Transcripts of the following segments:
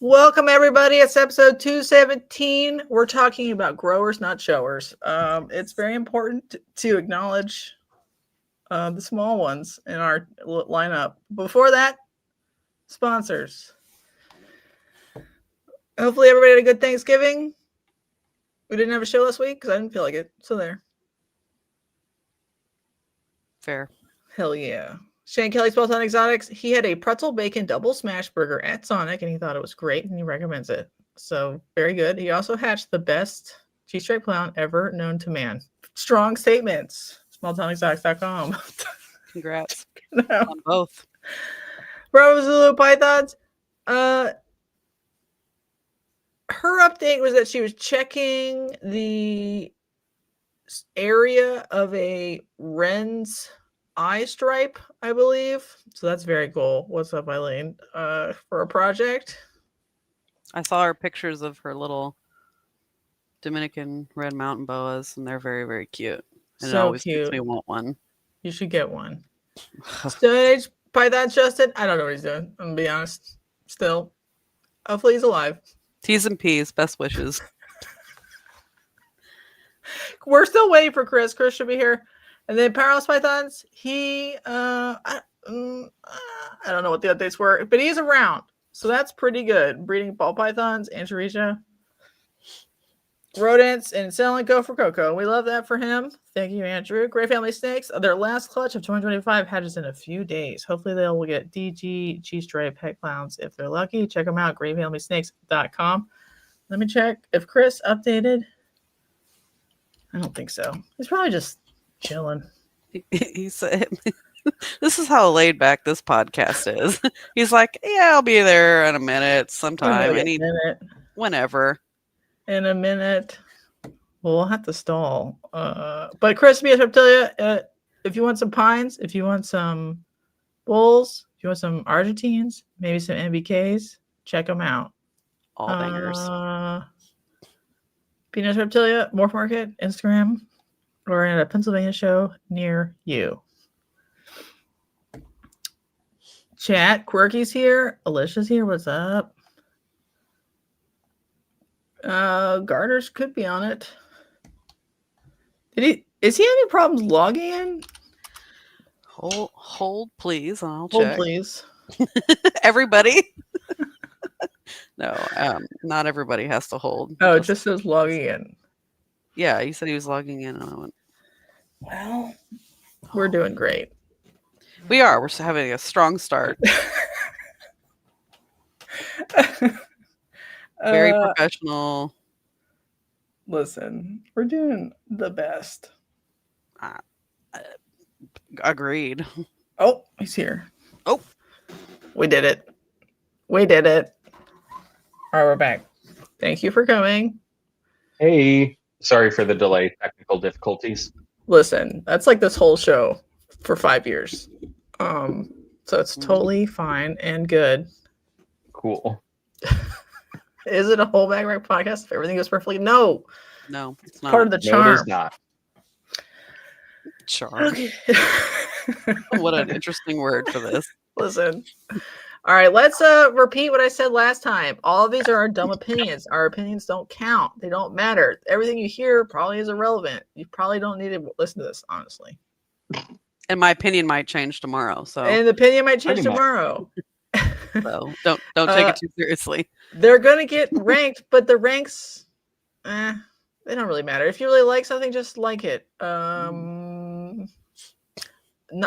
Welcome, everybody. It's episode 217. We're talking about growers, not showers. It's very important to acknowledge the small ones in our lineup. Before that, sponsors. Hopefully, everybody had a good Thanksgiving. We didn't have a show last week because I didn't feel like it. So there. Fair. Hell yeah. Shane Kelley spells on Xotics. He had a pretzel bacon double smash burger at Sonic and he thought it was great and he recommends it. So very good. He also hatched the best cheese stripe clown ever known to man. Strong statements. Smalltownexotics.com. Congrats on both. Bro, Zulu Pythons. Her update was that she was checking the area of a wren's eye stripe, I believe. So that's very cool. What's up, Eileen? For a project? I saw her pictures of her little Dominican red mountain boas, and they're very, very cute. And So it always cute. makes me want one. You should get one. Stoneage, Python Justin. I don't know what he's doing. I'm gonna be honest. Still. Hopefully he's alive. T's and P's, best wishes. We're still waiting for Chris. Chris should be here. And then Powerhouse Pythons, he, I don't know what the updates were, but he's around. So that's pretty good. Breeding ball pythons, Antaresia, rodents, and selling go for cocoa. We love that for him. Thank you, Andrew. Great Family Snakes. Their last clutch of 2025 hatches in a few days. Hopefully they will get DG, cheese stripe, pet clowns if they're lucky. Check them out, greatfamilysnakes.com. Let me check if Chris updated. I don't think so. He's probably just chilling. He said, this is how laid back this podcast is. He's like, yeah, I'll be there in a minute, sometime, whenever. In a minute. Well, we'll have to stall. But Chris, be a Reptilia, if you want some pines, if you want some bulls, if you want some Argentines, maybe some MBKs, check them out. All bangers. Peanuts Reptilia, Morph Market, Instagram, or at a Pennsylvania show near you. Chat, Quirky's here. Alicia's here. What's up? Garters could be on it. Is he having problems logging in? Hold please. I'll Hold, check. please. Everybody. No, not everybody has to hold. Oh, it just says logging in. Yeah, he said he was logging in, and I went, well, we're doing great. We are. We're having a strong start. Very professional. Listen, we're doing the best. Agreed. Oh, he's here. Oh, we did it. We did it. All right, we're back. Thank you for coming. Hey, sorry for the delay. Technical difficulties. Listen, that's like this whole show for 5 years. So it's totally fine and good. Cool. Is it a whole bag right podcast if everything goes perfectly? No, it's not. Part of the charm. No, it is not. Charm. Okay. What an interesting word for this. Listen. All right, let's repeat what I said last time. All of these are our dumb opinions. Our opinions don't count. They don't matter. Everything you hear probably is irrelevant. You probably don't need to listen to this, honestly. And my opinion might change tomorrow. And the opinion might change tomorrow. So don't take it too seriously. They're gonna get ranked, but the ranks, they don't really matter. If you really like something, just like it. No,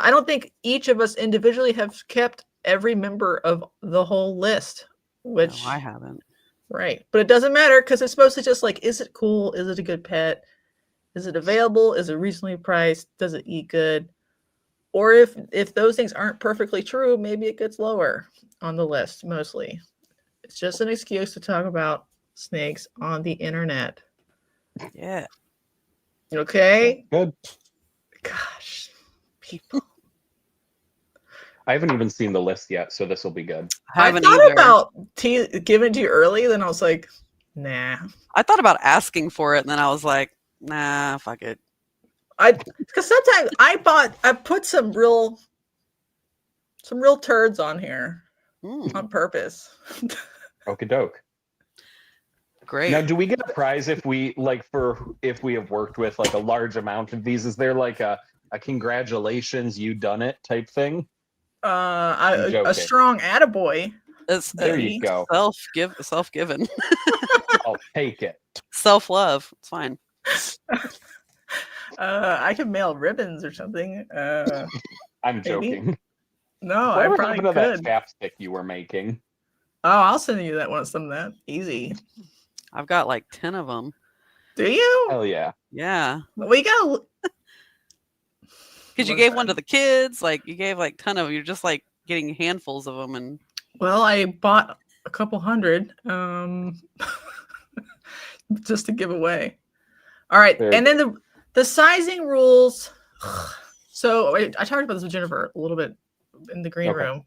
I don't think each of us individually have kept every member of the whole list, which no, I haven't. Right, but it doesn't matter because it's mostly just like, is it cool? Is it a good pet? Is it available? Is it reasonably priced? Does it eat good? Or if those things aren't perfectly true, maybe it gets lower on the list. Mostly, it's just an excuse to talk about snakes on the internet. Yeah. Okay. Good. Gosh, people. I haven't even seen the list yet, so this will be good. I thought about giving it to you early, then I was like, nah. I thought about asking for it, and then I was like, nah, fuck it. Because sometimes I put some real turds on here on purpose. Okie doke. Great. Now, do we get a prize if we if we have worked with like a large amount of these? Is there like a congratulations, you done it type thing? A strong attaboy. There you go. Self-given. I'll take it. Self-love. It's fine. I can mail ribbons or something. I'm joking. No, Whatever I probably happened to could. that chapstick you were making? Oh, I'll send you that one. Some of that. Easy. I've got like 10 of them. Do you? Hell yeah. Yeah. We got. Because you gave one to the kids. Like you gave like 10 of them. You're just like getting handfuls of them. And Well, I bought a couple hundred just to give away. All right. And then the sizing rules. So I talked about this with Jennifer a little bit in the green room.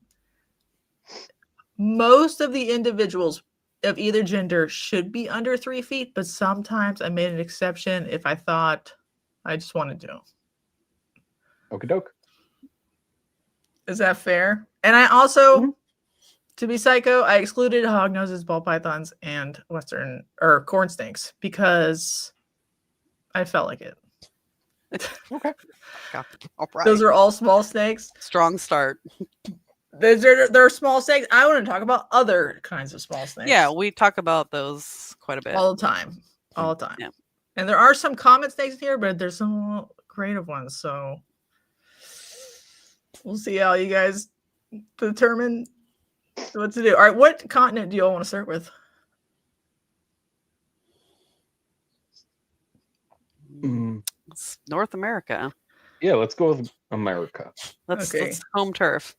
Most of the individuals of either gender should be under 3 feet, but sometimes I made an exception if I thought I just wanted to. Okie doke. Is that fair? And I also, to be psycho, I excluded hognoses, ball pythons, and western or corn snakes because I felt like it. Okay. All right. Those are all small snakes. Strong start. They're small snakes. I want to talk about other kinds of small snakes. Yeah, we talk about those quite a bit. All the time. All the time. Yeah. And there are some common snakes here, but there's some creative ones. So we'll see how you guys determine what to do. All right, what continent do you all want to start with? It's North America. Yeah, let's go with America. Let's home turf.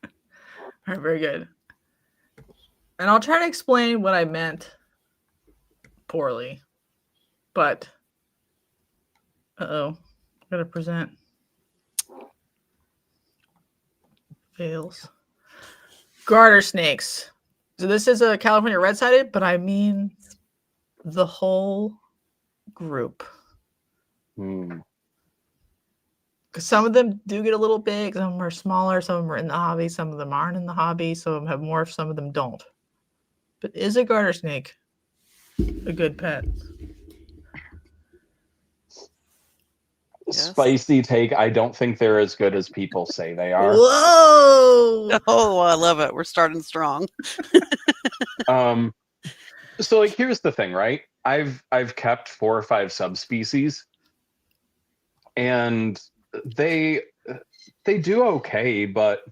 All right, very good. And I'll try to explain what I meant poorly, but I'm gonna present fails. Garter snakes. So this is a California red-sided, but I mean the whole group. Because some of them do get a little big, some of them are smaller, some of them are in the hobby, some of them aren't in the hobby, some of them have morph, some of them don't. But is a garter snake a good pet? Yes. Spicy take. I don't think they're as good as people say they are. Whoa! Oh, I love it. We're starting strong. So like here's the thing, right? I've kept 4 or 5 subspecies and they do okay, but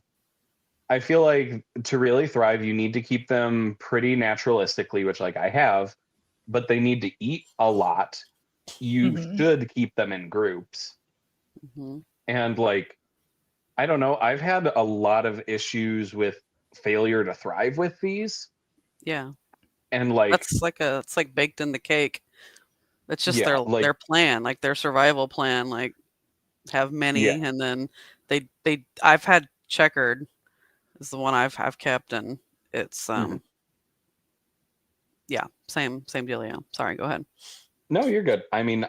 I feel like to really thrive you need to keep them pretty naturalistically, which like I have, but they need to eat a lot. You should keep them in groups. And like I don't know, I've had a lot of issues with failure to thrive with these. Yeah. And like it's like baked in the cake. It's just their plan, like their survival plan, like have many and then they I've had checkered is the one I've kept and it's same dealio. Sorry, go ahead. No, you're good. I mean,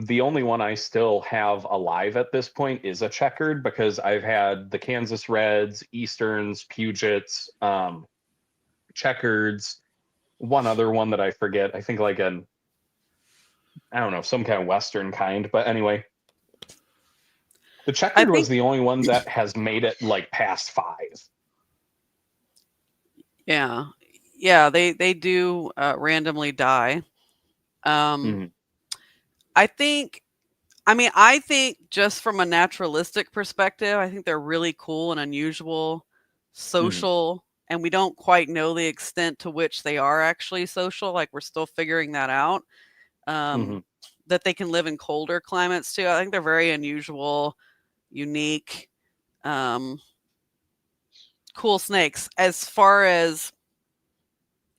the only one I still have alive at this point is a checkered because I've had the Kansas Reds, Easterns, Pugets, checkers, one other one that I forget. I think like I don't know, some kind of Western kind. But anyway, the checkered was the only one that has made it like past 5. Yeah, they do randomly die. I think just from a naturalistic perspective, I think they're really cool and unusual, social, and we don't quite know the extent to which they are actually social. Like we're still figuring that out. That they can live in colder climates too. I think they're very unusual, unique, cool snakes. As far as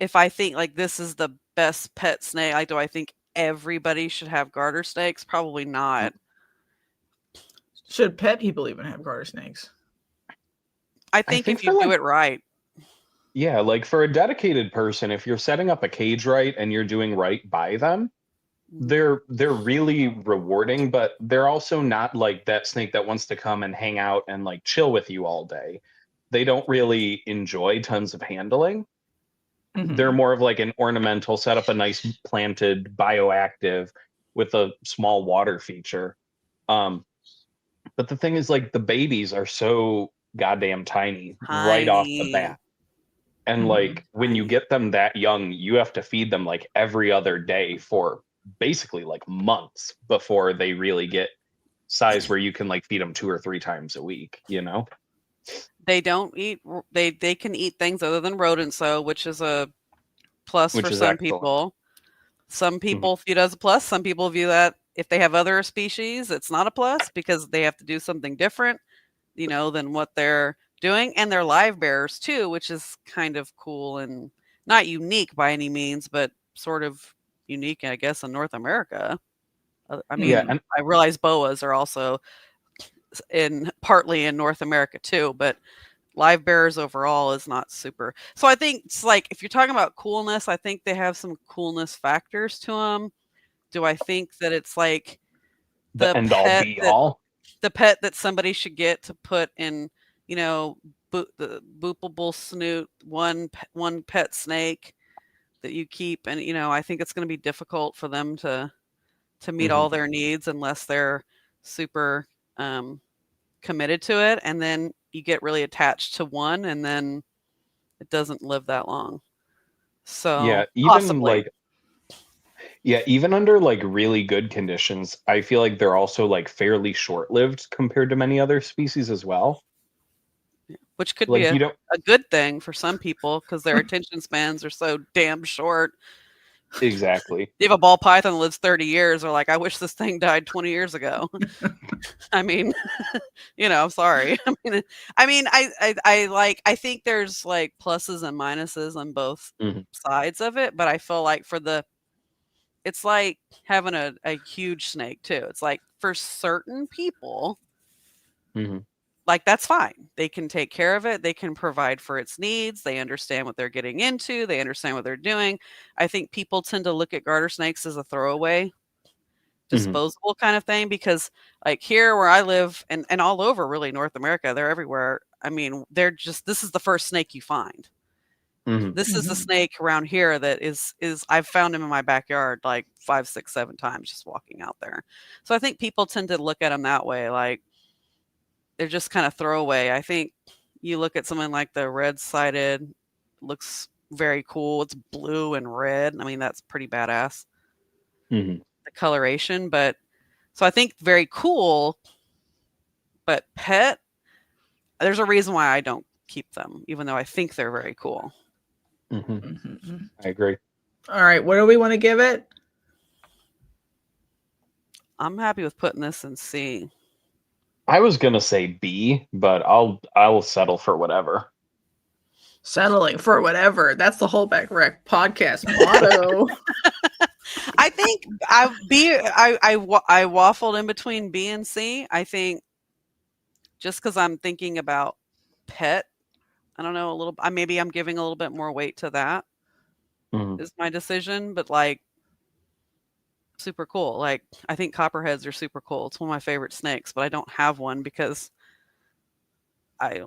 if I think like this is the best pet snake, like do I think everybody should have garter snakes? Probably not. Should pet people even have garter snakes? I think if you do it right. Yeah, like for a dedicated person, if you're setting up a cage right and you're doing right by them, they're really rewarding, but they're also not like that snake that wants to come and hang out and like chill with you all day. They don't really enjoy tons of handling. they're more of like an ornamental, set up a nice planted bioactive with a small water feature. But the thing is, like, the babies are so goddamn tiny right off the bat. And like when you get them that young, you have to feed them like every other day for basically like months before they really get size where you can like feed them 2 or 3 times a week, you know? They don't eat, they can eat things other than rodents, though, which is a plus for some excellent. people. Some people view it as a plus. Some people view that if they have other species, it's not a plus because they have to do something different, you know, than what they're doing. And they're live bearers too, which is kind of cool and not unique by any means, but sort of unique, I guess, in North America. I mean, and I realize boas are also partly in North America too, but live bearers overall is not super. So I think it's like, if you're talking about coolness, I think they have some coolness factors to them. Do I think that it's like the end all be all? The pet that somebody should get to put in, you know, the boopable snoot, one pet snake that you keep, and you know, I think it's going to be difficult for them to meet all their needs unless they're super committed to it, and then you get really attached to one, and then it doesn't live that long. So yeah, even possibly. even under like really good conditions, I feel like they're also like fairly short-lived compared to many other species as well. Which could like, be a good thing for some people because their attention spans are so damn short. Exactly. You have a ball python that lives 30 years, or like, I wish this thing died 20 years ago. I mean, you know, sorry. I think there's like pluses and minuses on both sides of it, but I feel like it's like having a huge snake too. It's like for certain people, like that's fine. They can take care of it. They can provide for its needs. They understand what they're getting into. They understand what they're doing. I think people tend to look at garter snakes as a throwaway, disposable kind of thing, because like here where I live and all over really North America, they're everywhere. I mean, this is the first snake you find. This is the snake around here that is I've found him in my backyard like 5, 6, 7 times just walking out there. So I think people tend to look at them that way, like they're just kind of throwaway. I think you look at something like the red-sided, looks very cool. It's blue and red. I mean, that's pretty badass. The coloration, but so I think very cool, but pet, there's a reason why I don't keep them, even though I think they're very cool. I agree. All right, what do we want to give it? I'm happy with putting this in C. I was gonna say B, but I'll settle for whatever. Settling for whatever. That's the Holdback Rec podcast motto. I think I waffled in between B and C. I think just because I'm thinking about pet, I don't know, maybe I'm giving a little bit more weight to that is my decision, but like super cool. Like I think copperheads are super cool. It's one of my favorite snakes, but I don't have one because I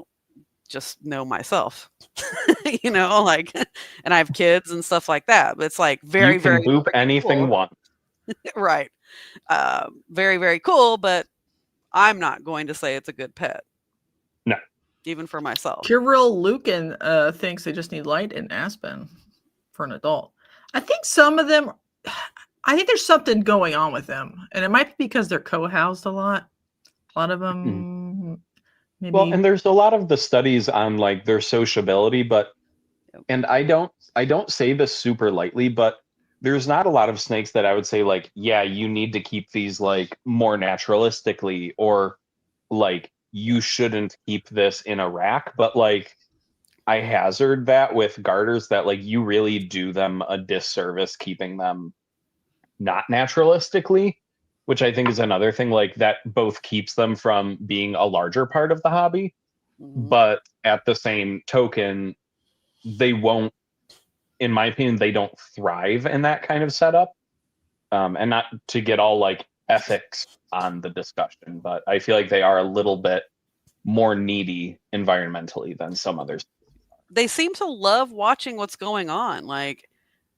just know myself, you know, like, and I have kids and stuff like that. But it's like very, you can very boop anything cool. once. Right. Very, very cool, but I'm not going to say it's a good pet. No. Even for myself. Kirill Lukin thinks they just need light in Aspen for an adult. I think some of them, I think there's something going on with them. And it might be because they're co-housed a lot. A lot of them maybe. Well, and there's a lot of the studies on like their sociability, but and I don't say this super lightly, but there's not a lot of snakes that I would say like, yeah, you need to keep these like more naturalistically, or like you shouldn't keep this in a rack. But like I hazard that with garters that like you really do them a disservice keeping them not naturalistically, which I think is another thing like that both keeps them from being a larger part of the hobby, but at the same token, they won't, in my opinion, they don't thrive in that kind of setup. And not to get all like ethics on the discussion, but I feel like they are a little bit more needy environmentally than some others. they seem to love watching what's going on. Like,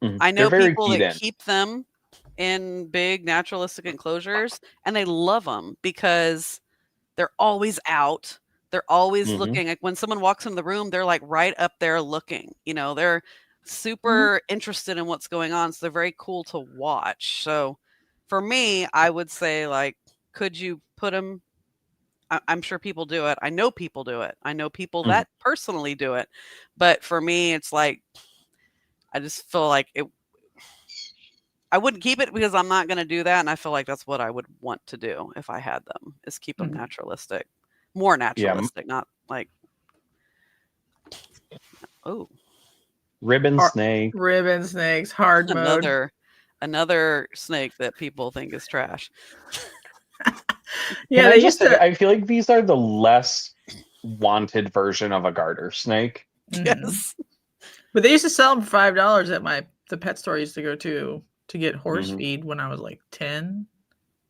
Mhm. I know They're very people keyed that in. keep them in big naturalistic enclosures, and they love them because they're always out. They're always Mhm. looking. Like when someone walks in the room, they're like right up there looking. You know, they're super interested in what's going on. So they're very cool to watch. So for me, I would say, like, could you put them? I'm sure people do it. I know people do it. I know people Mhm. that personally do it. But for me, it's like, I just feel like I wouldn't keep it because I'm not going to do that. And I feel like that's what I would want to do if I had them, is keep them Mhm. naturalistic, more Yeah. naturalistic, not like, oh, Ribbon Har- snake. Ribbon snakes, hard mode. another snake that people think is trash. Yeah, Can they I used just say, to. I feel like these are the less wanted version of a garter snake. Mhm. Yes. But they used to sell them for $5 at the pet store I used to go to get horse Mhm. feed when I was like 10.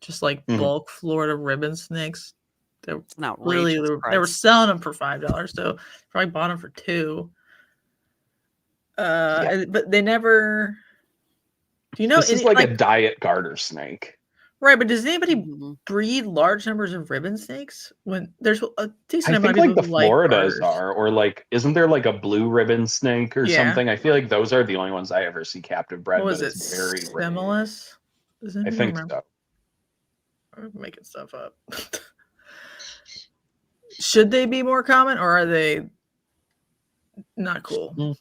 Just like Mhm. bulk Florida ribbon snakes. They were An really outrageous they were price. selling them for $5, so probably bought them for $2. But they never. Do you know This is any like a diet garter snake. right? But does anybody Mhm. breed large numbers of ribbon snakes when there's a decent I amount think of like people the who like Floridas garters? are, or like, isn't there like a blue ribbon snake or Yeah. something? I feel like those are the only ones I ever see captive bred, What was but it? it's very rare. Similis? Does I anybody think remember? so. I'm making stuff up. Should they be more common, or are they not cool?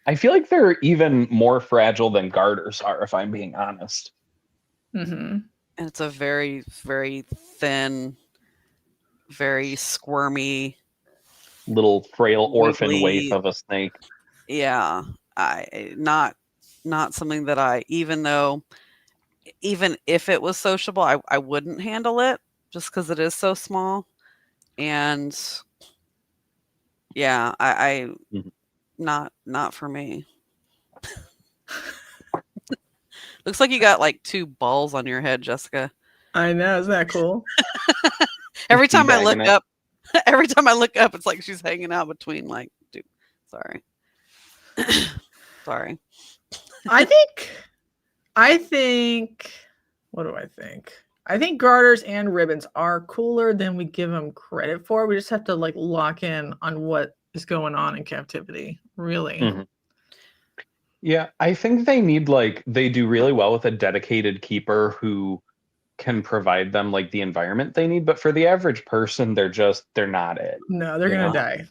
I feel like they're even more fragile than garters are, if I'm being honest. Mm-hmm. And it's a very, very thin, very squirmy, Little frail orphan wiggly. waif of a snake. Yeah, not something that even if it was sociable, I wouldn't handle it just because it is so small. And yeah, I Mhm. not for me. Looks like you got like 2 balls on your head, Jessica. I know, isn't that cool? Every time I look Teabagging it. up, it's like she's hanging out between like, dude, sorry. Sorry. I think. What do I think? I think garters and ribbons are cooler than we give them credit for. We just have to like lock in on what is going on in captivity. Really. Mhm. Yeah, I think they do really well with a dedicated keeper who can provide them like the environment they need. But for the average person, they're not it. No, they're You gonna know? die.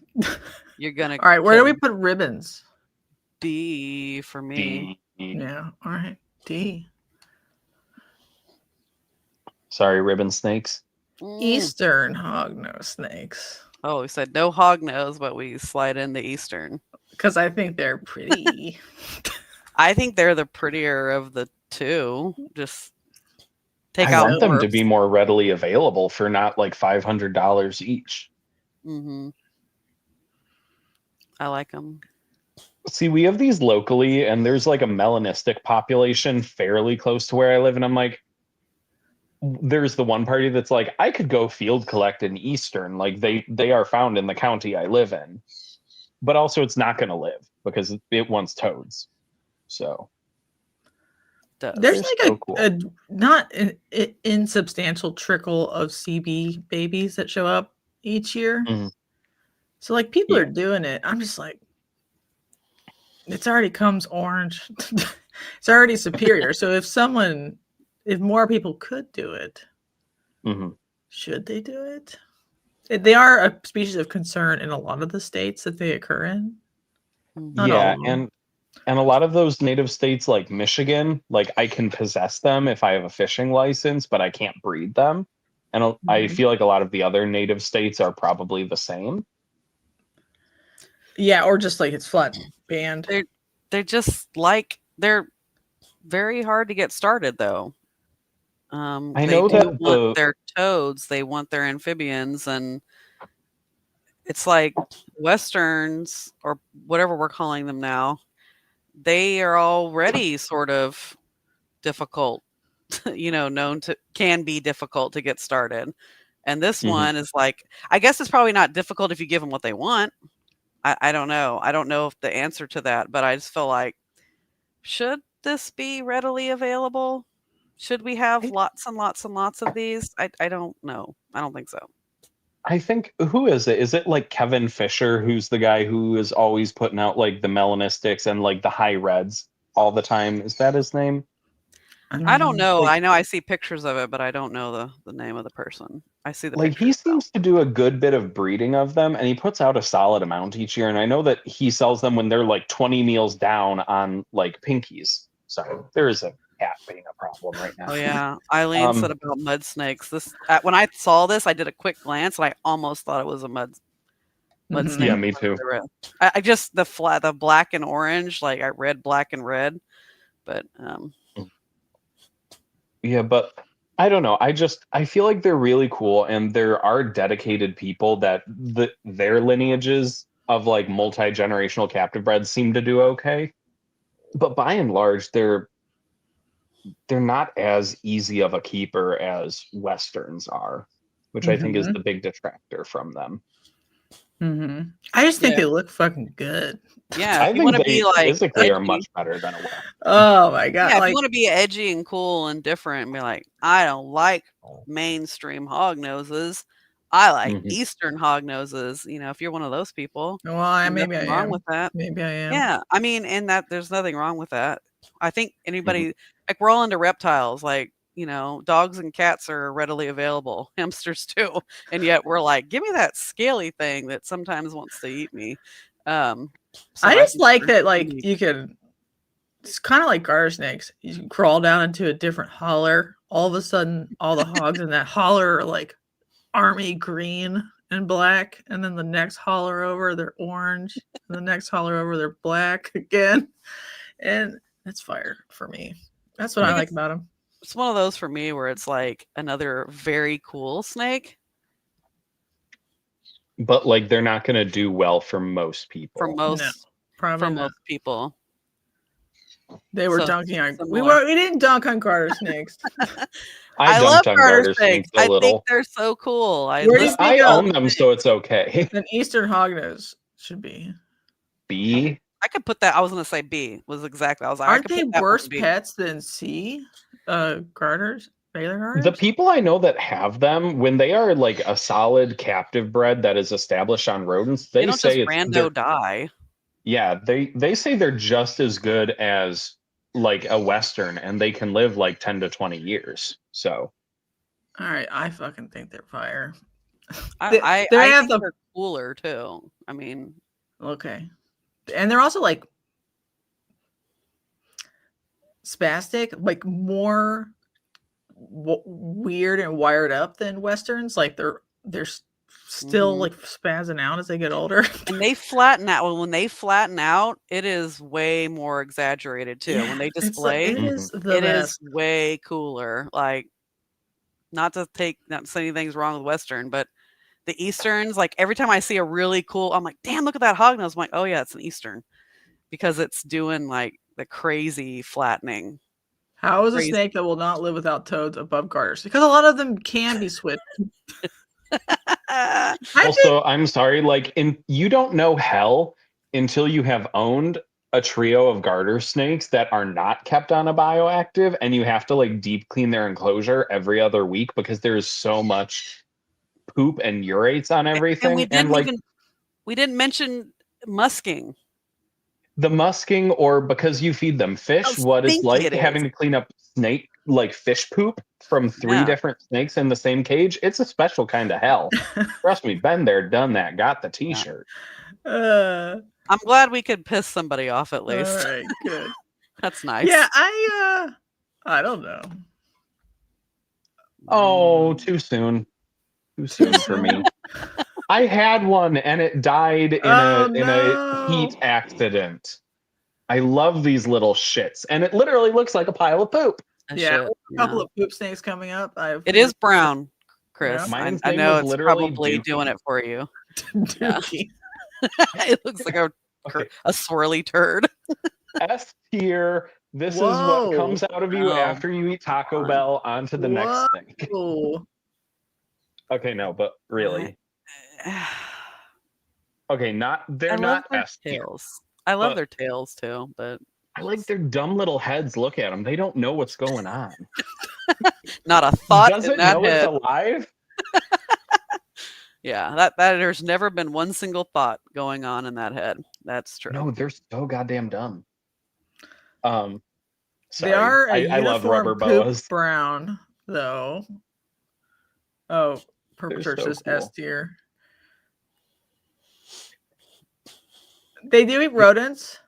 You're gonna All right, where do kill we put ribbons? D for me. Yeah. All right. D. Sorry, ribbon snakes. Eastern hognose snakes. Oh, we said no hog nose, but we slide in the Eastern. Because I think they're pretty. I think they're the prettier of the two. Just take I out want them to warps. be more readily available for not like $500 each. Mm-hmm. I like them. See, we have these locally, and there's like a melanistic population fairly close to where I live, and I'm like, there's the one party that's like, I could go field collect in Eastern, like they are found in the county I live in, but also it's not going to live because it wants toads. So Does. There's They're like so cool. a not an insubstantial trickle of CB babies that show up each year. Mhm. So like people Yeah. are doing it. I'm just like, it's already comes orange. It's already superior. So if more people could do it, Mhm. should they do it? They are a species of concern in a lot of the states that they occur in. Not all Yeah, of them. and a lot of those native states like Michigan, like I can possess them if I have a fishing license, but I can't breed them. And I Mhm. feel like a lot of the other native states are probably the same. Yeah, or just like it's flat banned. They're just like, they're very hard to get started though. I They know do that want their toads, they want their amphibians, and it's like Westerns or whatever we're calling them now. They are already sort of difficult, can be difficult to get started. And this Mhm. one is like, I guess it's probably not difficult if you give them what they want. I don't know. I don't know if the answer to that, but I just feel like, should this be readily available? Should we have lots and lots and lots of these? I don't know. I don't think so. I think, who is it? Is it like Kevin Fisher, who's the guy who is always putting out like the melanistics and like the high reds all the time? Is that his name? I don't know. Like, I know I see pictures of it, but I don't know the name of the person. I see the Like he pictures, though. seems to do a good bit of breeding of them, and he puts out a solid amount each year. And I know that he sells them when they're like 20 meals down on like pinkies. So there is a cat being a problem right now. Oh yeah, Eileen said about mud snakes. This when I saw this, I did a quick glance, and I almost thought it was a mud snake. Yeah, me too. I just the black and orange, like I read black and red, but yeah, but I don't know. I feel like they're really cool, and there are dedicated people that their lineages of like multi-generational captive breds seem to do okay. But by and large, they're not as easy of a keeper as Westerns are, which I think is the big detractor from them. I just think they look fucking good. Yeah, I think they physically are much better than a Western. Oh my god! Yeah, if you want to be edgy and cool and different, and be like, I don't like mainstream hog noses. I like Eastern hog noses. You know, if you're one of those people, well, maybe I am. With that. Maybe I am. Yeah, I mean, and that there's nothing wrong with that. I think anybody like we're all into reptiles, like, you know, dogs and cats are readily available, hamsters too, and yet we're like, give me that scaly thing that sometimes wants to eat me. So I just like that, like you can. It's kind of like garter snakes. You can crawl down into a different holler. All of a sudden, all the hogs in that holler are like army green and black, and then the next holler over they're orange, and the next holler over they're black again, and that's fire for me. That's what I like about them. It's one of those for me where it's like another very cool snake, but like they're not going to do well for most people. For most people. They were dunking on. We didn't dunk on garter snakes. I love on garter snakes. I think they're so cool. I own them, so it's okay. An Eastern hognose should be B. I could put that. I was going to say B was exactly. I was like, aren't they worse pets than C? Garters, Baylor garters. The people I know that have them, when they are like a solid captive bred that is established on rodents, they don't say just rando die. Yeah, they say they're just as good as like a Western, and they can live like 10 to 20 years. So, all right, I fucking think they're fire. I think they're cooler too. I mean, okay, and they're also like spastic, like more weird and wired up than Westerns. Like they're still like spazzing out as they get older, and they flatten out. When they flatten out, it is way more exaggerated too. When they display, it is way cooler. Like, not to say anything's wrong with Western, but the Easterns, like every time I see a really cool, I'm like, damn, look at that hognose. I'm like, oh yeah, it's an Eastern, because it's doing like the crazy flattening. How is a snake that will not live without toads above garters? Because a lot of them can be switched. Also, I'm sorry, like you don't know hell until you have owned a trio of garter snakes that are not kept on a bioactive, and you have to like deep clean their enclosure every other week because there's so much poop and urates on everything. And we didn't mention musking. The musking, or because you feed them fish, what is like having to clean up snake like fish poop from 3 different snakes in the same cage. It's a special kind of hell. Trust me, been there, done that, got the t-shirt. I'm glad we could piss somebody off at least. All right, good. That's nice. Yeah, I don't know. Oh, too soon. Too soon for me. I had one and it died in a heat accident. I love these little shits, and it literally looks like a pile of poop. Yeah, a couple of poop snakes coming up. It is brown, Chris. Yeah. I know it's probably doing it for you. It looks like a swirly turd. S tier. This is what comes out of you after you eat Taco Bell onto the next thing. Okay, no, but really. Okay, they're I love not their S tier. tails. I love but- their tails too, but I like their dumb little heads. Look at them. They don't know what's going on. not a thought Does in it that know it's head. alive? Yeah, that there's never been one single thought going on in that head. That's true. No, they're so goddamn dumb. Sorry. They are a I love uniform rubber poop boas. brown, though. Oh, Purple They're Church so is S cool. tier. They do eat rodents.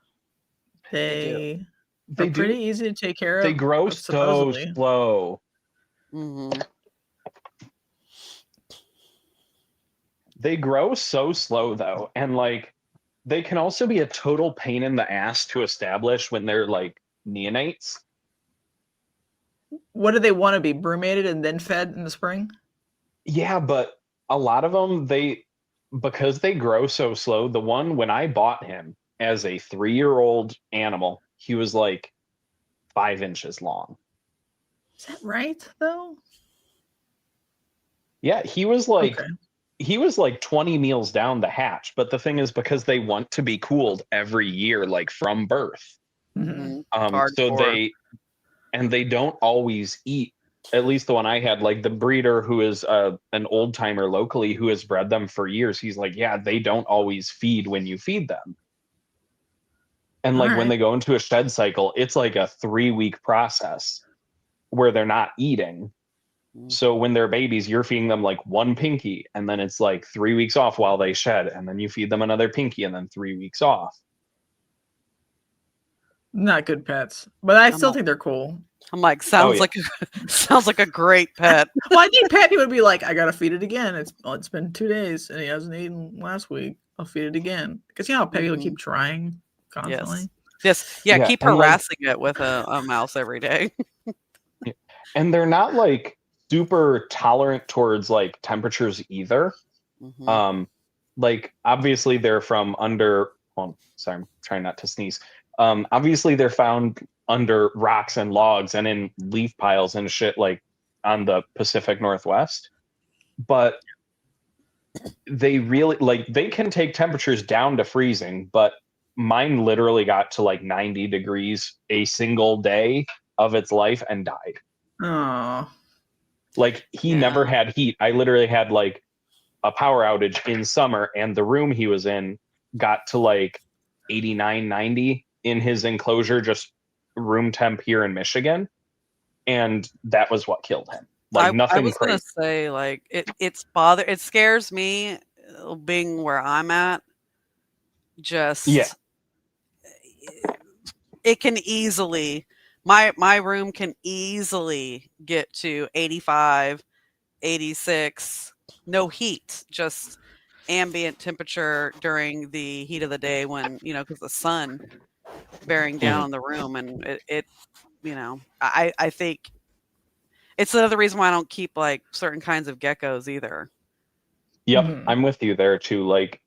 They They're They pretty do. easy to take care of. They grow so supposedly. slow. Mm-hmm. They grow so slow though, and like they can also be a total pain in the ass to establish when they're like neonates. What do they want to be? Brumated and then fed in the spring? Yeah, but a lot of them because they grow so slow. The one when I bought him as a 3-year-old animal, he was like 5 inches long. Is that right, though? Yeah, he was like Okay. he was like 20 meals down the hatch. But the thing is, because they want to be cooled every year, like from birth. Mhm. So Hardcore. they don't always eat. At least the one I had, like the breeder who is an old timer locally who has bred them for years. He's like, yeah, they don't always feed when you feed them. And like when Alright. they go into a shed cycle, it's like a 3-week process where they're not eating. So when they're babies, you're feeding them like one pinky, and then it's like 3 weeks off while they shed, and then you feed them another pinky, and then 3 weeks off. Not good pets, but I I'm still not- think they're cool. I'm like, sounds yeah. like sounds like a great pet. Well, I think Patty would be like, I gotta feed it again. It's been 2 days and he hasn't eaten last week. I'll feed it again because you know how Peggy will keep trying constantly. Yes. Yeah, Yeah, keep and, like- harassing it with a mouse every day. And they're not like super tolerant towards like temperatures either. Mhm. Like obviously they're from under. Well, sorry, I'm trying not to sneeze. Obviously they're found under rocks and logs and in leaf piles and shit like on the Pacific Northwest. But they really like they can take temperatures down to freezing, but mine literally got to like 90 degrees a single day of its life and died. Oh, Like he Yeah. never had heat. I literally had like a power outage in summer, and the room he was in got to like 89, 90 in his enclosure, just room temp here in Michigan. And that was what killed him. Like I nothing was gonna crazy. say like it scares me being where I'm at. Just Yeah. it can easily my room can easily get to 85, 86, no heat, just ambient temperature during the heat of the day when, because the sun bearing down on the room, and it I think it's another reason why I don't keep like certain kinds of geckos either. Yep, Mhm. I'm with you there too. Like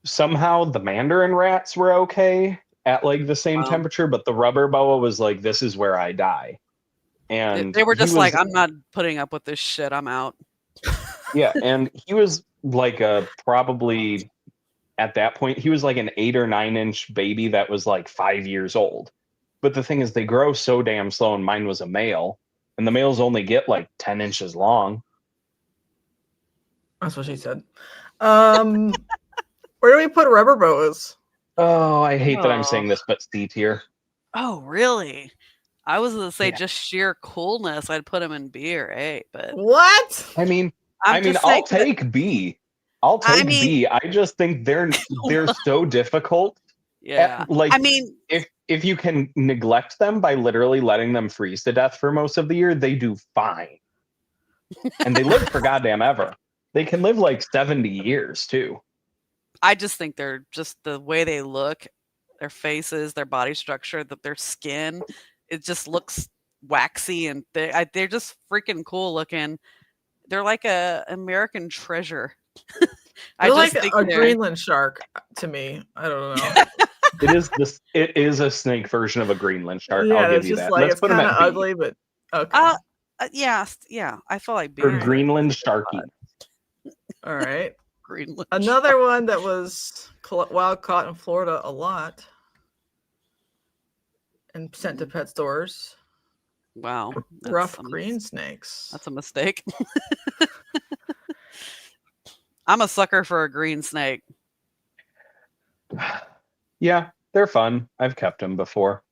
somehow the mandarin rats were okay at like the same Wow. temperature, but the rubber boa was like, this is where I die. And They were he just was- like, I'm not putting up with this shit. I'm out. yeah, and he was like probably at that point, he was like an 8 or 9 inch baby that was like 5 years old. But the thing is, they grow so damn slow, and mine was a male, and the males only get like 10 inches long. that's what she said. Where do we put rubber boas? Oh, I hate that I'm Aw. saying this, but C tier. Oh, really? I was gonna say Yeah. just sheer coolness. I'd put them in B or A, but What? I mean, I'm just I'll saying that- take B. I'll I take mean- B. I just think they're so difficult. yeah. Like I mean, if you can neglect them by literally letting them freeze to death for most of the year, they do fine. And they live for goddamn ever. They can live like 70 years too. I just think they're just the way they look, their faces, their body structure, that their skin, it just looks waxy, and they're just freaking cool looking. They're like a American treasure. They're like think a they're- Greenland shark to me. I don't know. It is a snake version of a Greenland shark. Yeah, I'll give it's you just that. like Let's it's put them kind of at B. ugly, but okay. Yeah. I feel like B. Or Greenland sharky. All right. Greenland. Another one that was wild caught in Florida a lot and sent to pet stores. Wow. Rough green snakes. That's a mistake. I'm a sucker for a green snake. Yeah, they're fun. I've kept them before.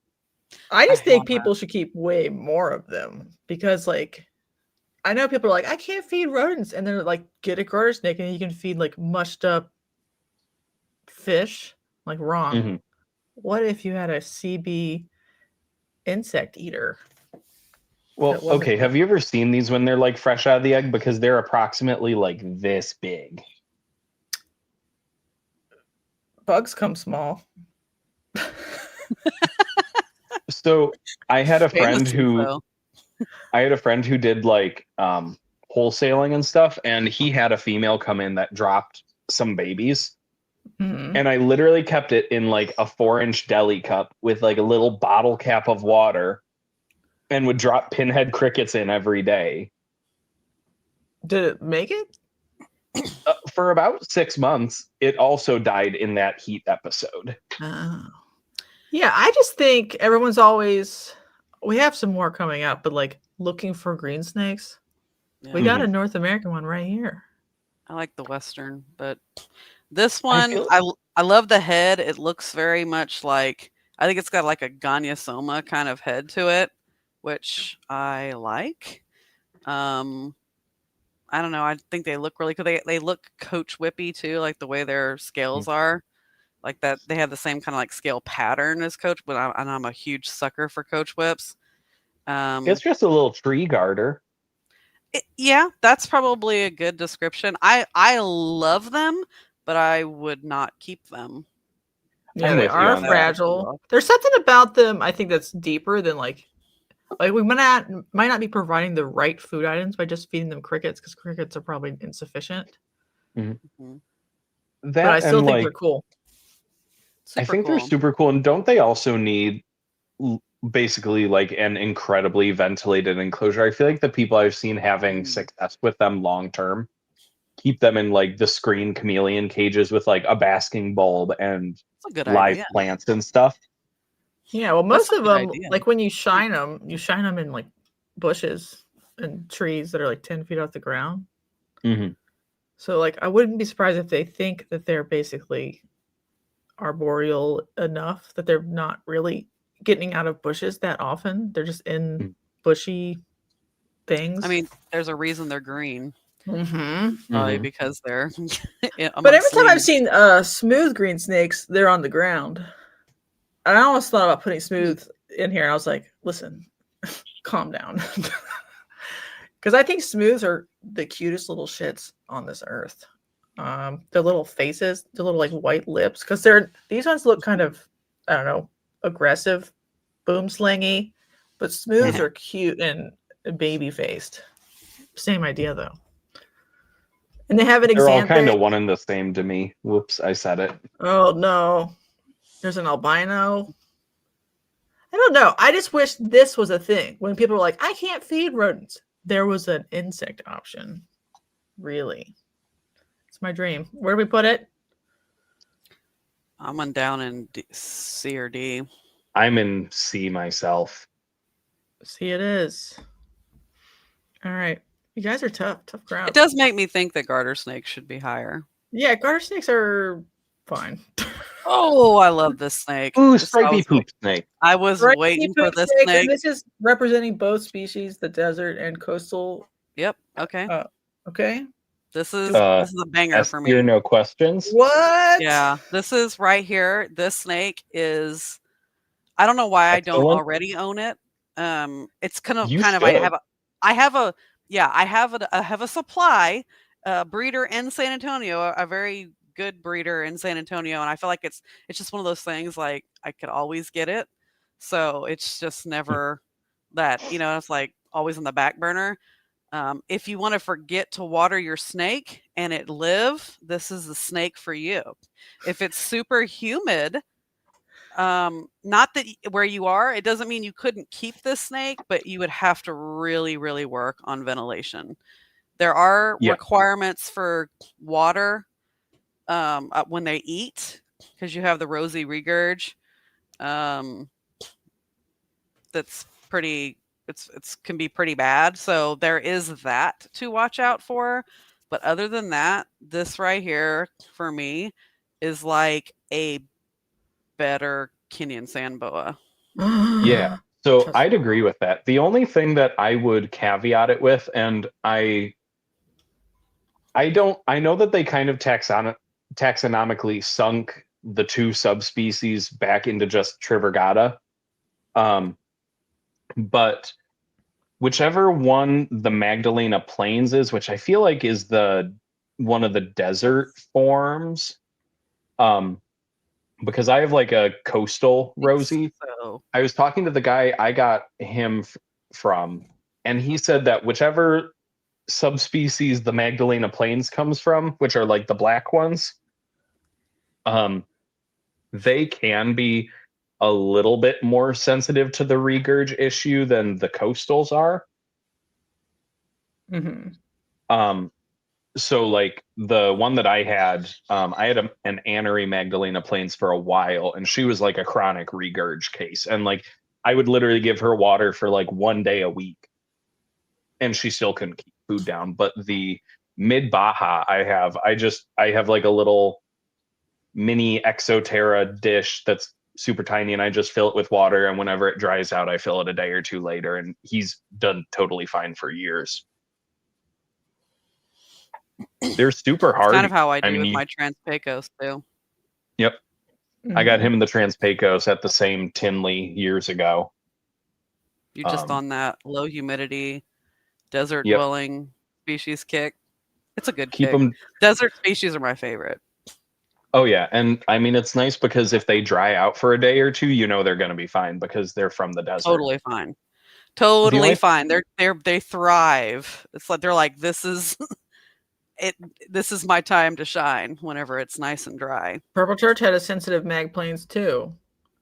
I just think people should keep way more of them because, like, I know people are like, I can't feed rodents, and they're like, get a garter snake, and you can feed like mushed up fish. Like, wrong. Mm-hmm. What if you had a CB insect eater? Well, okay. Have you ever seen these when they're like fresh out of the egg? Because they're approximately like this big. Bugs come small. So I had a friend who did like wholesaling and stuff, and he had a female come in that dropped some babies. Mm-hmm. And I literally kept it in like a 4-inch deli cup with like a little bottle cap of water and would drop pinhead crickets in every day. Did it make it? For about 6 months. It also died in that heat episode. Oh. Yeah, I just think everyone's always, we have some more coming up, but like looking for green snakes. Yeah. We got a North American one right here. I like the Western, but this one, I love the head. It looks very much like, I think it's got like a Gonyosoma kind of head to it, which I like. I don't know. I think they look really cool. They look coach whippy too, like the way their scales are. Like that, they have the same kind of like scale pattern as coach, but I'm a huge sucker for coach whips. It's just a little tree garter. Yeah, that's probably a good description. I love them, but I would not keep them. Yeah, they are fragile. There's something about them, I think, that's deeper than like we might not be providing the right food items by just feeding them crickets, because crickets are probably insufficient. Mm-hmm. But I still think they're cool. I think they're super cool. And don't they also need basically like an incredibly ventilated enclosure? I feel like the people I've seen having success with them long term keep them in like the screen chameleon cages with like a basking bulb and live plants and stuff. Yeah, well, most of them, like when you shine them in like bushes and trees that are like 10 feet off the ground. Mm-hmm. So like I wouldn't be surprised if they think that they're basically arboreal enough that they're not really getting out of bushes that often. They're just in bushy things. I mean, there's a reason they're green. Mm-hmm. Probably because they're but every time I've seen smooth green snakes, they're on the ground. I almost thought about putting smooth in here, and I was like, listen, calm down. Because I think smooths are the cutest little shits on this earth. Their little faces, their little like white lips, because these ones look kind of, I don't know, aggressive, boom slingy, but smooths are cute and baby faced. Same idea though. And they have an example. They're all kind of one and the same to me. Whoops, I said it. Oh no, there's an albino. I don't know. I just wish this was a thing when people were like, I can't feed rodents. There was an insect option. Really. My dream. Where do we put it? I'm down in C or D. I'm in C myself. C it is. All right. You guys are tough crowd. It does make me think that garter snakes should be higher. Yeah, garter snakes are fine. Oh, I love this snake. Ooh, stripy poop snake. I was waiting for this snake. And this is representing both species, the desert and coastal. Yep. Okay. Okay. This is a banger for me. No questions. What? Yeah, this is right here. This snake is. I don't know why I don't already own it. It's kind of. I have a supply breeder in San Antonio, a very good breeder in San Antonio, and I feel like it's just one of those things like I could always get it, so it's just never that it's like always on the back burner. If you want to forget to water your snake and it live, this is the snake for you. If it's super humid, not that where you are, it doesn't mean you couldn't keep this snake, but you would have to really, really work on ventilation. There are requirements for water. when they eat, because you have the rosy regurg. That's pretty. It's can be pretty bad. So there is that to watch out for. But other than that, this right here for me is like a better Kenyan sand boa. Yeah. So I'd agree with that. The only thing that I would caveat it with, and I know that they kind of taxonomically sunk the two subspecies back into just Trivirgata. But whichever one the Magdalena Plains is, which I feel like is the one of the desert forms, because I have like a coastal Rosie. So I was talking to the guy I got him from, and he said that whichever subspecies the Magdalena Plains comes from, which are like the black ones, they can be a little bit more sensitive to the regurg issue than the coastals are. So like the one that I had an Anery Magdalena Plains for a while, and she was like a chronic regurg case, and like I would literally give her water for like 1 day a week and she still couldn't keep food down. But the mid Baja I have like a little mini Exoterra dish that's super tiny, and I just fill it with water, and whenever it dries out I fill it a day or two later, and he's done totally fine for years. They're super hard. It's kind of how I do with my Trans-Pecos too. Yep. I got him in the Trans-Pecos at the same Tinley years ago. You just on that low humidity desert dwelling species kick. It's a good kick. Desert species are my favorite. Oh yeah, and I mean it's nice because if they dry out for a day or two, you know they're going to be fine because they're from the desert. Totally fine. Totally fine. They thrive. It's like they're like, this is it. This is my time to shine whenever it's nice and dry. Purple Church had a sensitive mag plains too.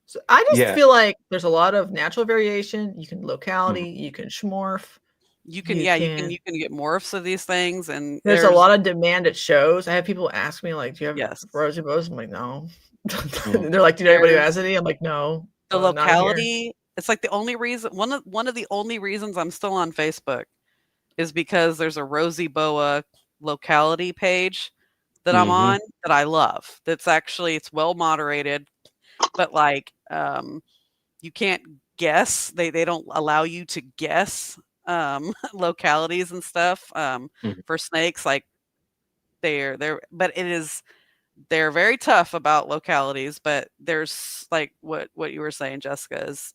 So I just feel like there's a lot of natural variation. You can locality, you can schmorph. You can you can get morphs of these things, and there's a lot of demand at shows. I have people ask me like, "Do you have rosy boas?" I'm like, "No." They're like, "Do you know anybody who has any?" I'm like, "No." The locality. It's like the only reason. One of the only reasons I'm still on Facebook is because there's a rosy boa locality page that I'm on that I love. That's actually it's well moderated, but like you can't guess. They don't allow you to guess localities and stuff for snakes. Like they're very tough about localities, but there's like what you were saying, Jessica, is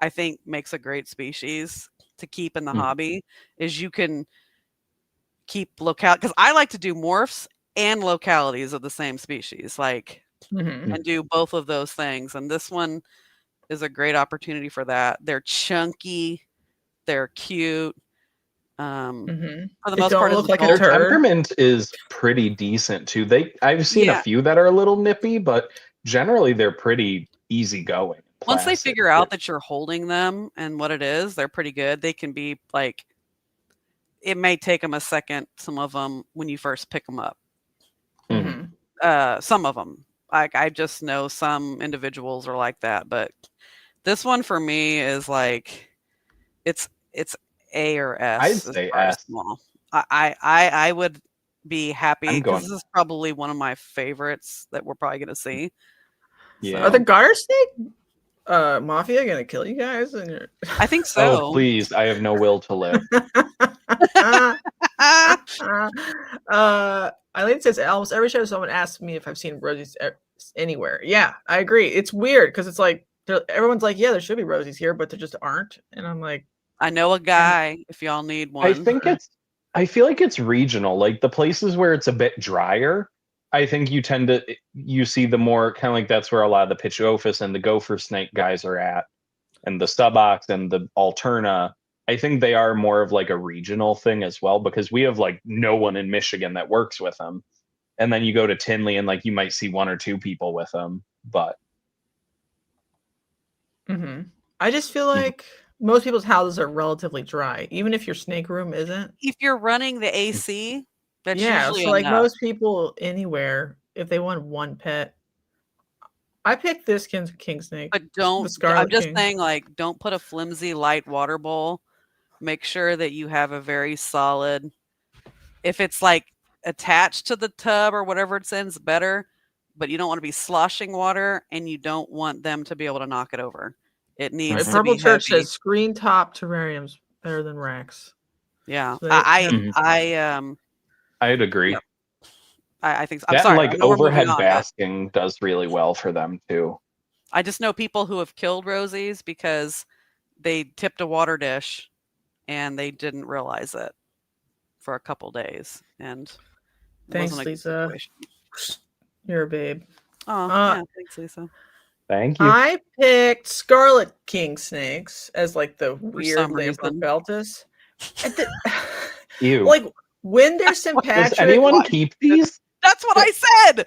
I think makes a great species to keep in the hobby is you can keep because I like to do morphs and localities of the same species, like and do both of those things, and this one is a great opportunity for that. They're chunky, they're cute. For the most part, look like their temperament is pretty decent too. I've seen a few that are a little nippy, but generally they're pretty easygoing. Once they figure out that you're holding them and what it is, they're pretty good. They can be like, it may take them a second. Some of them when you first pick them up. Some of them, like I just know some individuals are like that, but this one for me is like, it's A or S. I'd say S. Small. I would be happy because this is probably one of my favorites that we're probably going to see. Yeah. Are the garter snake mafia going to kill you guys? I think so. Oh, please. I have no will to live. Eileen says almost every show someone asks me if I've seen rosies anywhere. Yeah, I agree. It's weird because it's like everyone's like, yeah, there should be rosies here, but there just aren't. And I'm like, I know a guy if y'all need one. I feel like it's regional. Like the places where it's a bit drier, I think you see the more kind of like that's where a lot of the Pitchophis and the gopher snake guys are at, and the stubox and the alterna. I think they are more of like a regional thing as well, because we have like no one in Michigan that works with them. And then you go to Tinley and like you might see 1 or 2 people with them, but I just feel like most people's houses are relatively dry, even if your snake room isn't. If you're running the AC, that's usually so like most people anywhere, if they want one pet, I picked this king snake. But the don't. Scarlet I'm just King. saying, like, don't put a flimsy light water bowl. Make sure that you have a very solid. If it's like attached to the tub or whatever it's in, it's better. But you don't want to be sloshing water, and you don't want them to be able to knock it over. It My needs to Purple be Church heavy. says screen top terrariums better than racks. Yeah, So they I'd agree. Yep. I think so. I'm That sorry. and I like know we're moving overhead on, but basking does really well for them too. I just know people who have killed rosies because they tipped a water dish and they didn't realize it for a couple days, and it Thanks, wasn't a good Lisa. situation. You're a babe. Oh, yeah, thanks, Lisa. Thank you. I picked Scarlet King snakes as like the For weird some Lamprey reason. Beltus. Ew. Like when they're Does sympatric, anyone keep these? That's what I said.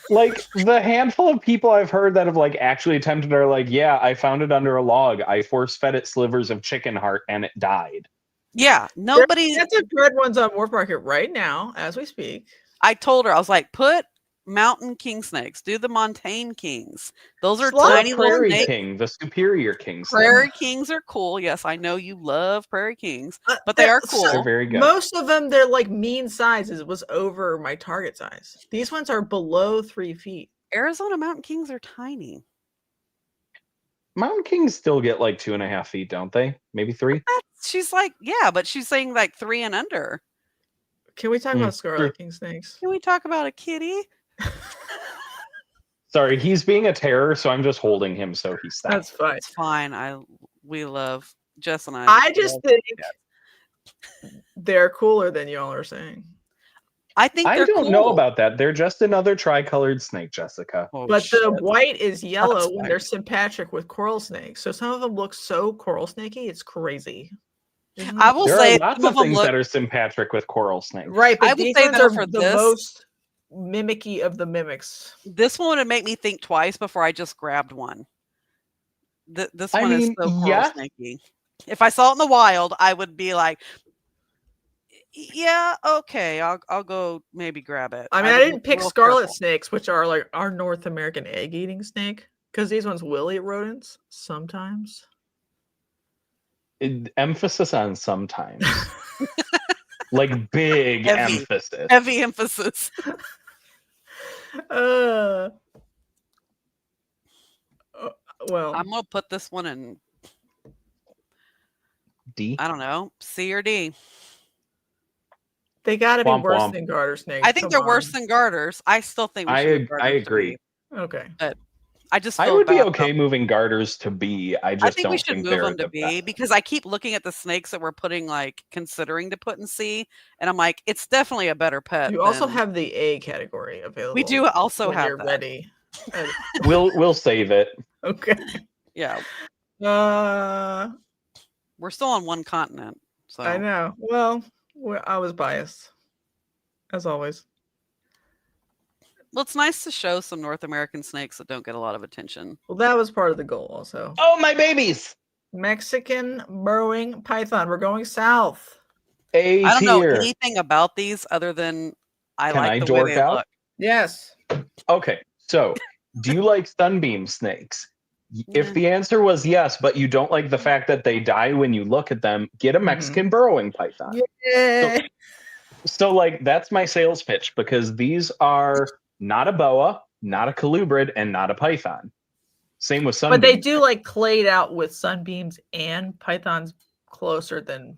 Like the handful of people I've heard that have like actually attempted are like, yeah, I found it under a log. I force fed it slivers of chicken heart and it died. Yeah, nobody. That's a red ones on Wharf Market right now as we speak. I told her, I was like, put mountain king snakes. Do the montane kings. Those are Sloth tiny The little prairie snakes. king, the superior king. Prairie kings are cool. Yes, I know you love prairie kings, but they they're- are so- cool. They're very good. Most of them, they're like mean sizes. It was over my target size. These ones are below 3 feet. Arizona mountain kings are tiny. Mountain kings still get like 2.5 feet, don't they? Maybe 3. She's like, yeah, but she's saying like 3 and under. Can we talk Mm, about Scarlet sure. King snakes? Can we talk about a kitty? Sorry, he's being a terror, so I'm just holding him so he stops. That's fine. It's fine. We love Jess and I. I just love think cats. they're cooler than y'all are saying. I think I they're don't know cool. about that. They're just another tricolored snake, Jessica. Oh, But shit. the white is yellow when fine. they're sympatric with coral snakes. So some of them look so coral snaky, it's crazy. Isn't I it? will There say are lots some of of them things look. that are sympatric with coral snakes. Right, but I would these say ones that are for the this- most mimicky of the mimics. This one would make me think twice before I just grabbed one. This I one is mean, so coral yeah. snaky. If I saw it in the wild, I would be like, yeah, okay, I'll go maybe grab it. I mean, I would didn't look pick real scarlet careful. snakes, which are like our North American egg-eating snake, because these ones will eat rodents sometimes. Emphasis on sometimes. Like big Heavy. emphasis. Heavy emphasis. Well, I'm gonna put this one in, D. I don't know, C or D. they got to be Womp worse womp. than garter snakes. I think come they're worse on. than garters. I still think we should move I garters to agree. B. Okay. I just I feel would be bad okay about- moving garters to B. I just I think don't we should move they're them to the B best. because I keep looking at the snakes that we're putting, like, considering to put in C, and I'm like, it's definitely a better pet. You also than- have the A category available. We do also when have you're that. ready. We'll save it. Okay. Yeah, We're still on one continent, so I know. Well, I was biased, as always. well, it's nice to show some North American snakes that don't get a lot of attention. Well, that was part of the goal, also. Oh, my babies! Mexican burrowing python. We're going south. A I don't know tier. anything about these other than I Can like I the dork way they out? look. Yes. Okay, so do you like sunbeam snakes? Yeah. If the answer was yes, but you don't like the fact that they die when you look at them, get a Mexican burrowing python. Yeah. So, like, that's my sales pitch because these are not a boa, not a colubrid, and not a python. Same with sunbeam. But they do like clayed out with sunbeams and pythons closer than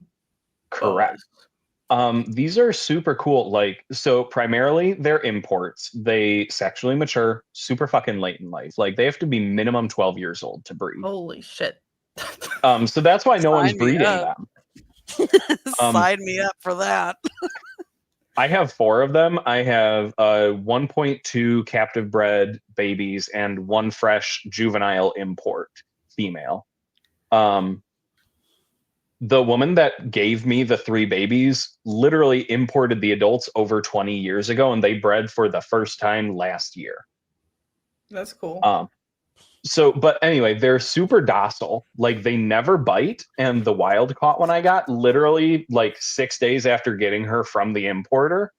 Correct. boas. These are super cool. Like, so primarily they're imports. They sexually mature super fucking late in life. Like, they have to be minimum 12 years old to breed. Holy shit. So that's why no one's Sign me breeding up. them. Sign me up for that. I have 4 of them. I have 1.2 captive bred babies and 1 fresh juvenile import female. The woman that gave me the 3 babies literally imported the adults over 20 years ago, and they bred for the first time last year. That's cool. But anyway, they're super docile. Like, they never bite. And the wild caught one I got literally like 6 days after getting her from the importer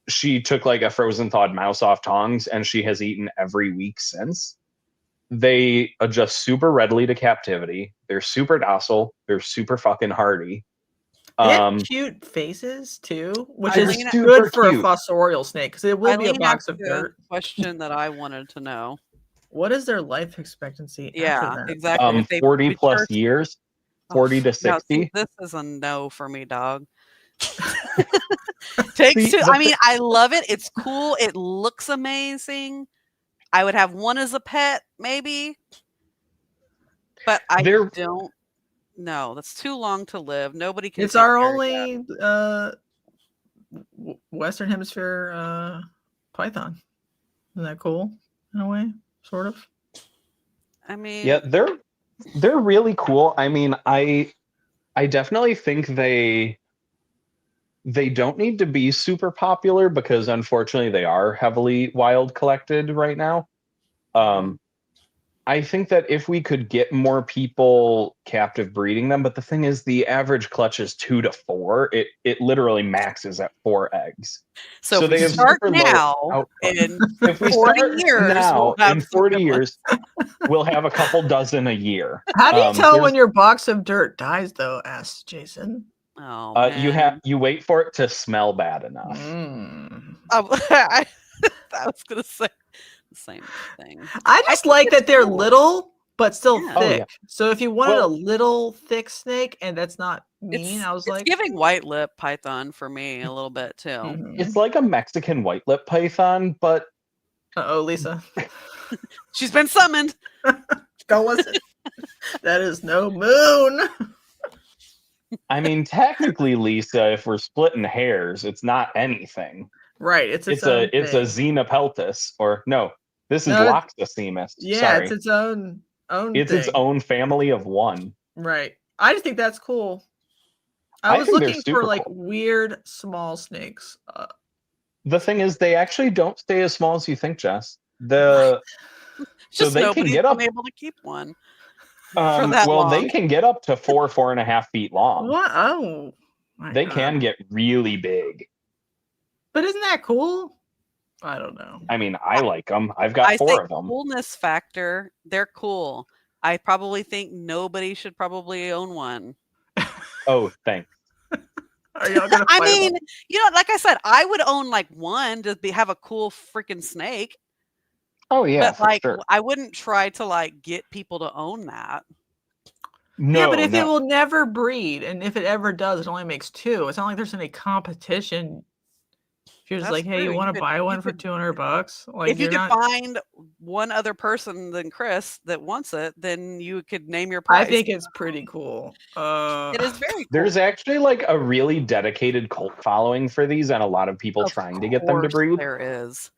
she took like a frozen thawed mouse off tongs, and she has eaten every week since. They adjust super readily to captivity. They're super docile. They're super fucking hardy. They have cute faces too, which is Eileen, good for cute. a fossorial snake because it will be a Eileen box asked of a dirt. question that I wanted to know. What is their life expectancy Yeah, after that? exactly. If they 40 plus mature- years, Oh, 40 to no, see, 60. this is a no for me, dog. Takes See, two. the I mean, I love it. It's cool. It looks amazing. I would have one as a pet, maybe. But I They're- don't know. That's too long to live. Nobody can. It's take our care of that. only Western Hemisphere python. Isn't that cool in a way? Sort of. I mean, Yeah, they're really cool. I mean, I definitely think they don't need to be super popular because unfortunately they are heavily wild collected right now. I think that if we could get more people captive breeding them, but the thing is the average clutch is 2 to 4. It literally maxes at 4 eggs. so if they we have start super low now, output. in If we 40 start years, now, we'll have in some 40 good years, we'll have a couple dozen a year. How do you tell there's- when your box of dirt dies, though? Asked Jason. Oh, you wait for it to smell bad enough. I was gonna say the same thing. I just like that they're cool. little but still Yeah. Oh, thick. yeah. So if you wanted Well- a little thick snake, and that's not mean, I was it's like, giving white lip python for me a little bit too. mhm. It's like a Mexican white lip python, but Uh-oh, Lisa. She's been summoned. Don't listen. That is no moon. I mean, technically, Lisa, if we're splitting hairs, it's not anything. Right. It's It's own a thing. xenopeltis, or no, this is No, Loxocemus. Yeah, Sorry. it's its own It's thing. its own family of one. Right. I just think that's cool. I I was think they're looking for super like cool. weird small snakes. The thing is, they actually don't stay as small as you think, Jess. So Just they can nobody's get up. been able to keep one. for that Well, they long. can get up to 4.5 feet long. What? Oh, my They God. can get really big. But isn't that cool? I don't know. I mean, I like them. I've got I 4 think of them. coolness factor, they're cool. I probably think nobody should probably own one. Oh, thanks. Are y'all gonna? I fight mean, about- like I said, I would own like one to have a cool freaking snake. Oh yeah, but for like, sure. I wouldn't try to like get people to own that. No, yeah, but if it no. will never breed, and if it ever does, it only makes 2. It's not like there's any competition. If you're just That's like, hey, true. you You want to could- buy you one for could- $200? Like, If you you're could not. find one other person than Chris that wants it, then you could name your price. I think it's pretty cool. it is very cool. There's actually like a really dedicated cult following for these, and a lot of people Of trying to get them to course breed. There is.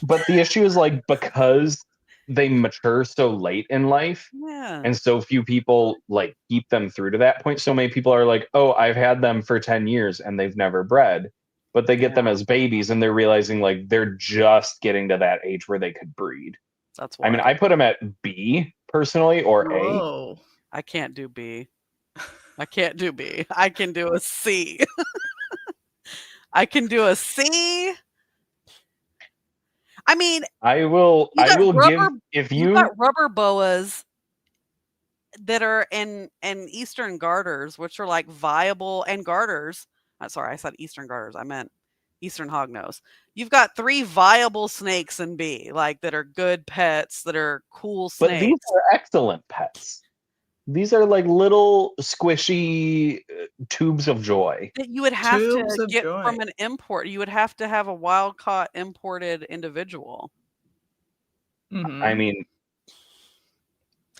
But the issue is like because they mature so late in life, Yeah. and so few people like keep them through to that point. So many people are like, "Oh, I've had them for 10 years and they've never bred." But they get them as babies, and they're realizing like they're just getting to that age where they could breed. That's why I mean, I put them at B personally, or A. Whoa. I can't do B. I can't do B. I can do a C. I can do a C. I mean, I will You got give rubber- if you you got rubber boas that are in Eastern garters, which are like viable, and garters. Sorry, I said Eastern garters. I meant Eastern hognose. You've got 3 viable snakes in B, like that are good pets, that are cool but snakes. these are excellent pets. These are like little squishy tubes of joy. that you would have Tubes to of get joy. from an import. You would have to have a wild caught imported individual. Mhm. I mean,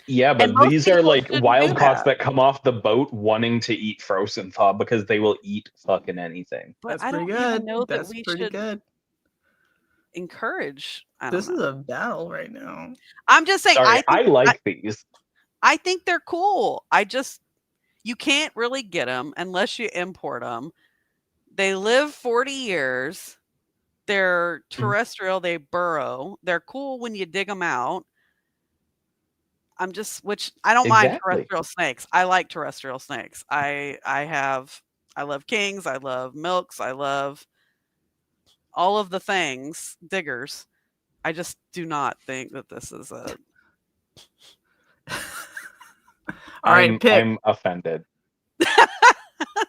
yeah, but And most these are people like shouldn't wild do caughts that. that come off the boat wanting to eat frozen thaw because they will eat fucking anything. But That's I don't pretty good. even know that That's we pretty should good. encourage. I don't This know. is a battle right now. I'm just saying. Sorry, I I like these. I think they're cool. You can't really get them unless you import them. They live 40 years. They're terrestrial. They burrow. They're cool when you dig them out. Which I don't mind Exactly. terrestrial snakes. I like terrestrial snakes. I love kings. I love milks. I love all of the things, diggers. I just do not think that this is a. All right, pick. I'm offended.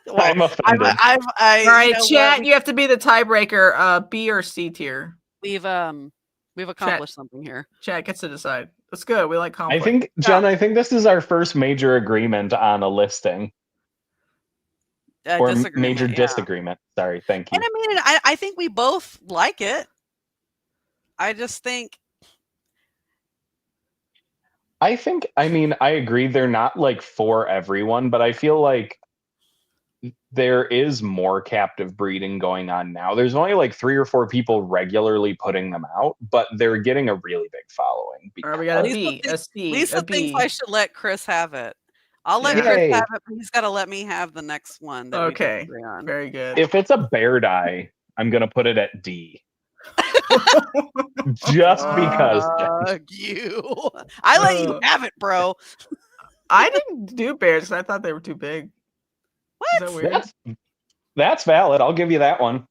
Well, I'm offended. All right, chat. You have to be the tiebreaker. B or C tier. We've accomplished something here. Chat gets to decide. That's good. We like conflict. I think, Jen, I think this is our first major agreement on a listing. Or major disagreement. Sorry, thank you. And I mean, I think we both like it. I just think. I agree. They're not like for everyone, but I feel like there is more captive breeding going on now. There's only like 3 or 4 people regularly putting them out, but they're getting a really big following. All right, we got a B, a C, Lisa a B. thinks I should let Chris have it. I'll let Chris have it, but he's got to let me have the next one. That okay, we agree on. Very good. If it's a bear dye, I'm gonna put it at D. Just because. I let you have it, bro. I didn't do bears because I thought they were too big. What? Is that weird? That's valid. I'll give you that one.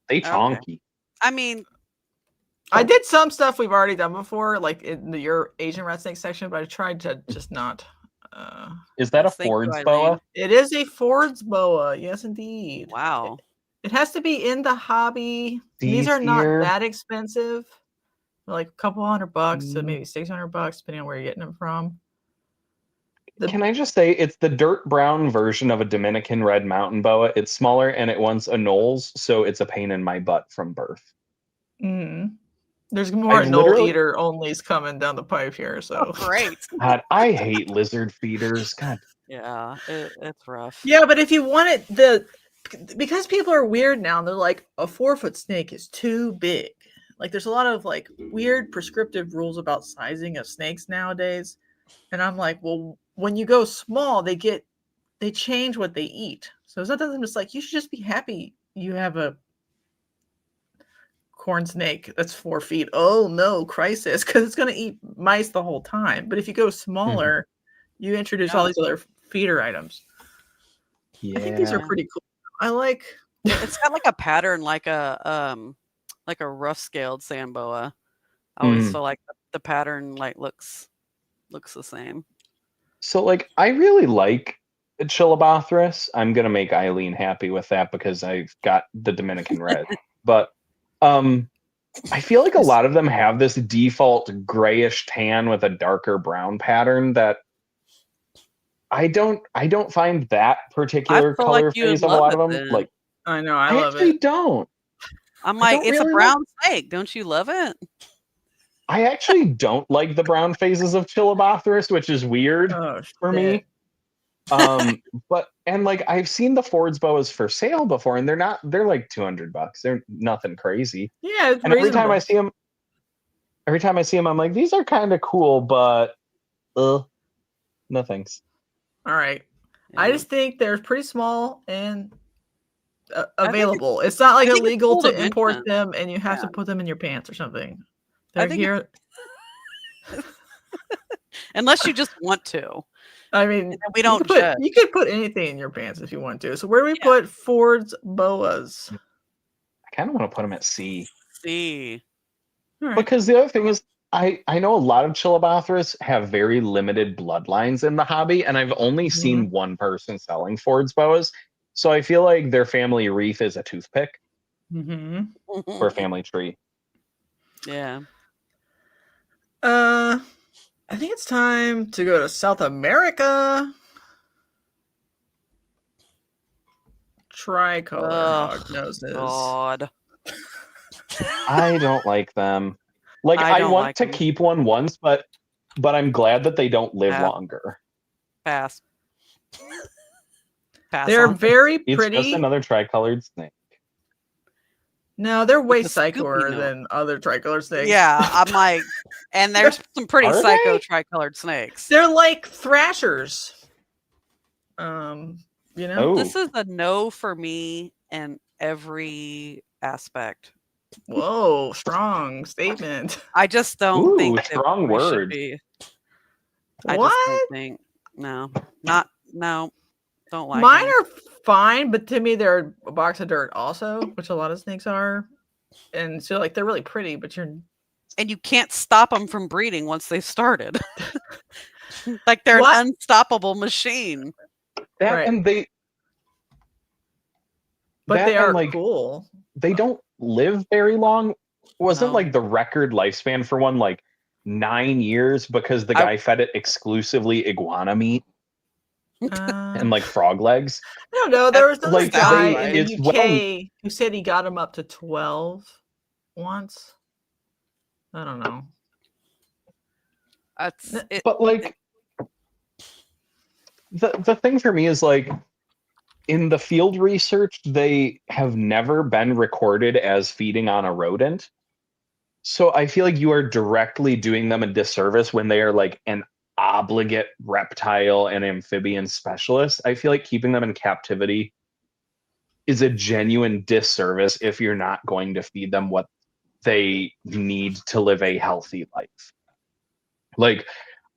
They chonky. Okay. I mean, I did some stuff we've already done before, like in your Asian red snake section, but I tried to just not. Is that a Ford's boa? It is a Ford's boa. Yes, indeed. Wow. It has to be in the hobby. These are not that expensive. Like a couple $100 to maybe $600, depending on where you're getting them from. Can I just say it's the dirt brown version of a Dominican red mountain boa. It's smaller and it wants anoles, so it's a pain in my butt from birth. Mm. There's more anole eater onlys coming down the pipe here. So great. God, I hate lizard feeders. God. Yeah, it's rough. Yeah, but if you want it, because people are weird now, they're like, a 4-foot snake is too big. Like there's a lot of like weird prescriptive rules about sizing of snakes nowadays. And I'm like, well, when you go small, they change what they eat. So sometimes I'm just like, you should just be happy you have a corn snake that's 4 feet. Oh no, crisis, because it's going to eat mice the whole time. But if you go smaller, you introduce all these other feeder items. Yeah. I think these are pretty cool. I like. It's got like a pattern, like a rough scaled sand boa. I always feel like the pattern like looks the same. So like I really like Chillibothris. I'm gonna make Eileen happy with that because I've got the Dominican red. But I feel like a lot of them have this default grayish tan with a darker brown pattern that I don't find that particular color phase of a lot of them. Like I know, I love actually it. Don't. I'm like, it's really a brown snake. Don't you love it? I actually don't like the brown phases of Chillibothris, which is weird for me. But like I've seen the Ford's boas for sale before, and they're like $200. They're nothing crazy. Yeah, and every time I see them, I'm like, these are kind of cool, but no thanks. All right. Yeah. I just think they're pretty small and available. It's not like illegal to import them and you have to put them in your pants or something. They're here. Unless you just want to. I mean, we don't. You could put anything in your pants if you want to. So where do we put Ford's boas? I kind of want to put them at C. C. Right. Because the other thing is, I know a lot of Chillibothris have very limited bloodlines in the hobby, and I've only seen one person selling Ford's boas. So I feel like their family wreath is a toothpick or a family tree. Yeah. I think it's time to go to South America. Tricolor hog noses. God. I don't like them. Like I want to keep one once, but I'm glad that they don't live longer. Pass. They're very pretty. It's just another tricolored snake. No, they're way psychoer than other tricolor snakes. Yeah, I'm like, and there's some pretty psycho tricolored snakes. They're like thrashers. You know, this is a no for me in every aspect. Whoa, strong statement. I just don't think strong word. I just don't think don't like mine them. are fine, but to me they're a box of dirt also, which a lot of snakes are. And so like they're really pretty, but And you can't stop them from breeding once they've started. Like they're What? an unstoppable machine. That Right. and they but that they and, are like, cool. they don't live very long. Wasn't No. like the record lifespan for one like 9 years because the guy fed it exclusively iguana meat and like frog legs. I don't know. There was another Like, guy they- in the it's UK who said he got him up to 12 once. I don't know. That's it. But like the thing for me is like in the field research, they have never been recorded as feeding on a rodent. So I feel like you are directly doing them a disservice when they are like an obligate reptile and amphibian specialist. I feel like keeping them in captivity is a genuine disservice if you're not going to feed them what they need to live a healthy life. Like,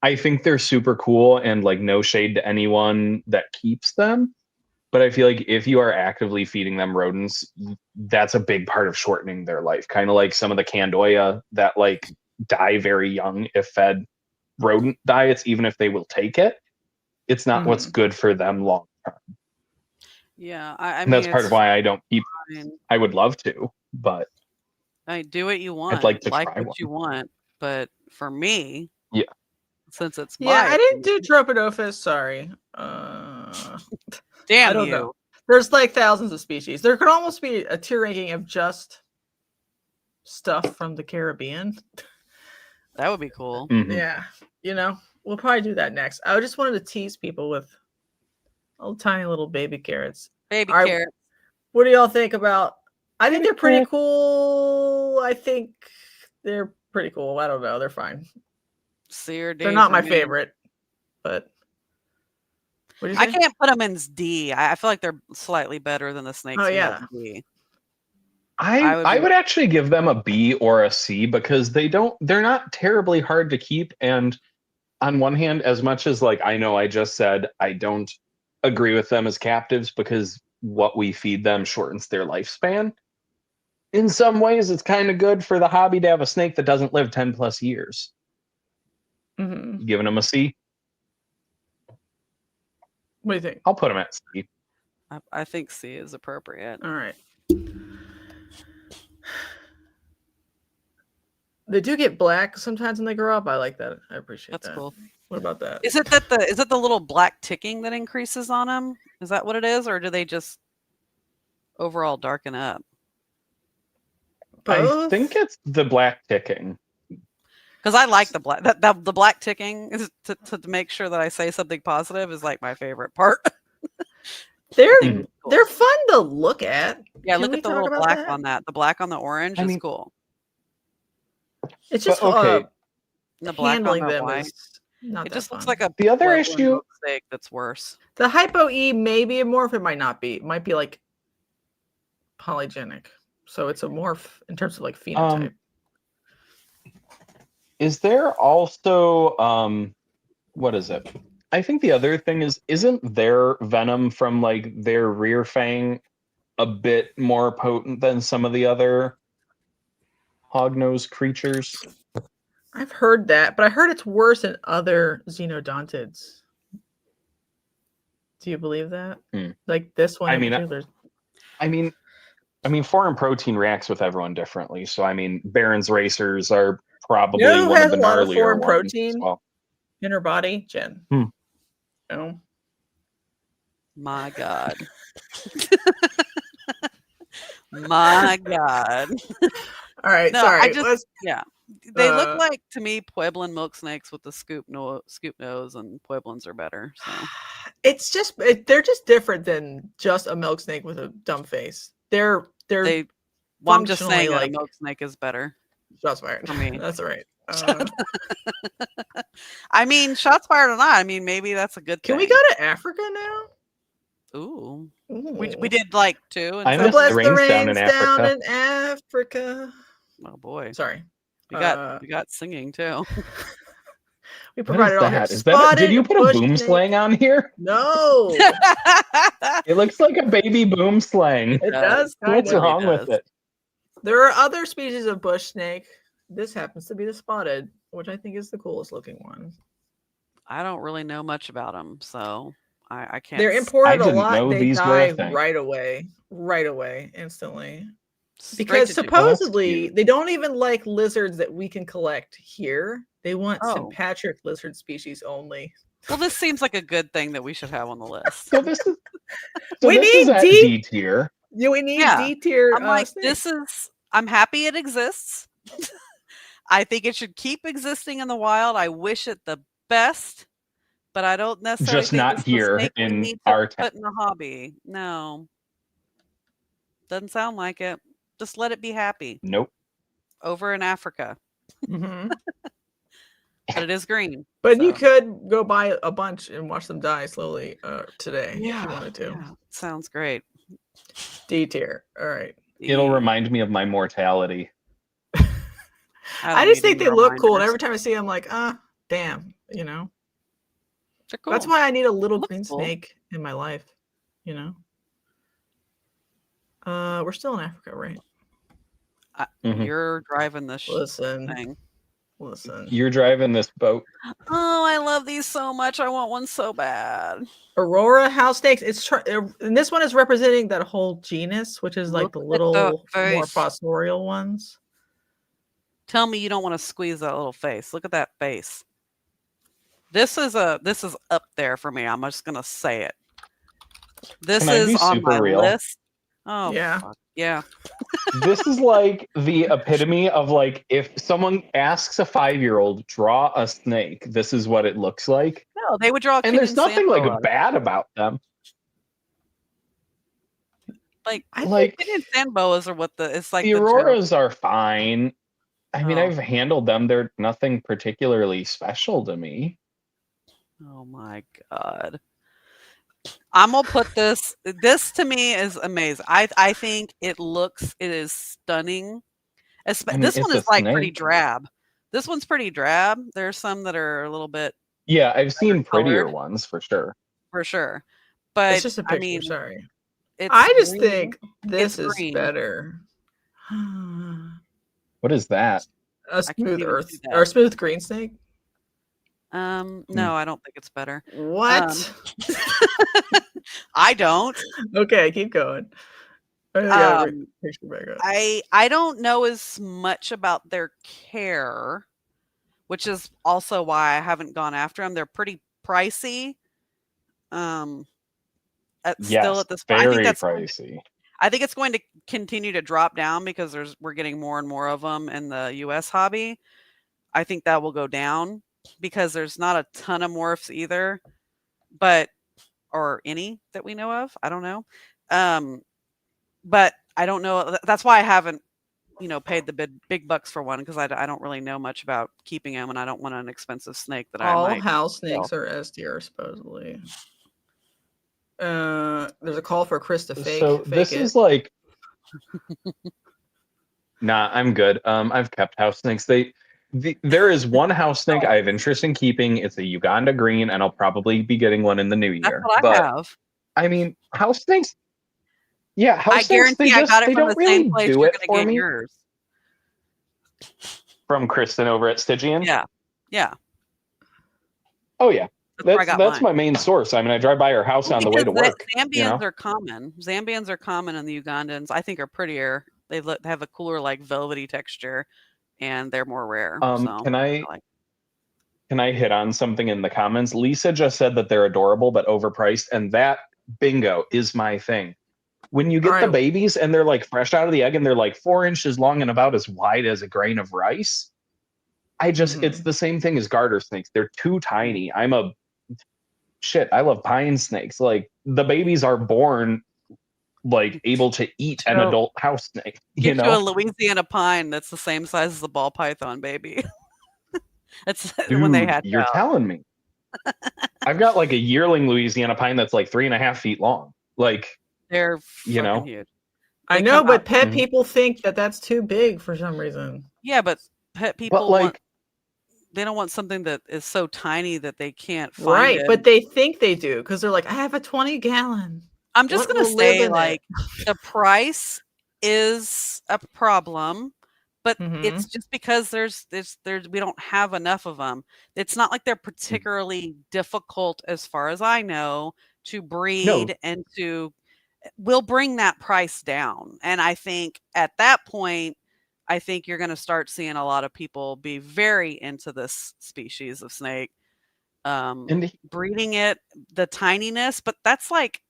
I think they're super cool and like no shade to anyone that keeps them. But I feel like if you are actively feeding them rodents, that's a big part of shortening their life. Kind of like some of the Candoya that like die very young if fed rodent diets, even if they will take it. It's not what's good for them long term. Yeah, I And mean, that's part of why I don't keep. fine. I would love to, but I do what you want. like to like try what you want, but for me, Yeah. since it's Yeah, my I didn't do opinion- Tropidophis. Sorry. Damn I don't you. know. There's like thousands of species. There could almost be a tier ranking of just stuff from the Caribbean. That would be cool. Mhm. Yeah, we'll probably do that next. I just wanted to tease people with little tiny little baby carrots. Baby All right. carrot. What do y'all think about? I think they're pretty cool. I think they're pretty cool. I don't know. They're fine. Sear They're not days, my I mean, favorite, but what do you I think? can't put them in D. I feel like they're slightly better than the snakes. Oh, we have yeah. in D. I would actually give them a B or a C because they're not terribly hard to keep. And on one hand, as much as like I know I just said I don't agree with them as captives because what we feed them shortens their lifespan. In some ways, it's kind of good for the hobby to have a snake that doesn't live 10 plus years. Mhm. Giving them a C. What do you think? I'll put them at C. I think C is appropriate. All right. They do get black sometimes when they grow up. I like that. I appreciate That's that. cool. What about that? Is it the little black ticking that increases on them? Is that what it is, or do they just overall darken up? I Both? think it's the black ticking. Because I like the black. The black ticking is to make sure that I say something positive is like my favorite part. They're Mhm. they're fun to look at. Yeah, Can look we at the talk little about black that? on that. The black on the orange I is mean- cool. It's just But, okay. And the black on handling the them white. is not It that just looks fun. like a The other Pueblo issue- mosaic that's worse. The Hypo E may be a morph, it might not be. It might be like polygenic. So it's a morph in terms of like phenotype. Is there also what is it? I think the other thing is, isn't their venom from like their rear fang a bit more potent than some of the other hognose creatures? I've heard that, but I heard it's worse in other xenodontids. Do you believe that? Hmm. Like this one I in mean, particular? I mean, foreign protein reacts with everyone differently. So I mean, Baron's racers are probably You know who one has of the a lot of gnarlier foreign ones protein? as well. In her body, Jen. No. My God. My God. All right, No, sorry. I just- let's- Yeah. They look Uh, like to me Pueblan milk snakes with the scoop nose, and Pueblans are better. So it's just they're just different than just a milk snake with a dumb face. They're well, I'm just saying that functionally, a milk snake is better. shots fired. for me. That's all right. I mean, shots fired or not. I mean, maybe that's a good thing. Can we go to Africa now? Ooh. Ooh. We did like two. I And missed Bless the the rains down in rains down Africa. in Africa. oh boy, Sorry. we got singing too. We What is provided all here. that? Is that? Did you put a bush boom snake- slang on here? No, It looks like a baby boom slang. it does. What's Kind of. wrong with does. it? There are other species of bush snake. This happens to be the spotted, which I think is the coolest looking one. I don't really know much about them, so I can't. They're I imported a didn't lot. know They these were a die thing. right away, instantly. straight Because to Japan. supposedly cute. they don't even like lizards that we can collect here. They want Oh. sympatric lizard species only. Well, this seems like a good thing that we should have on the list. So this is. We is need at D- D tier. Yeah, we need Yeah. D tier. I'm like, snakes. I'm happy it exists. I think it should keep existing in the wild. I wish it the best, but I don't necessarily Just think not this is a here snake we in need our to town. put in the hobby. No, doesn't sound like it. Just let it be happy Nope. over in Africa, Mhm. but it is green. But you so. could go buy a bunch and watch them die slowly today if you wanted to. Yeah, sounds great. D tier. All right. It'll Yeah. remind me of my mortality. I don't just need think any they look cool. And reminders. every time I see them, I'm like, damn, They're cool. That's why I need a little Looks green cool. snake in my life, We're still in Africa, right? Mhm. You're driving this Listen, thing. You're driving this boat. Oh, I love these so much. I want one so bad. Aurora house snakes. And this one is representing that whole genus, which is like Look the at the little more face. fossorial ones. Tell me you don't want to squeeze that little face. Look at that face. This is up there for me. I'm just gonna say it. This Can I be is on super my real? list. Oh Yeah. fuck. Yeah. This is like the epitome of like if someone asks a 5-year-old draw a snake, this is what it looks like. No, they would draw a And there's Kenyan nothing sand like boa. bad about them. Like I Like Kenyan sand boas are what it's like the joke. auroras are fine. I mean, Oh. I've handled them. They're nothing particularly special to me. Oh my god. I'm gonna put this. This to me is amazing. I think it is stunning. I mean, This one it's a is like pretty snake. drab. This one's pretty drab. There's some that are a little bit Yeah, I've seen prettier colored. ones for sure. for sure. But It's just a picture. I mean, Sorry. it's I just green. think this is green. better. What is that? A can't smooth even earth see that. or smooth green snake. No, I don't think it's better. What? I don't. Okay, keep going. I gotta bring the picture back up. I don't know as much about their care, which is also why I haven't gone after them. They're pretty pricey. Still Yes, at this point, I think very that's pricey. I think it's going to continue to drop down because we're getting more and more of them in the US hobby. I think that will go down because there's not a ton of morphs either, or any that we know of. I don't know. But I don't know. That's why I haven't, paid the big bucks for one because I don't really know much about keeping them, and I don't want an expensive snake that All I might. house snakes are S tier, supposedly. There's a call for Chris to fake. So fake this it. is like Nah, I'm good. I've kept house snakes. There is one house snake I have interest in keeping. It's a Uganda green, and I'll probably be getting one in the new That's year. what I But have. I mean, house snakes. Yeah, house I snakes. guarantee I got it they from don't the same really place do you're it going for to get me. yours. From Kristen over at Stygian. Yeah. Oh yeah, That's where I got that's mine. my main source. I mean, I drive by her house on the way to Because work. Zambians are common. Zambians are common, and the Ugandans I think are prettier. They have a cooler, like velvety texture, and they're more rare. So Can I hit on something in the comments? Lisa just said that they're adorable but overpriced, and that bingo is my thing. When you get the babies and they're like fresh out of the egg and they're like 4 inches long and about as wide as a grain of rice, it's the same thing as garter snakes. They're too tiny. I love pine snakes. Like the babies are born like able to eat an adult house snake. Get you a Louisiana pine that's the same size as the ball python baby. That's when they had. You're telling me. I've got like a yearling Louisiana pine that's like 3.5 feet long. Like they're huge. I know, but pet people think that that's too big for some reason. Yeah, but pet people but like something that is so tiny that they can't find Right, it. but they think they do because they're like, I have a 20-gallon. I'm just What gonna will live say, in it? like, the price is a problem, but Mhm. it's just because there's we don't have enough of them. It's not like they're particularly difficult, as far as I know, to breed and to. Will bring that price down, and I think at that point, I think you're going to start seeing a lot of people be very into this species of snake, breeding it, the tininess, but that's like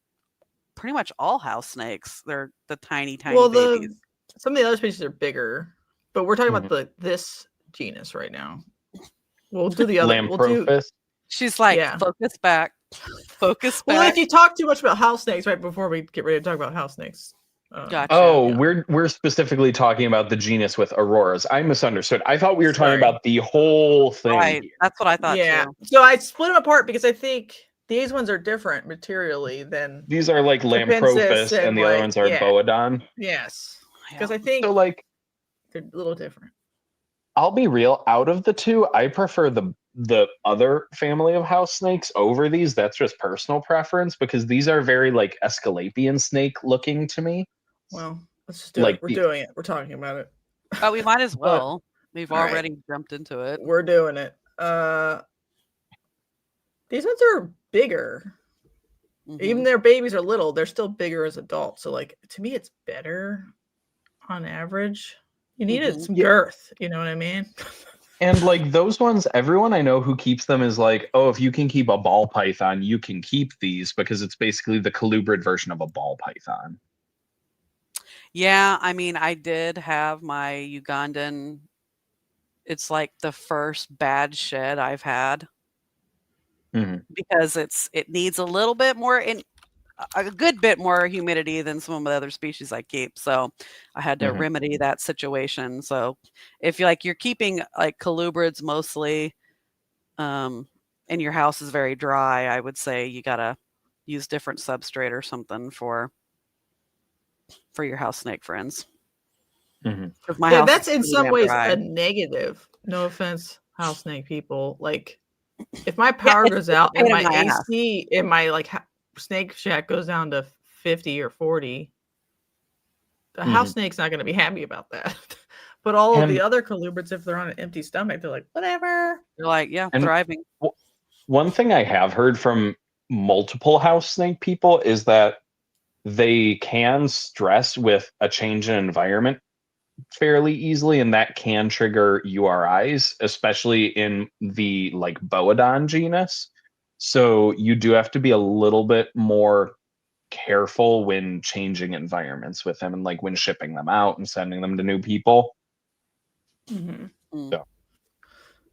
pretty much all house snakes. They're the tiny babies. Some of the other species are bigger, but we're talking Mhm. about this genus right now. We'll do the other. We'll do. Lamprophis. She's like, Yeah. focus back, focus back. Well, if you talk too much about house snakes right before we get ready to talk about house snakes. Gotcha. Oh, yeah. we're specifically talking about the genus with auroras. I misunderstood. I thought we were talking Sorry. about the whole thing. Right. Here. That's what I thought Yeah. too. So I split them apart because I think these ones are different materially than These are like Lamprophis, and the other ones are Boadon. Yes. Because Yeah. I think So like they're a little different. I'll be real. Out of the two, I prefer the other family of house snakes over these. That's just personal preference because these are very like Escalapian snake looking to me. Well, let's just do Like it. We're doing it. We're talking about it. Oh, we might as But- well. We've all right. already jumped into it. We're doing it. These ones are bigger. Mhm. Even their babies are little, they're still bigger as adults. So like to me it's better on average. You needed some girth, you know what I mean? And like those ones, everyone I know who keeps them is like, oh, if you can keep a ball python, you can keep these because it's basically the colubrid version of a ball python. Yeah, I mean, I did have my Ugandan. It's like the first bad shed I've had because it needs a little bit more a good bit more humidity than some of the other species I keep. So I had to remedy that situation. So if you're keeping like colubrids mostly, and your house is very dry, I would say you gotta use different substrate or something for your house snake friends. Mm-hmm. My house that's is in pretty some damn ways dry. a negative. No offense, house snake people. Like if my power goes out and my AC in my like snake shack goes down to 50 or 40, the house snake's not going to be happy about that. But all of the other colubrids, if they're on an empty stomach, they're like, whatever. They're like, yeah, thriving. One thing I have heard from multiple house snake people is that they can stress with a change in environment fairly easily, and that can trigger URIs, especially in the like Boadon genus. So you do have to be a little bit more careful when changing environments with them and like when shipping them out and sending them to new people. So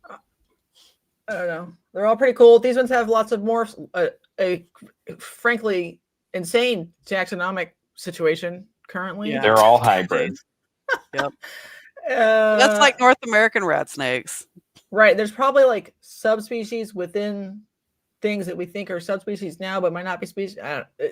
I don't know. They're all pretty cool. These ones have lots of more a frankly insane taxonomic situation currently. They're all hybrids. Yep. That's like North American rat snakes. Right. There's probably like subspecies within things that we think are subspecies now, but might not be species.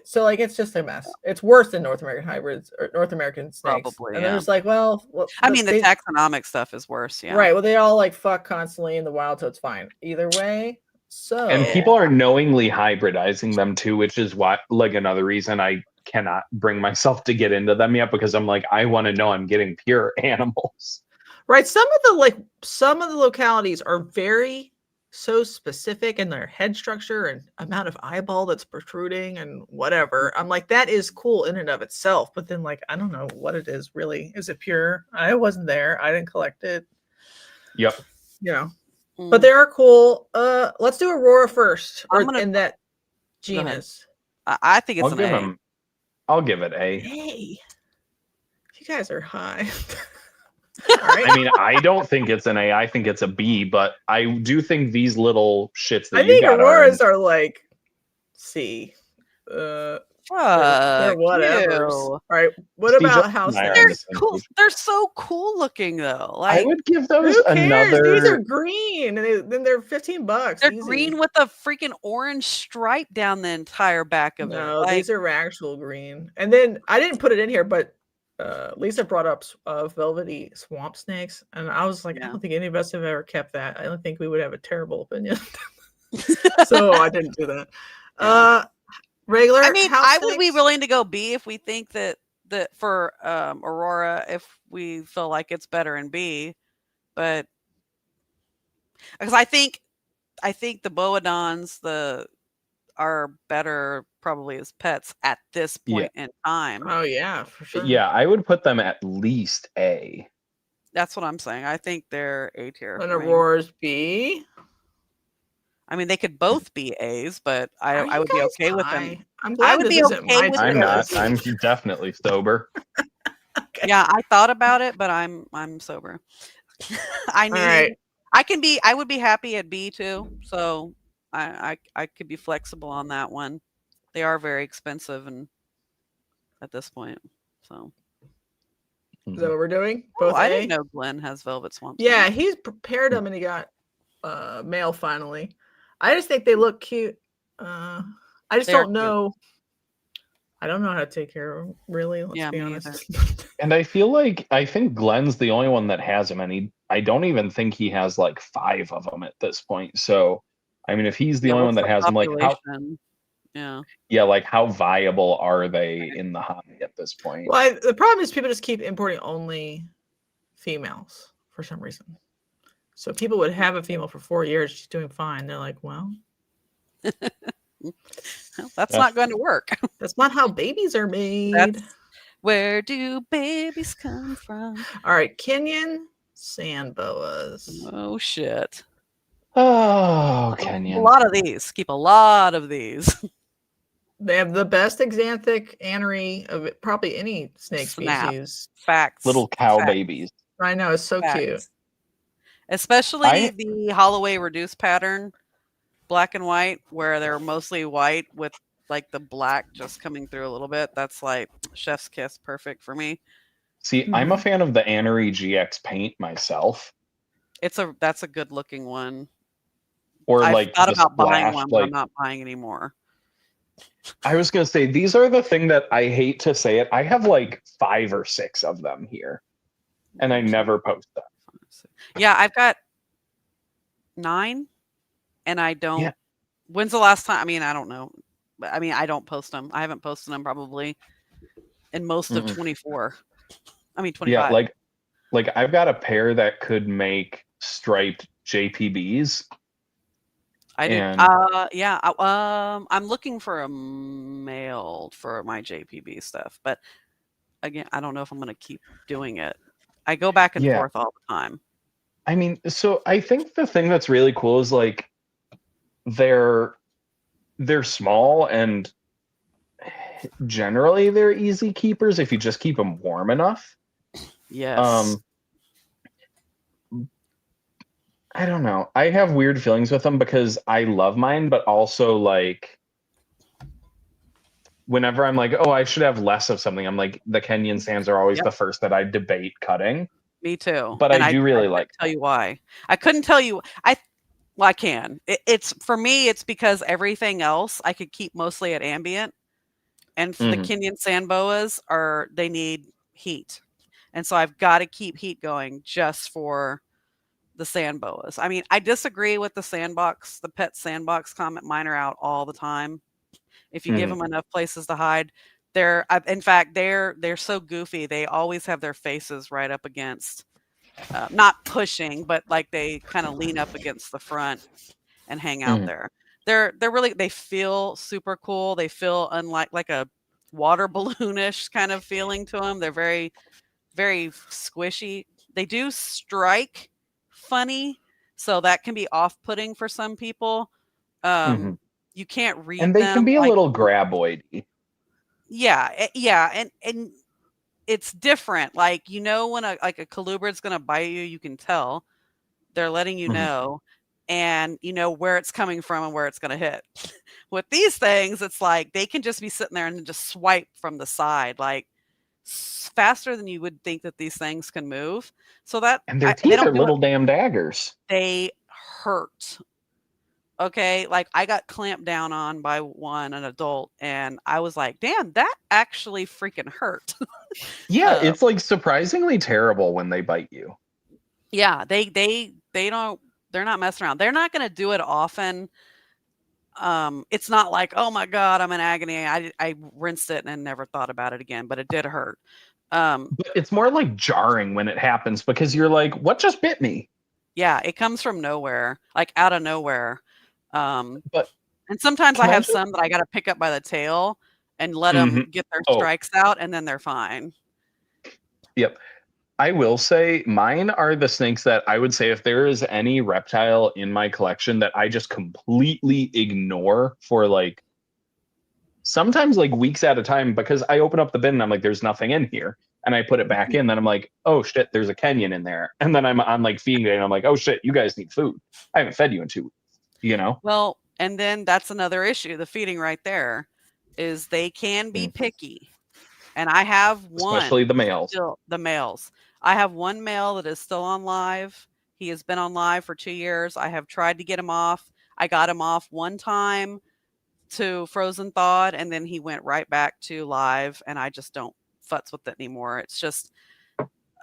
So like it's just a mess. It's worse than North American hybrids or North American snakes. Probably, and they're just like, well, I mean, the taxonomic stuff is worse. Yeah. Right. Well, they all like fuck constantly in the wild, so it's fine either way. So and people are knowingly hybridizing them too, which is why like another reason I cannot bring myself to get into them yet, because I'm like, I want to know I'm getting pure animals. Right. Some of the localities are very so specific in their head structure and amount of eyeball that's protruding and whatever. I'm like, that is cool in and of itself. But then like, I don't know what it is really. Is it pure? I wasn't there. I didn't collect it. Yep. You know, but they are cool. Let's do Aurora first. In that genus. I think it's an A. I'll give it A. Hey, you guys are high. Right. I mean, I don't think it's an A. I think it's a B. But I do think these little shits that you got Auroras are like C. They're whatever. All right. What about house snakes? They're cool. They're so cool looking though. Like I would give those who cares? another. These are green, and then they're $15. They're easy. green with a freaking orange stripe down the entire back of it. No, these are actual green. And then I didn't put it in here, but Lisa brought up velvety swamp snakes, and I was like, I Yeah. don't think any of us have ever kept that. I don't think we would have a terrible opinion. So I didn't do that. Yeah. Regular. I mean, house I would be snakes? willing to go B if we think that for Aurora, if we feel like it's better in B, but because I think the boadons are better probably as pets at this point in time. Oh yeah, for sure. Yeah, I would put them at least A. That's what I'm saying. I think they're A tier. And for me. Aurora's B. I mean, they could both be A's, but Are I you would be guys okay with high? them. I'm glad would this be isn't okay my with turn. I'm not. those. I'm definitely sober. Okay. Yeah, I thought about it, but I'm sober. I would be happy at B too. So I could be flexible on that one. They are very expensive and at this point. So Is that what we're doing? oh, Both I A? didn't know Glenn has velvet swamp. Yeah, he's prepared them and he got male finally. I just think they look cute. I just They are don't know. I don't know how to take care of them, really. Let's be me honest. And I think Glenn's the only one that has them, and I don't even think he has like 5 of them at this point. So, I mean, if he's the only one that has them, like how viable are they in the hobby at this point? Well, the problem is people just keep importing only females for some reason. So people would have a female for 4 years, she's doing fine. They're like, well, that's not going to work. That's not how babies are made. Where do babies come from? All right, Kenyan sand boas. Oh shit. Oh, Kenyan. A lot of these. Keep a lot of these. They have the best exanthic anery of probably any snake species. Facts. Little cow babies. I know, it's so cute. Especially the Holloway reduced pattern, black and white, where they're mostly white with like the black just coming through a little bit. That's like chef's kiss, perfect for me. See, I'm a fan of the Anery GX paint myself. That's a good looking one. Or I like thought about buying one, but like, I'm not buying anymore. I was gonna say these are the thing that I hate to say it. I have like 5 or 6 of them here, and I never post them. Yeah, I've got 9, and I don't. Yeah. When's the last time? I mean, I don't know. I mean, I don't post them. I haven't posted them probably in most of 24. I mean, 25. Yeah, like I've got a pair that could make striped JPBs. I did. Yeah. I'm looking for a male for my JPB stuff, but again, I don't know if I'm going to keep doing it. I go back and forth all the time. I mean, so I think the thing that's really cool is like they're small and generally they're easy keepers if you just keep them warm enough. Yes. I don't know. I have weird feelings with them because I love mine, but also like whenever I'm like, oh, I should have less of something, I'm like, the Kenyan sands are always the first that I debate cutting. Me too. But I do really like. Tell you why. I couldn't tell you. I can. It's for me. It's because everything else I could keep mostly at ambient, and for the Kenyan sand boas they need heat, and so I've got to keep heat going just for the sand boas. I mean, I disagree with the pet sandbox comment. Mine are out all the time. If you give them enough places to hide, they're so goofy. They always have their faces right up against, not pushing, but like they kind of lean up against the front and hang out there. They feel super cool. They feel like a water balloonish kind of feeling to them. They're very, very squishy. They do strike funny, so that can be off-putting for some people. You can't read them, and they can be a little graboidy. Yeah, and it's different. Like, when a colubrid's going to bite you, you can tell. They're letting you know, and you know where it's coming from and where it's going to hit. With these things, it's like they can just be sitting there and then just swipe from the side, like faster than you would think that these things can move. So that and their teeth are little damn daggers. They hurt. Okay, like I got clamped down on by an adult, and I was like, damn, that actually freaking hurt. Yeah, it's like surprisingly terrible when they bite you. Yeah, they're not messing around. They're not going to do it often. It's not like, oh my God, I'm in agony. I rinsed it and never thought about it again, but it did hurt. But it's more like jarring when it happens because you're like, what just bit me? Yeah, it comes from nowhere, like out of nowhere. But and sometimes I can I have just- some that I got to pick up by the tail and let them get their Oh. strikes out, and then they're fine. Yep. I will say mine are the snakes that I would say if there is any reptile in my collection that I just completely ignore for like sometimes like weeks at a time because I open up the bin and I'm like, there's nothing in here. And I put it back in, then I'm like, oh shit, there's a Kenyan in there. And then I'm on like feeding day and I'm like, oh shit, you guys need food. I haven't fed you in 2 weeks, you know? Well, and then that's another issue. The feeding right there is they can be picky. And I have one. Especially the males. The males. I have one male that is still on live. He has been on live for 2 years. I have tried to get him off. I got him off one time to frozen thawed, and then he went right back to live, and I just don't futz with it anymore. It's just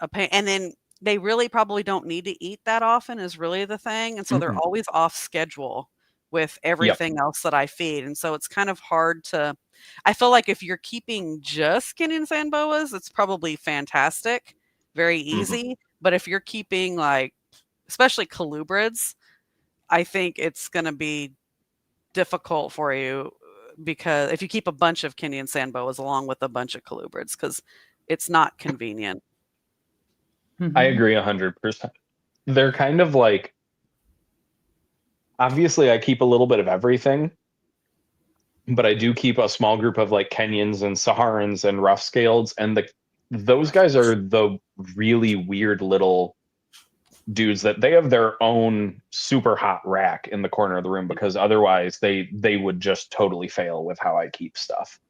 a pain. And then they really probably don't need to eat that often is really the thing. And so they're always off schedule with everything else that I feed. And so it's kind of hard to, I feel like if you're keeping just Kenyan sand boas, it's probably fantastic, very easy. But if you're keeping like, especially colubrids, I think it's going to be difficult for you because if you keep a bunch of Kenyan sand boas along with a bunch of colubrids, because it's not convenient. I agree 100%. They're kind of like, obviously I keep a little bit of everything, but I do keep a small group of like Kenyans and Saharans and rough scaleds. And those guys are the really weird little dudes that they have their own super hot rack in the corner of the room because otherwise they would just totally fail with how I keep stuff.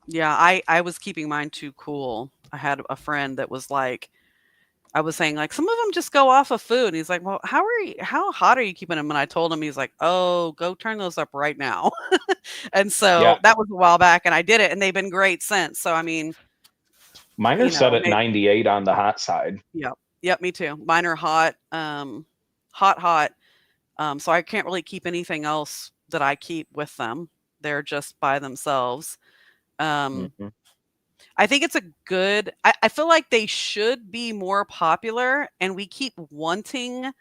Yeah, I was keeping mine too cool. I had a friend that was like, I was saying like some of them just go off of food. And he's like, well, how hot are you keeping them? And I told him, he's like, oh, go turn those up right now. And so that was a while back and I did it and they've been great since. So, I mean, mine are set at 98 on the hot side. Yep. Me too. Mine are hot, hot. So I can't really keep anything else that I keep with them. They're just by themselves. I think it's a good, I feel like they should be more popular and we keep wanting, and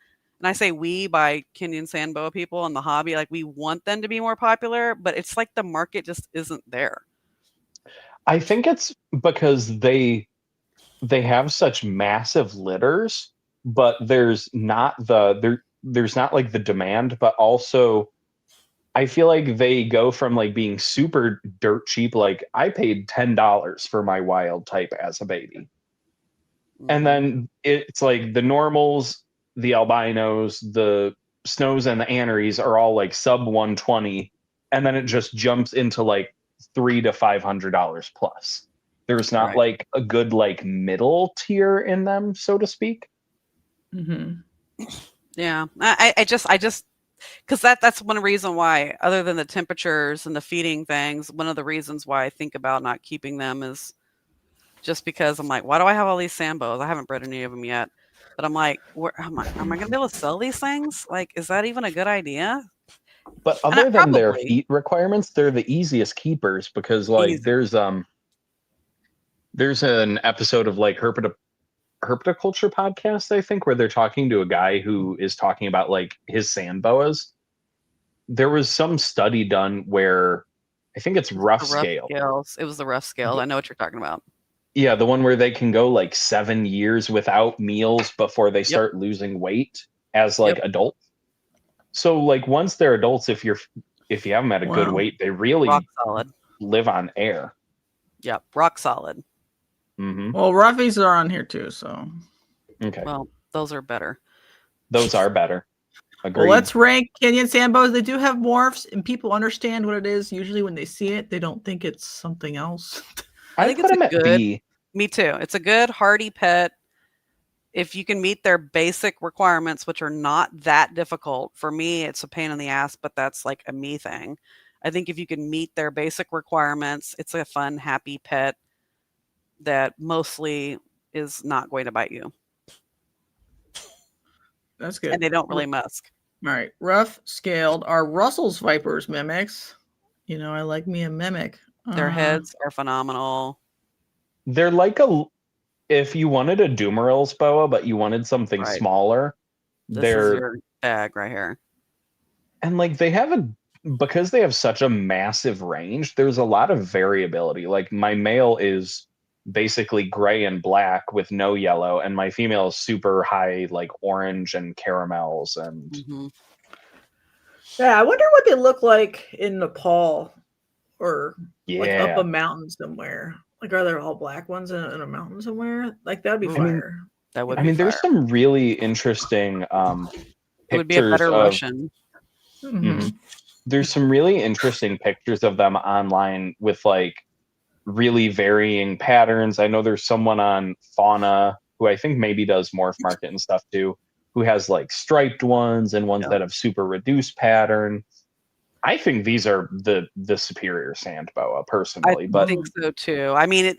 I say we by Kenyan sand boa people in the hobby, like we want them to be more popular, but it's like the market just isn't there. I think it's because they have such massive litters, but there's not there's not like the demand, but also I feel like they go from like being super dirt cheap. Like I paid $10 for my wild type as a baby. And then it's like the normals, the albinos, the snows and the anneries are all like sub 120. And then it just jumps into like $300 to $500 plus. There's not like a good like middle tier in them, so to speak. Yeah. I just because that's one reason why, other than the temperatures and the feeding things, one of the reasons why I think about not keeping them is just because I'm like, why do I have all these sambos? I haven't bred any of them yet, but I'm like, am I going to be able to sell these things? Like, is that even a good idea? But other than their feet requirements, they're the easiest keepers because like there's an episode of like herpetoculture podcast, I think, where they're talking to a guy who is talking about like his sand boas. There was some study done where I think it's rough scale. It was the rough scale. I know what you're talking about. Yeah, the one where they can go like 7 years without meals before they start losing weight as like adults. So like once they're adults, if you have them at a good weight, they really rock solid. Live on air. Yep, rock solid. Well, roughies are on here too, so okay. Well, those are better. Those are better. Agreed. Well, let's rank Kenyan sandboas. They do have morphs, and people understand what it is. Usually, when they see it, they don't think it's something else. I think it's a good. Me too. It's a good hardy pet. if you can meet their basic requirements, which are not that difficult, for me, it's a pain in the ass, but that's like a me thing. I think if you can meet their basic requirements, it's a fun, happy pet that mostly is not going to bite you. That's good. And they don't really musk. All right. Rough scaled are Russell's Vipers mimics. You know, I like me a mimic. Their heads are phenomenal. They're like if you wanted a Doomeril's boa, but you wanted something smaller, this is your bag right here. And like because they have such a massive range, there's a lot of variability. Like my male is basically gray and black with no yellow, and my female is super high, like orange and caramels. And yeah, I wonder what they look like in Nepal or like up a mountain somewhere. Like, are there all black ones in a mountain somewhere? Like, that'd be fire. That would. There's some really interesting. It would be a better Russian. There's some really interesting pictures of them online with like really varying patterns. I know there's someone on Fauna who I think maybe does Morph Market and stuff too, who has like striped ones and ones that have super reduced pattern. I think these are the superior sand boa personally. I think so too. I mean,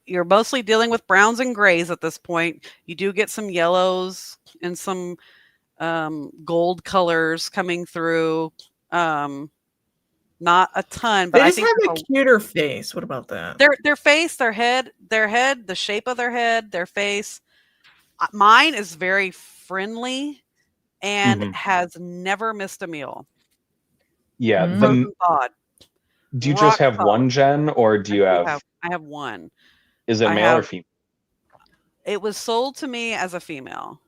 you're mostly dealing with browns and grays at this point. You do get some yellows and some gold colors coming through. Not a ton, but they I just think have a cuter face. What about that? Their face, their head, the shape of their head, their face. Mine is very friendly and has never missed a meal. Yeah. Do you just have one gen, or do you have? I have one. Is it male or female? It was sold to me as a female.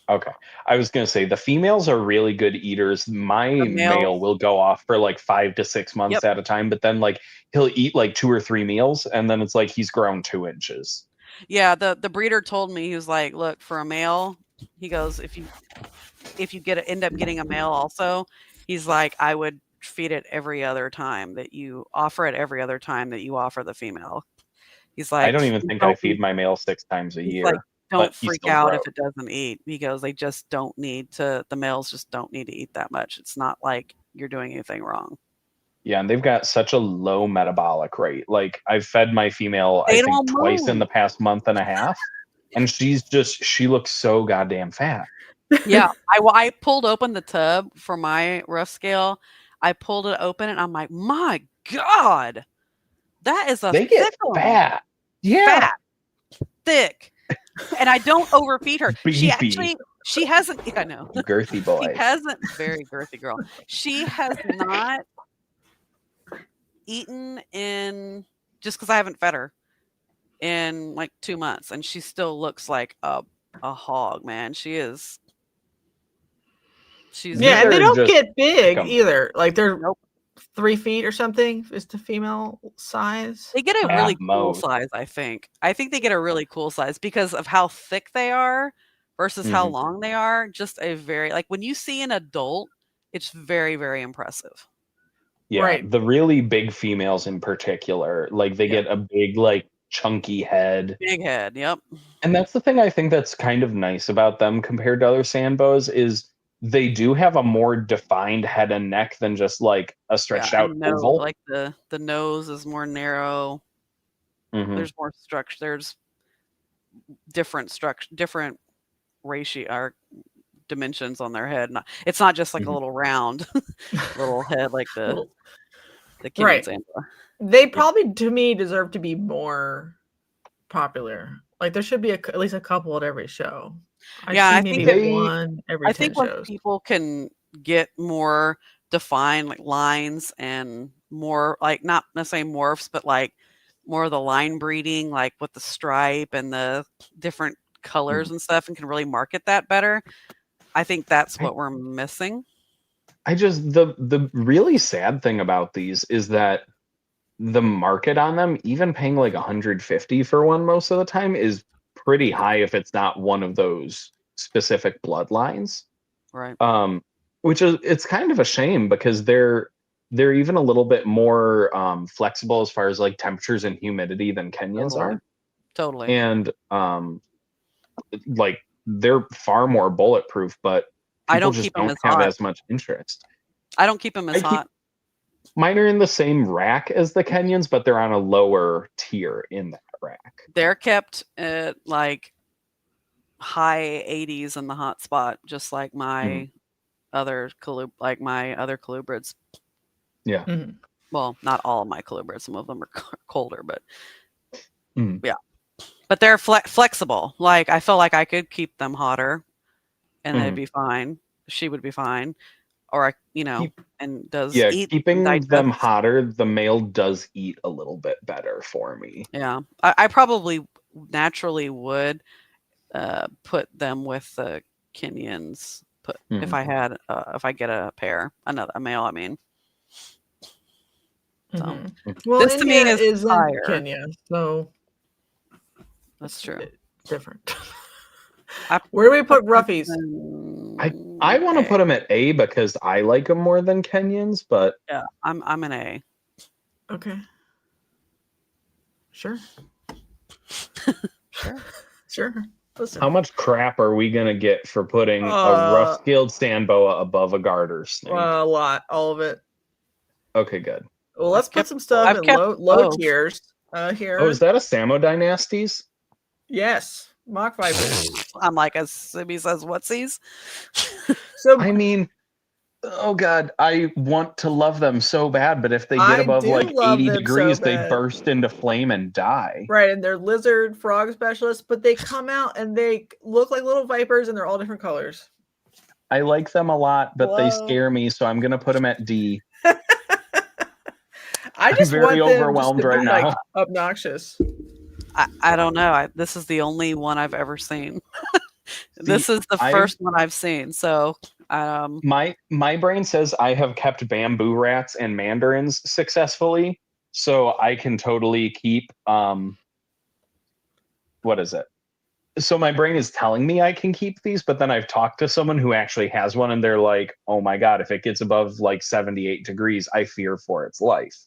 Okay. I was going to say the females are really good eaters. My male will go off for like 5 to 6 months at a time, but then like he'll eat like 2 or 3 meals and then it's like he's grown 2 inches. Yeah, the breeder told me, he was like, look, for a male, he goes, if you end up getting a male also, he's like, I would feed it every other time that you offer the female. He's like, I don't even think I feed my male 6 times a year. Like, don't freak out if it doesn't eat. He goes, the males just don't need to eat that much. It's not like you're doing anything wrong. Yeah, and they've got such a low metabolic rate. Like I've fed my female, I think twice in the past month and a half, and she looks so goddamn fat. Yeah, I pulled open the tub for my rough scale. I pulled it open and I'm like, my God, that is they get fat. Yeah, fat, thick. And I don't overfeed her. Beefy. She hasn't. I know. Girthy boy. She hasn't. Very girthy girl. She has not eaten in, just because I haven't fed her, in like 2 months, and she still looks like a hog, man. She's and they don't get big either. Like they're 3 feet or something is the female size. They get a really cool size, I think. I think they get a really cool size because of how thick they are versus how long they are. Just a very, like when you see an adult, it's very, very impressive. Yeah, right. The really big females in particular, like they get a big, like chunky head. Big head, yep. And that's the thing I think that's kind of nice about them compared to other sandboas is they do have a more defined head and neck than just like a stretched out oval. Like the nose is more narrow. There's more structure. There's different ratio or dimensions on their head. It's not just like a little round little head like the right. They probably, to me, deserve to be more popular. Like there should be at least a couple at every show. I think maybe one every 10 I think shows. when people can get more defined like lines and more like not necessarily morphs, but like more of the line breeding, like with the stripe and the different colors and stuff, and can really market that better. I think that's what we're missing. The really sad thing about these is that the market on them, even paying like $150 for one most of the time, is pretty high if it's not one of those specific bloodlines. Right. Which is, it's kind of a shame because they're even a little bit more flexible as far as like temperatures and humidity than Kenyans are. Totally. And like they're far more bulletproof, but I people don't just keep them don't as have hot. as much interest. I don't keep them as I keep- hot. Mine are in the same rack as the Kenyans, but they're on a lower tier in that rack. They're kept at like high 80s in the hot spot, just like my other colubrids. Yeah. Mhm. Well, not all of my colubrids. Some of them are colder, but Mhm. yeah. But they're flexible. Like I feel like I could keep them hotter, and they'd be fine. She would be fine, or and does eat. Keeping digest. them hotter, the male does eat a little bit better for me. Yeah, I probably naturally would put them with the Kenyans. If I had if I get a pair, a male. I mean. So Mhm. Well, this to me India is in higher. Kenya, so That's true. Different. Where do we put roughies? I want to put them at A because I like them more than Kenyans, but yeah, I'm an A. Okay. Sure. Sure. Listen. How much crap are we gonna get for putting a rough-scaled sand boa above a garter snake? A lot, all of it. Okay, good. Well, let's put some stuff in low tiers here. Oh, is that a Samo Dynasties? Yes, mock vipers. I'm like, as Sibby says, whatsies? So I mean, oh god, I want to love them so bad, but if they get above like 80 degrees, they burst into flame and die. Right, and they're lizard frog specialists, but they come out and they look like little vipers, and they're all different colors. I like them a lot, but they scare me, so I'm gonna put them at D. I just I'm very want them overwhelmed just to right be, now. like, obnoxious. I don't know. This is the only one I've ever seen. This is the first one I've seen. So my brain says I have kept bamboo rats and mandarins successfully, so I can totally keep what is it? So my brain is telling me I can keep these, but then I've talked to someone who actually has one, and they're like, "Oh my god, if it gets above like 78 degrees, I fear for its life."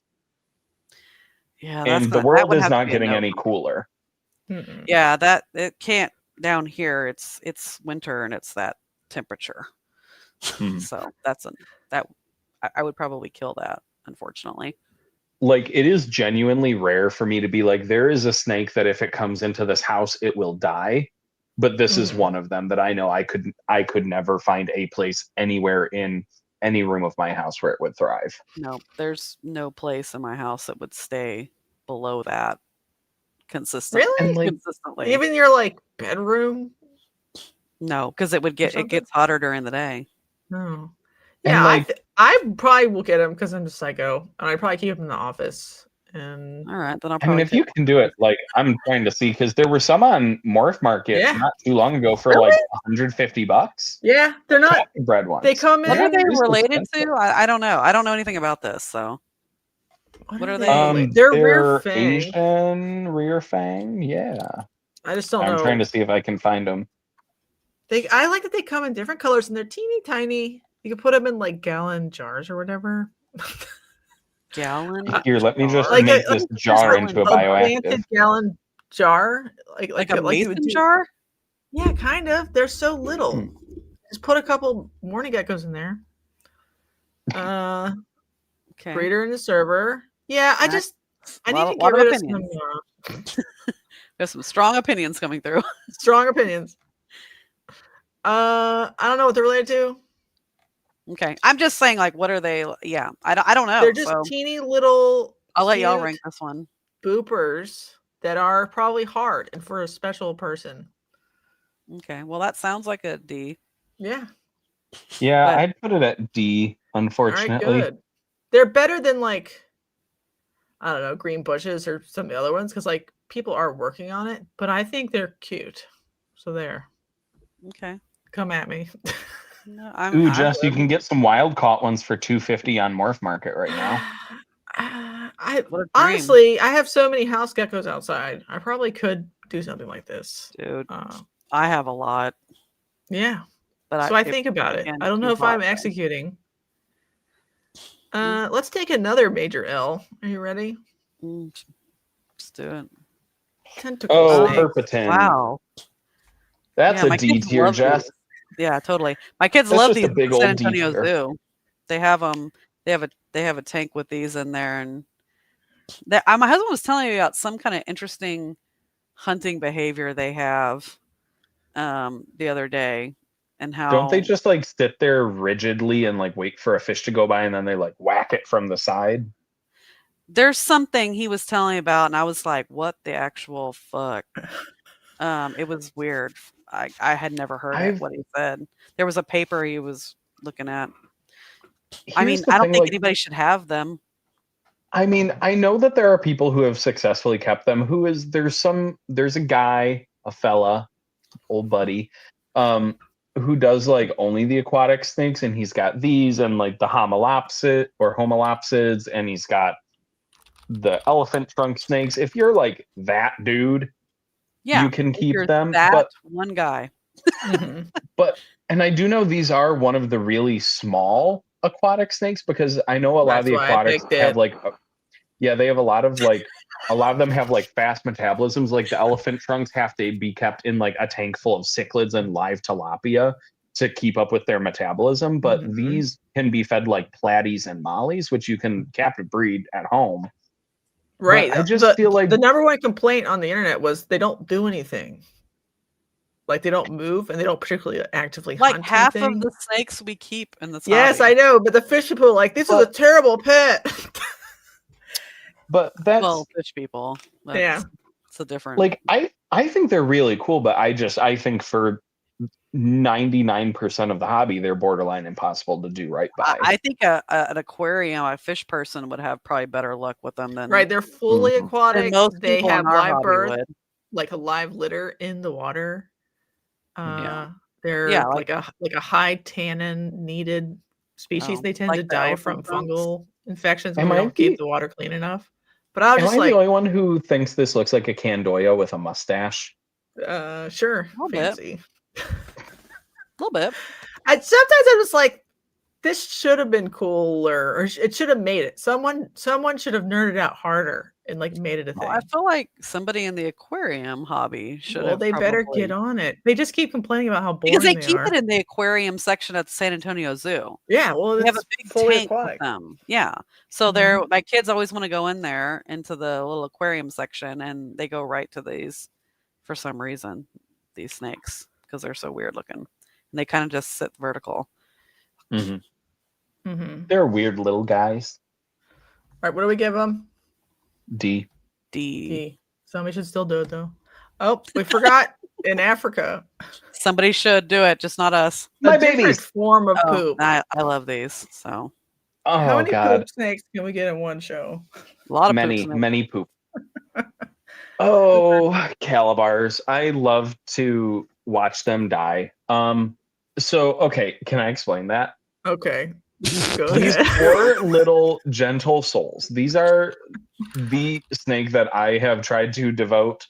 Yeah, and the world is not getting any cooler. Yeah, that it can't down here. It's winter and it's that temperature. So I would probably kill that, unfortunately. Like, it is genuinely rare for me to be like, there is a snake that if it comes into this house, it will die. But this is one of them that I know I could never find a place anywhere in any room of my house where it would thrive. No, there's no place in my house that would stay below that consistently. Really? Consistently. Even your like bedroom? No, because it gets hotter during the day. No. Yeah, I probably will get them because I'm just psycho, and I probably keep them in the office. And all right, then I'll. I mean, if you can do it, like I'm trying to see, because there were some on Morph Market not too long ago for like $150. Yeah, they're not bread ones. They come in. What are they related to? I don't know. I don't know anything about this. So what are they? They're rear fang. Asian rear fang. Yeah. I just don't know. I'm trying to see if I can find them. I like that they come in different colors and they're teeny tiny. You can put them in like gallon jars or whatever. Gallon? Here, let me just make this jar into a bioactive. Gallon jar, like a mason jar. Yeah, kind of. They're so little. Just put a couple morning geckos in there. Okay. Breeder in the server. Yeah, I need to get rid of some. There's some strong opinions coming through. Strong opinions. I don't know what they're related to. Okay, I'm just saying, like, what are they? Yeah, I don't know. They're just teeny little. I'll let y'all rank this one. Boopers that are probably hard and for a special person. Okay, well, that sounds like a D. Yeah. Yeah, I'd put it at D, unfortunately. All right, good. They're better than like, I don't know, green bushes or some of the other ones, because like people are working on it, but I think they're cute. So there. Okay. Come at me. No, Jess, you can get some wild caught ones for $250 on Morph Market right now. Honestly, I have so many house geckos outside. I probably could do something like this, dude. I have a lot. Yeah, but I think about it. I don't know if I'm executing. Let's take another major L. Are you ready? Let's do it. Tentacle snake. Herpetin. Wow. That's Yeah, a my D kids tier, love Jess. these. Yeah, totally. My kids That's love just these a big at San old D Antonio tier. Zoo. They have they have a tank with these in there, and my husband was telling me about some kind of interesting hunting behavior they have the other day, and Don't they how just like sit there rigidly and like wait for a fish to go by and then they like whack it from the side? there's something he was telling me about, and I was like, "What the actual fuck?" It was weird. I had never heard it. I've What he said. There was a paper he was looking at. I Here's mean, the I don't thing, think like anybody should have them. I mean, I know that there are people who have successfully kept them. There's a guy, a fella, old buddy, who does like only the aquatic snakes, and he's got these and like the homalopsids, and he's got the elephant trunk snakes. If you're like that dude, Yeah, you can if keep you're them. that one guy. Mhm. But and I do know these are one of the really small aquatic snakes, because I know a lot of That's the why I aquatics picked have it. like yeah, they have a lot of them have like fast metabolisms. Like the elephant trunks have to be kept in like a tank full of cichlids and live tilapia to keep up with their metabolism. But Mhm. these can be fed like platies and mollies, which you can captive breed at home. Right. But I just feel like the number one complaint on the internet was they don't do anything. Like they don't move and they don't particularly actively Like hunt half anything. of the snakes we keep in this Yes, hobby. I know, but the fish people are like, this is a But- terrible pet. but that's Well, fish people. Yeah. It's a different. like I think they're really cool, but I think for 99% of the hobby, they're borderline impossible to do right by. I think an aquarium, a fish person would have probably better luck with them than Right. They're fully Mhm. than aquatic. most They people have in our live hobby birth, would. like a live litter in the water. Yeah. They're Yeah, like a high tannin needed species. Oh, They tend like to the die elephant from trunks? fungal infections when Am we I don't keep the the water clean enough. But I was am just I the like, only one who thinks this looks like a Candoya with a mustache? sure, little bit. fancy. A little bit. Sometimes I was like, this should have been cooler, or it should have made it. Someone should have nerded out harder and like made it a Well, thing. I feel like somebody in the aquarium hobby should Well, have they better get probably on it. They just keep complaining about how because boring they they keep are. it in the aquarium section at the San Antonio Zoo. Yeah, well, They have a it's big fully tank with aquatic. them. Yeah. So Mhm. my kids always want to go in there into the little aquarium section, and they go right to these for some reason, these snakes, because they're so weird looking. And they kind of just sit vertical. Mhm. Mhm. They're weird little guys. All right, what do we give them? D. D. Somebody should still do it though. Oh, we forgot in Africa. Somebody should do it, just not us. My A different babies. form of Oh, poop. I love these. So How Oh many God. poop snakes can we get in one show? a lot of Many, poops. many poop. Oh, calibars. I love to watch them die. So okay, can I explain that? Okay, go These ahead. poor little gentle souls. These are the snake that I have tried to devote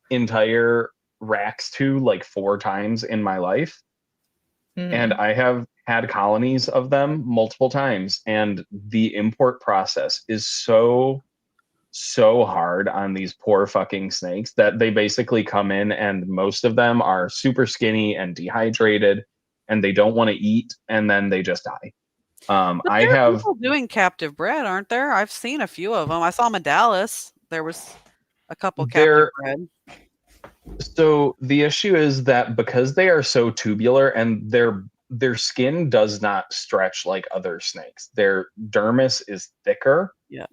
entire racks to like 4 times in my life. And Mhm. I have had colonies of them multiple times. And the import process is so hard on these poor fucking snakes that they basically come in and most of them are super skinny and dehydrated and they don't want to eat and then they just die. But I there are have people doing captive bred, aren't there? I've seen a few of them. I saw them in Dallas. There was a couple captive there. bred. So the issue is that because they are so tubular and their skin does not stretch like other snakes, their dermis is thicker. Yeah.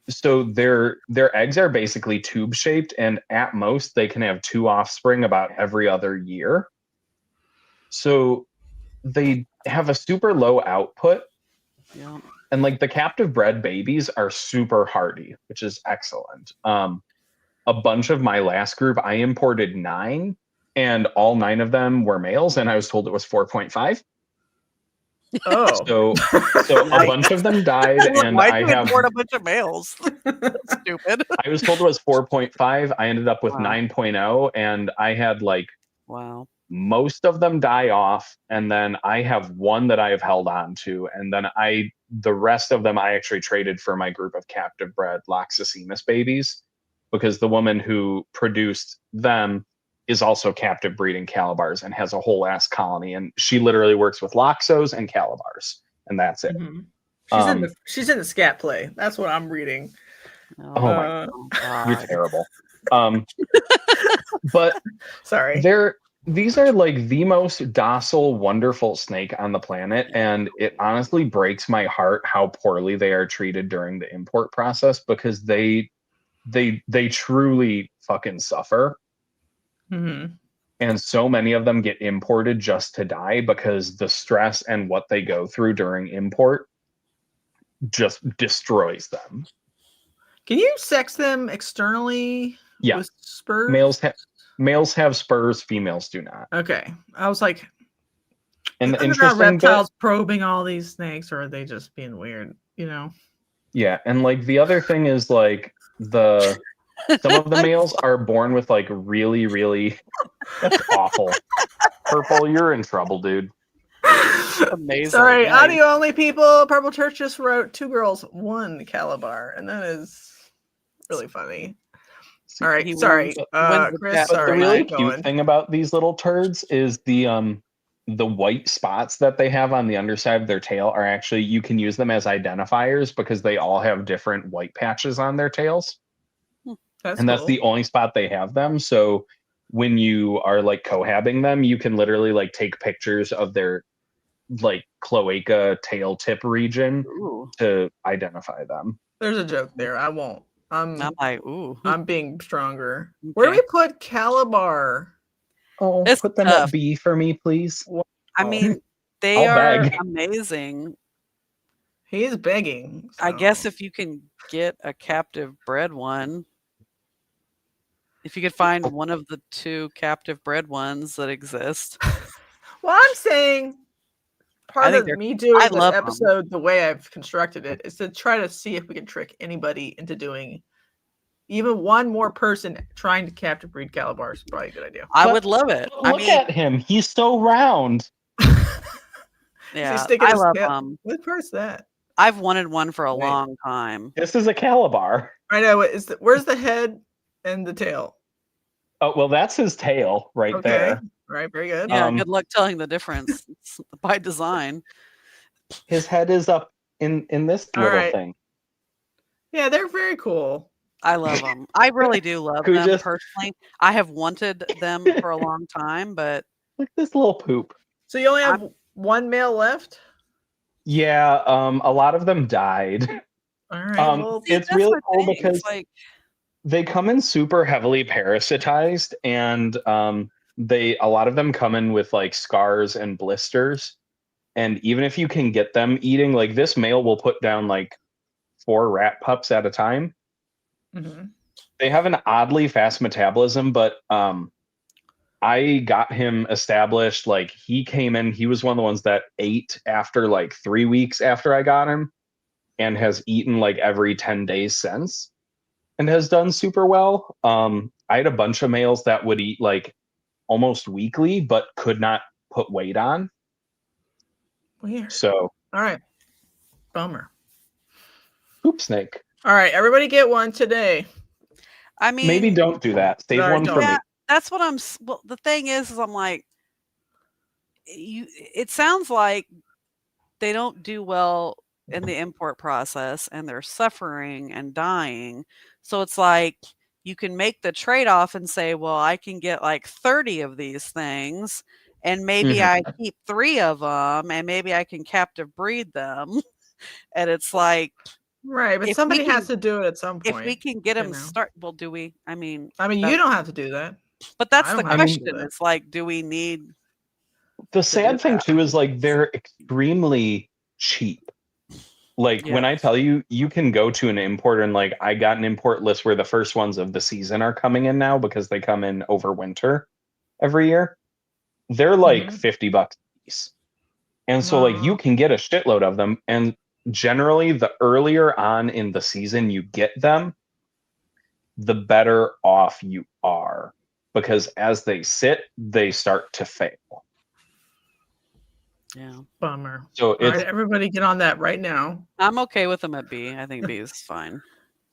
So their eggs are basically tube shaped, and at most they can have 2 offspring about every other year. So they have a super low output, Yeah. and like the captive bred babies are super hardy, which is excellent. A bunch of my last group, I imported 9, and all 9 of them were males, and I was told it was 4.5. Oh, So a bunch of them died, and Why I do you have import a bunch of males? That's stupid. I was told it was 4.5. I ended up with Wow. 9.0, and I had like Wow. most of them die off, and then I have one that I have held on to, and then the rest of them I actually traded for my group of captive bred Loxocemus babies, because the woman who produced them is also captive breeding Calibars and has a whole ass colony. And she literally works with Loxos and Calibars, and that's it. Mm-hmm. She's in the scat play. That's what I'm reading. Oh my God. You're terrible. But sorry. These are like the most docile, wonderful snake on the planet, and it honestly breaks my heart how poorly they are treated during the import process, because they truly fucking suffer. Mm-hmm. And so many of them get imported just to die because the stress and what they go through during import just destroys them. Can you sex them externally? Yeah. With spurs? Males have spurs, females do not. Okay. I was like, and the interesting reptiles bit, probing all these snakes, or are they just being weird, you know? Yeah, and like the other thing is like some of the males are born with like really, really that's awful. Purple, you're in trouble, dude. Amazing. Sorry, nice. audio only people. Purple Church just wrote 2 girls, 1 Calabar, and that is really funny. All right, sorry, Chris. Sorry. The really cute thing about these little turds is the white spots that they have on the underside of their tail are actually, you can use them as identifiers because they all have different white patches on their tails. That's the only spot they have them. So when you are like cohabbing them, you can literally like take pictures of their like cloaca tail tip region to identify them. There's a joke there. I won't. I'm being stronger. Okay. Where do we put Calabar? Oh, it's put them at B for me, please. I mean, they are amazing. He is begging. So. I guess if you can get a captive bred one, if you could find one of the 2 captive bred ones that exist. Well, I'm saying part of me doing this episode the way I've constructed it is to try to see if we can trick anybody into doing even one more person trying to captive breed Calabar is probably a good idea. I would love it. Look at him. He's so round. Yeah, I love him. What part's that? I've wanted one for a long time. This is a Calabar. I know. Where's the head and the tail? Oh, well, that's his tail right there. Right, very good. Yeah, good luck telling the difference. It's by design. His head is up in this little thing. Yeah, they're very cool. I love them. I really do love them personally. I have wanted them for a long time, but look at this little poop. So you only have one male left? Yeah, a lot of them died. All right. Well, it's really cool because they come in super heavily parasitized, and a lot of them come in with like scars and blisters. And even if you can get them eating, like this male will put down like 4 rat pups at a time. Mm-hmm. They have an oddly fast metabolism, but I got him established. Like he came in, he was one of the ones that ate after like 3 weeks after I got him, and has eaten like every 10 days since, and has done super well. I had a bunch of males that would eat like almost weekly, but could not put weight on. Weird. So, all right. Bummer. Poop snake. All right, everybody get one today. I mean, maybe don't do that. Save one for me. That's what I'm. Well, the thing is I'm like, it sounds like they don't do well in the import process, and they're suffering and dying. So it's like you can make the trade-off and say, well, I can get like 30 of these things, and maybe I keep 3 of them, and maybe I can captive breed them. And it's like, right, but somebody has to do it at some point. If we can get them start, well, do we? I mean, you don't have to do that. But that's the question. It's like, do we need? The sad thing too is like they're extremely cheap. Like when I tell you, you can go to an importer, and like I got an import list where the first ones of the season are coming in now because they come in over winter every year. They're like $50 a piece. And so like you can get a shitload of them. And generally the earlier on in the season you get them, the better off you are, because as they sit, they start to fail. Yeah. Bummer. So all right, everybody get on that right now. I'm okay with them at B. I think B is fine.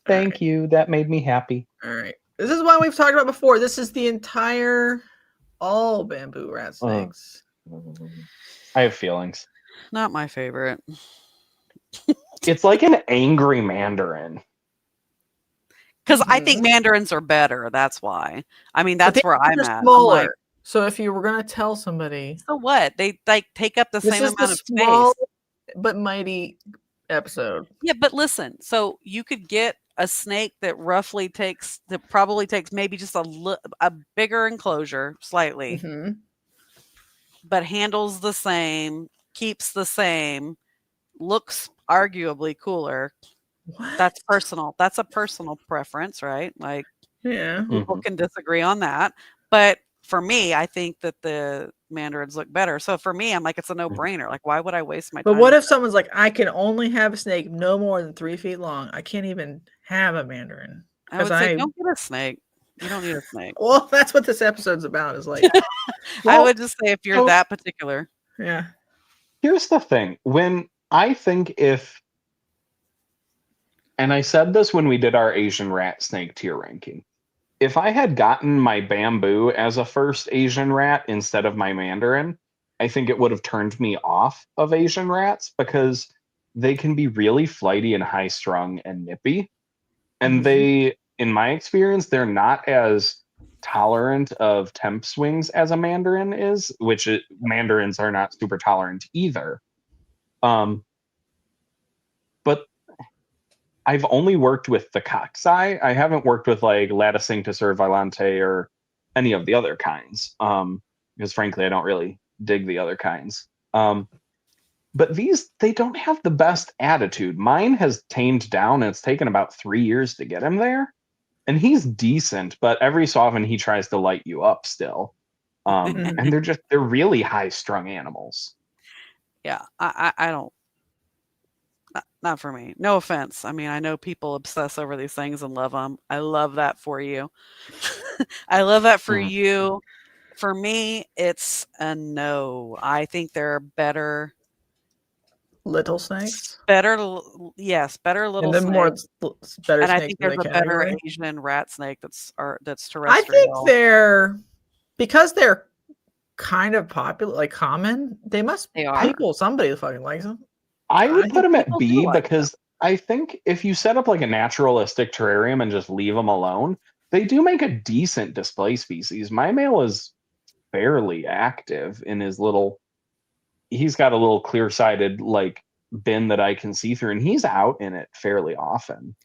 Thank you. That made me happy. All right. This is one we've talked about before. This is the entire all bamboo rat snakes. I have feelings. Not my favorite. It's like an angry mandarin. Because I think mandarins are better. That's why. I mean, that's where I'm at. Smaller. I'm like, so if you were gonna tell somebody, so what? They like take up the this same is amount the of small space. but mighty episode. Yeah, but listen. So you could get a snake that probably takes maybe just a bigger enclosure, slightly, but handles the same, keeps the same, looks arguably cooler. What? That's personal. That's a personal preference, right? Like, yeah, people can disagree on that. But for me, I think that the mandarins look better. So for me, I'm like, it's a no-brainer. Like, why would I waste my time? But what if someone's like, I can only have a snake no more than 3 feet long. I can't even have a mandarin. I would say, don't get a snake. You don't need a snake. Well, that's what this episode's about. Is like, I would just say if you're that particular. Yeah. Here's the thing. When I think and I said this when we did our Asian rat snake tier ranking. If I had gotten my bamboo as a first Asian rat instead of my mandarin, I think it would have turned me off of Asian rats because they can be really flighty and high strung and nippy. And they, in my experience, they're not as tolerant of temp swings as a mandarin is, mandarins are not super tolerant either. But I've only worked with the coxeye. I haven't worked with like Laticinctus or Violante or any of the other kinds. Because frankly, I don't really dig the other kinds. But these, they don't have the best attitude. Mine has tamed down, and it's taken about 3 years to get him there. And he's decent, but every so often he tries to light you up still. And they're really high strung animals. Yeah, I don't. Not for me. No offense. I mean, I know people obsess over these things and love them. I love that for you. I love that for you. For me, it's a no. I think there are better little snakes. Better little snakes. Better and snakes. I think there's a better Asian rat snake that's terrestrial. I think because they're kind of popular, like common. They must be somebody fucking likes them. I would put them at B because I think if you set up like a naturalistic terrarium and just leave them alone, they do make a decent display species. My male is fairly active in his little. He's got a little clear-sided like bin that I can see through, and he's out in it fairly often.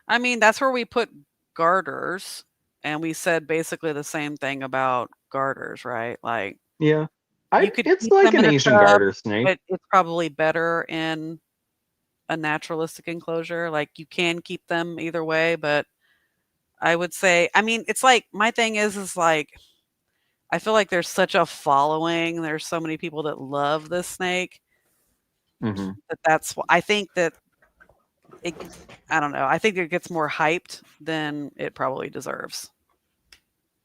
I mean, that's where we put garters, and we said basically the same thing about garters, right? Like, yeah. It's like an Asian garter snake. But it's probably better in a naturalistic enclosure. Like, you can keep them either way, but I would say, I mean, it's like, my thing is like, I feel like there's such a following. There's so many people that love this snake. I think that I don't know. I think it gets more hyped than it probably deserves.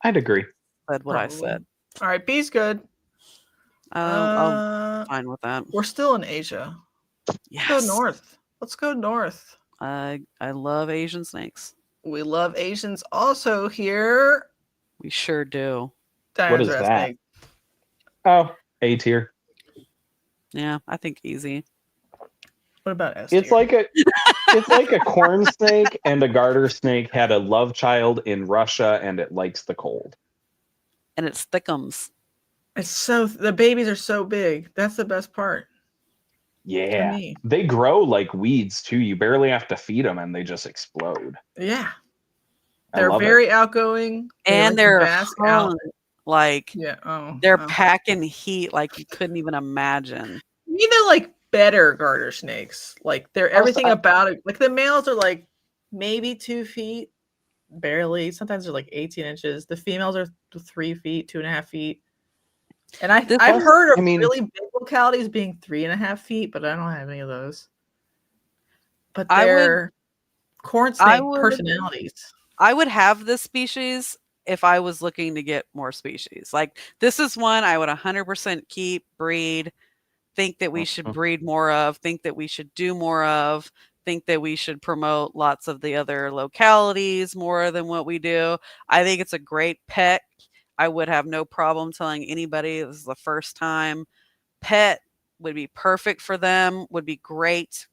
I'd agree. Said what I said. All right, B's good. I'm fine with that. We're still in Asia. Yes. Let's go north. Let's go north. I love Asian snakes. We love Asians also here. We sure do. What is that? Snake. Oh, A tier. Yeah, I think easy. What about S tier? It's like a corn snake and a garter snake had a love child in Russia, and it likes the cold. And it thickums. The babies are so big. That's the best part. Yeah. They grow like weeds too. You barely have to feed them and they just explode. Yeah. They're very outgoing. And they're they're packing heat like you couldn't even imagine. They're like better garter snakes. Like they're everything about it. Like the males are like maybe 2 feet, barely. Sometimes they're like 18 inches. The females are 3 feet, 2.5 feet. And I've heard of really big localities being 3.5 feet, but I don't have any of those. But they're corn snake personalities. I would have this species if I was looking to get more species. Like, this is one I would 100% keep, breed, think that we should breed more of, think that we should do more of, think that we should promote lots of the other localities more than what we do. I think it's a great pet. I would have no problem telling anybody this is the first time pet would be perfect for them, would be great.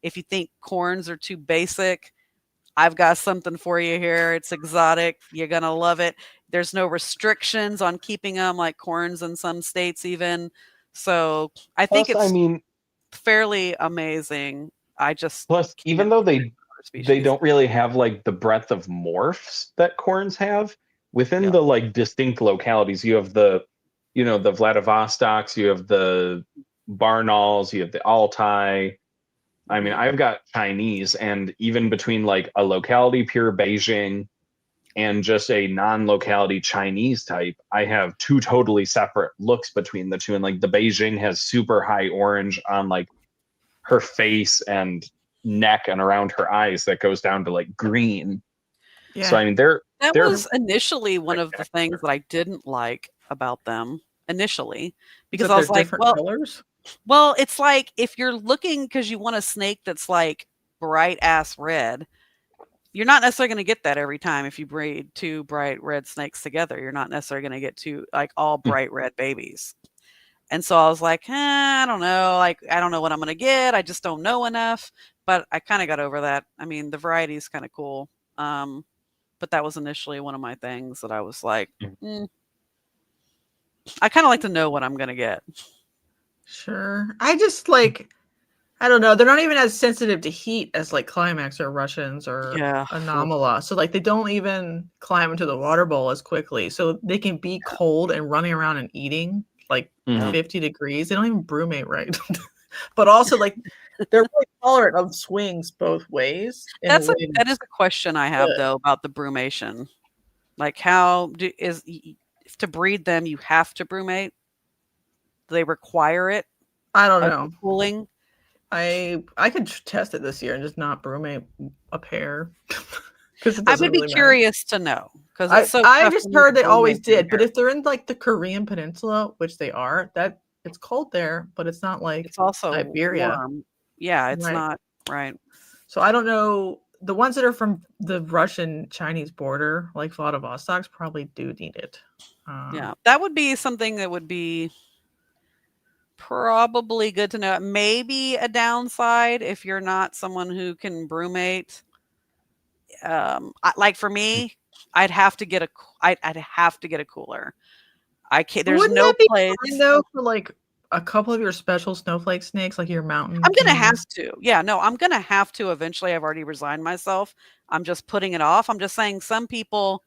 If you think corns are too basic, I've got something for you here. It's exotic. You're going to love it. There's no restrictions on keeping them like corns in some states even. So I think Plus, it's I mean, fairly amazing. I just plus, even can't though stand they other species. don't really have like the breadth of morphs that corns have within Yeah. the like distinct localities. You have the, you know, the Vladivostoks, you have the Barnauls, you have the Altai. I mean, I've got Chinese, and even between like a locality pure Beijing and just a non-locality Chinese type, I have two totally separate looks between the two. And like the Beijing has super high orange on like her face and neck and around her eyes that goes down to like green. Yeah. So I mean, That they're was initially one of the things that I didn't like about them initially, because That I was they're like, different colors. well, it's like if you're looking because you want a snake that's like bright ass red, you're not necessarily going to get that every time. If you breed two bright red snakes together, you're not necessarily going to get two like all bright red babies. And so I was like, I don't know. Like, I don't know what I'm going to get. I just don't know enough. But I kind of got over that. I mean, the variety is kind of cool. But that was initially one of my things that I was like, I kind of like to know what I'm going to get. Sure. I just like, I don't know. They're not even as sensitive to heat as like Climax or Russians or Anomala. So like they don't even climb into the water bowl as quickly. So they can be cold and running around and eating like 50 degrees. They don't even brumate right. But also like they're really tolerant of swings both ways. That is a question I have though about the brumation. Like how to breed them you have to brumate? Do they require it? I don't know. Cooling? I could test it this year and just not brumate a pair. I would be curious to know because I just heard they always did. But if they're in like the Korean Peninsula, which they are, that it's cold there, but it's not like it's also Siberia. Warm. Yeah, it's not right. So I don't know. The ones that are from the Russian-Chinese border, like Vladivostoks, probably do need it. Yeah, that would be something that would be probably good to know. Maybe a downside if you're not someone who can brumate. Like for me, I'd have to get a cooler. I can't. There's Wouldn't no that be place fine, though, for like a couple of your special snowflake snakes, like your mountain. I'm gonna have to. Yeah, no, I'm gonna have to eventually. I've already resigned myself. I'm just putting it off. I'm just saying some people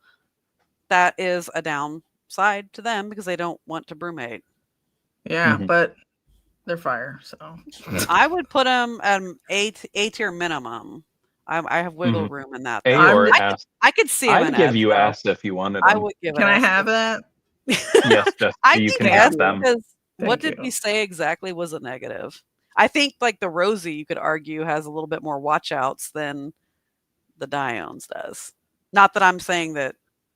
that is a downside to them because they don't want to brumate. Yeah, but they're fire. So I would put them at A tier minimum. I have wiggle room in that. I could see. I'd give you S if you wanted. I would give. Can I have that? Yes, just so you can have them. What did we say exactly was a negative? I think like the Rosie, you could argue, has a little bit more watch outs than the Diones does. Not that I'm saying that.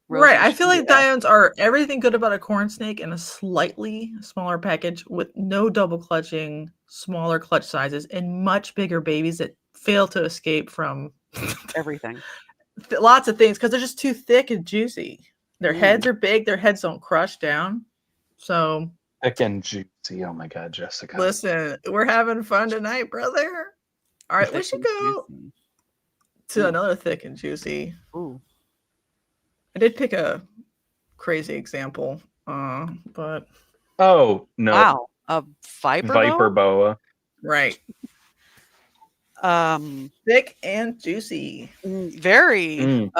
Right. I feel like Diones are everything good about a corn snake in a slightly smaller package with no double clutching, smaller clutch sizes, and much bigger babies that fail to escape from everything. Lots of things because they're just too thick and juicy. Their heads are big. Their heads don't crush down. So thick and juicy. Oh my God, Jessica. Listen, we're having fun tonight, brother. All right, we should go to another thick and juicy. Ooh. I did pick a crazy example, but oh no! Wow, a viper boa. Right. Thick and juicy. Very.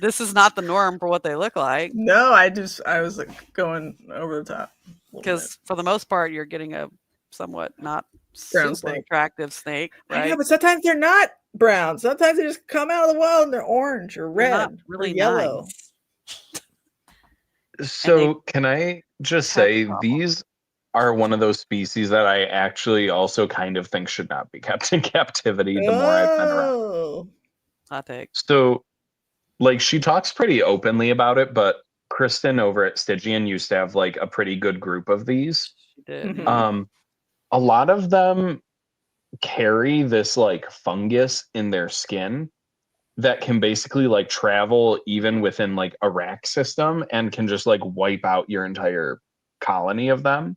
This is not the norm for what they look like. No, I was like going over the top. Because for the most part, you're getting a somewhat not brown super snake. Attractive snake, right? I know, but sometimes they're not brown. Sometimes they just come out of the wild and they're orange or red or yellow. Nice. So can I just say these are one of those species that I actually also kind of think should not be kept in captivity the more I've been around. Hot take. So like she talks pretty openly about it, but Kristen over at Stygian used to have like a pretty good group of these. She did. a lot of them carry this like fungus in their skin that can basically like travel even within like a rack system and can just like wipe out your entire colony of them.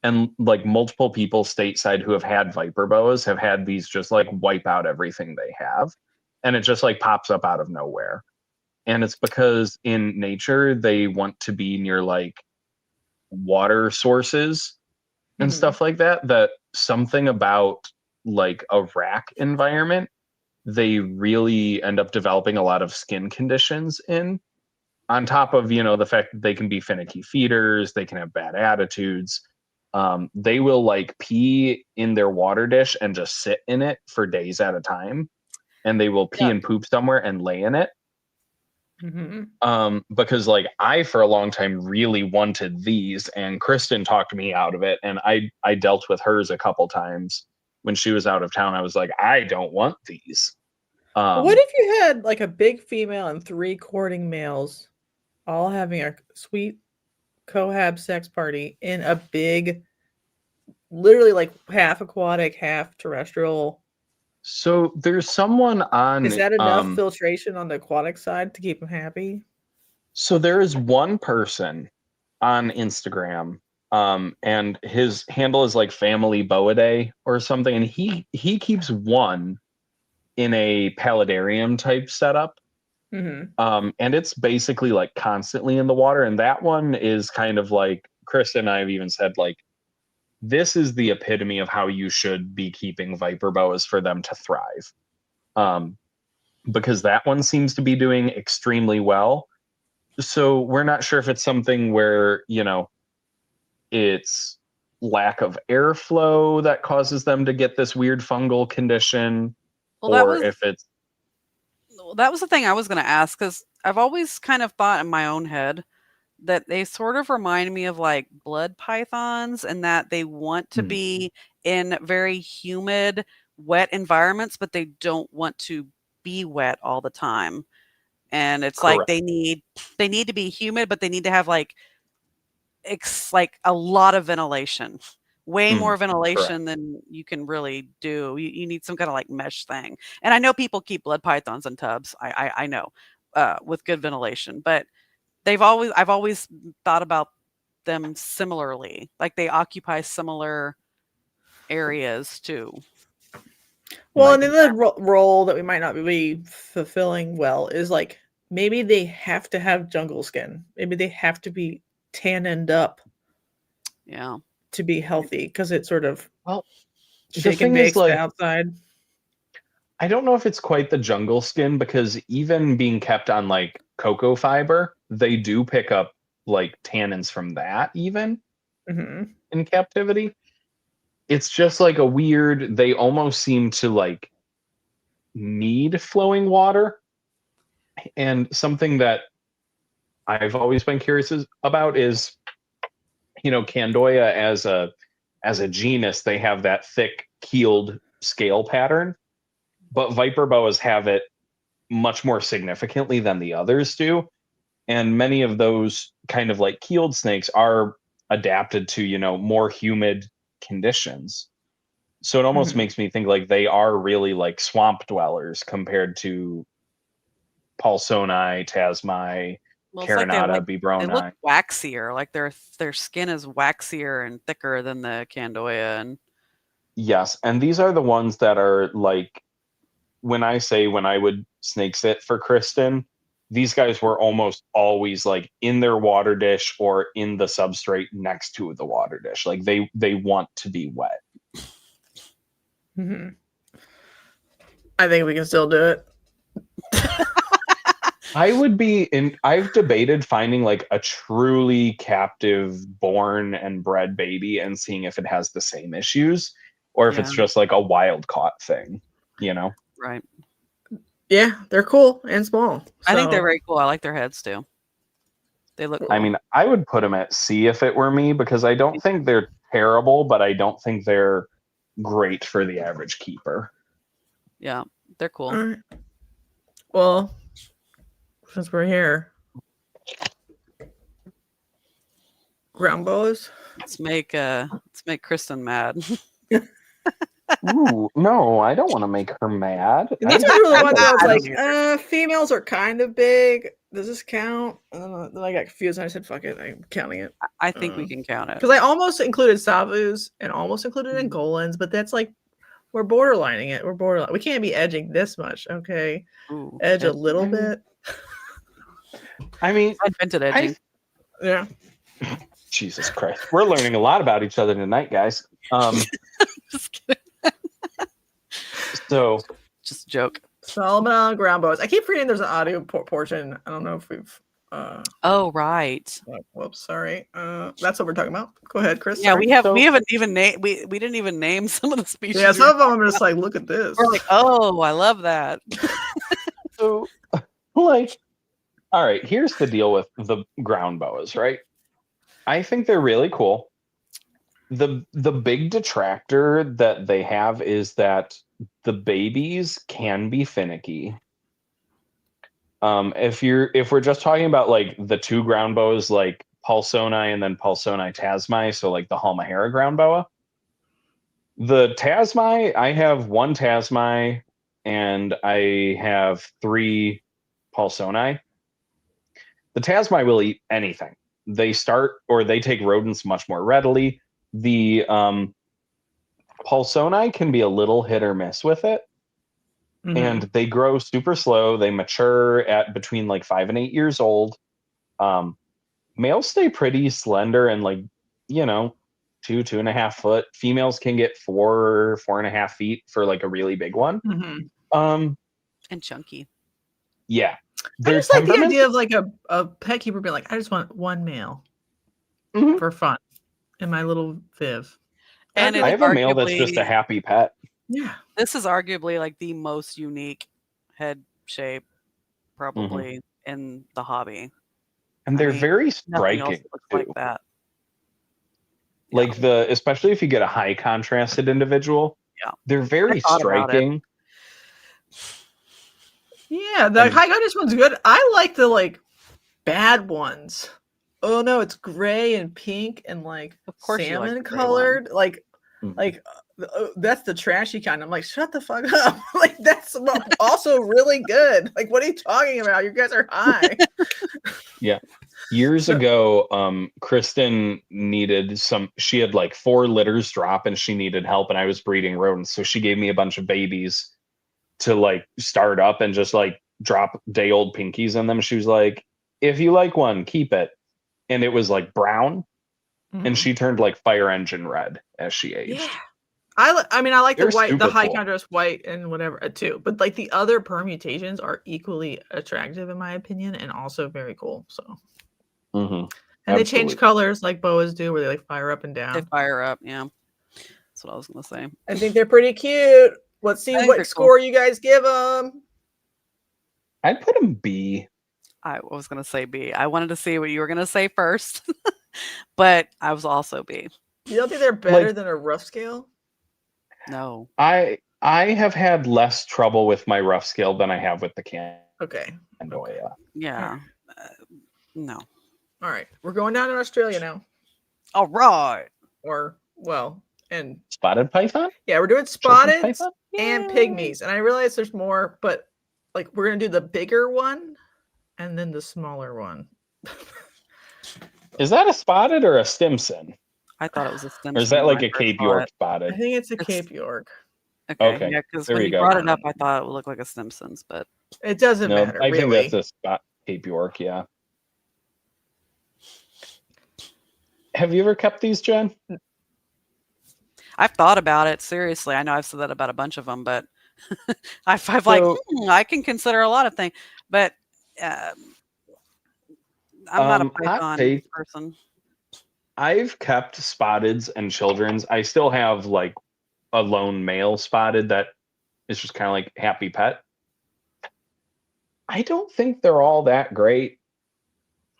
And like multiple people stateside who have had viper boas have had these just like wipe out everything they have. And it just like pops up out of nowhere. And it's because in nature, they want to be near like water sources and stuff like that, that something about like a rack environment, they really end up developing a lot of skin conditions in, on top of, you know, the fact that they can be finicky feeders, they can have bad attitudes. They will like pee in their water dish and just sit in it for days at a time. And they will pee and poop somewhere and lay in it. Because like I, for a long time, really wanted these, and Kristen talked me out of it. And I dealt with hers a couple times when she was out of town. I was like, I don't want these. What if you had like a big female and 3 courting males all having a sweet cohab sex party in a big, literally like half aquatic, half terrestrial? So there's someone on. Is that enough filtration on the aquatic side to keep them happy? So there is one person on Instagram, and his handle is like Family Boaday or something, and he keeps one in a paludarium type setup. And it's basically like constantly in the water, and that one is kind of like Kristen and I have even said, like, this is the epitome of how you should be keeping viper boas for them to thrive. Because that one seems to be doing extremely well. So we're not sure if it's something where, you know, it's lack of airflow that causes them to get this weird fungal condition, or if it's. That was the thing I was going to ask, because I've always kind of thought in my own head that they sort of remind me of like blood pythons, and that they want to be in very humid, wet environments, but they don't want to be wet all the time. And it's Correct. like they need to be humid, but they need to have like like a lot of ventilation. Way more ventilation than you can really do. You need some kind of like mesh thing. And I know people keep blood pythons in tubs. I know, with good ventilation, but I've always thought about them similarly. Like they occupy similar areas too. Well, and then the role that we might not be fulfilling well is like maybe they have to have jungle skin. Maybe they have to be tanned up. Yeah. To be healthy, because it's sort of shake and bakes like, the outside. I don't know if it's quite the jungle skin, because even being kept on like cocoa fiber, they do pick up like tannins from that even in captivity. It's just like a weird, they almost seem to like need flowing water. And something that I've always been curious about is, you know, Candoya as a genus, they have that thick keeled scale pattern, but viper boas have it much more significantly than the others do. And many of those kind of like keeled snakes are adapted to, you know, more humid conditions. So it almost makes me think like they are really like swamp dwellers compared to Paulsoni, Tasmai, Carinata, Bibroni. They look waxier, like their skin is waxier and thicker than the Candoya. And yes, and these are the ones that are like, when I would snake sit for Kristen, these guys were almost always like in their water dish or in the substrate next to the water dish. Like they want to be wet. I think we can still do it. I've debated finding like a truly captive born and bred baby and seeing if it has the same issues, or if it's just like a wild caught thing, you know? Right. Yeah, they're cool and small. So. I think they're very cool. I like their heads too. They look cool. I mean, I would put them at C if it were me, because I don't think they're terrible, but I don't think they're great for the average keeper. Yeah, they're cool. All right. Well, since we're here, Ground boas. Let's make Kristen mad. Ooh, no, I don't want to make her mad. These I- are the ones where I was I like, don't females are kind of big. Does this count? And then I got confused and I said, fuck it, I'm counting it. I think we can count it. Because I almost included Savus and almost included Angolans, but that's like, we're borderlining it. We're borderline. We can't be edging this much, okay? Ooh, Edge a little bit. I mean, I invented edging. Yeah. Jesus Christ. We're learning a lot about each other tonight, guys. Just kidding. So Just a joke. Solomon ground boas. I keep forgetting there's an audio portion. I don't know if we've Oh right. whoops, sorry. That's what we're talking about. Go ahead, Chris. Yeah, sorry. we haven't even named we didn't even name some of the species. Yeah, some of them I'm just like, look at this. we're like, oh, I love that. So, like, all right, here's the deal with the ground boas, right? I think they're really cool. The big detractor that they have is that the babies can be finicky. If we're just talking about like the two ground boas, like Pulsoni and then Pulsoni tasmai, so like the Halmahera ground boa. The tasmai, I have one tasmai and I have 3 Pulsoni. The tasmai will eat anything. They take rodents much more readily. The Pulsoni can be a little hit or miss with it. Mhm. And they grow super slow. They mature at between like 5 and 8 years old. Males stay pretty slender and like, 2.5 foot. Females can get 4.5 feet for like a really big one. Mhm. And chunky. Yeah. I Their just like the temperament- idea of like a pet keeper being like, I just want one male Mhm. for fun in my little Viv. And I it's have a male that's just a arguably- happy pet. Yeah. This is arguably like the most unique head shape probably in the hobby. And I they're mean, very Nothing else striking looks too. like that. Like especially if you get a high contrasted individual. Yeah. They're very thought about it. striking. Yeah, the And- high contrast one's good. I like the like bad ones. Oh no, it's gray and pink and like Of course you like salmon the gray one. colored. Like Mhm. that's the trashy kind. I'm like, shut the fuck up. Like that's also really good. Like, what are you talking about? You guys are high. Years ago, Kristen needed she had like 4 litters drop and she needed help and I was breeding rodents. So she gave me a bunch of babies to like start up and just like drop day old pinkies in them. She was like, if you like one, keep it. And it was like brown and Mhm. she turned like fire engine red as she aged. Yeah. I like the They're white, the super high cool. contrast white and whatever too. But like the other permutations are equally attractive in my opinion and also very cool. So Mhm. and they change Absolutely. colors like boas do, where they like fire up and They down. fire up, yeah. That's what I was gonna say. I think they're pretty cute. Let's see I think what they're score you guys give them. I'd put them B. I was gonna say B. I wanted to see what you were gonna say first, but I was also B. You don't think they're better Like- than a rough scale? No. I have had less trouble with my rough scale than I have with the Okay. Candoya. Yeah. No. All right. We're going down to Australia now. All right. Or well, and Spotted python? yeah, we're doing Children's spotted python? and Yay. pygmies. And I realize there's more, but like we're gonna do the bigger one and then the smaller one. Is that a spotted or a Stimson? I thought it was a stem. Or is that like a first Cape saw York it. I spotted? think it's a It's- Cape York. Okay. Okay, Yeah, because there when you you go. brought it up, I thought it would look like a Stimson's, but It doesn't No, matter. I think really. that's a spot Cape York, yeah. Have you ever kept these, Jen? I've thought about it seriously. I know I've said that about a bunch of them, but I've like So- I can consider a lot of things, but I'm not a hot Python take. person. I've kept spotteds and children's. I still have like a lone male spotted that is just kind of like happy pet. I don't think they're all that great.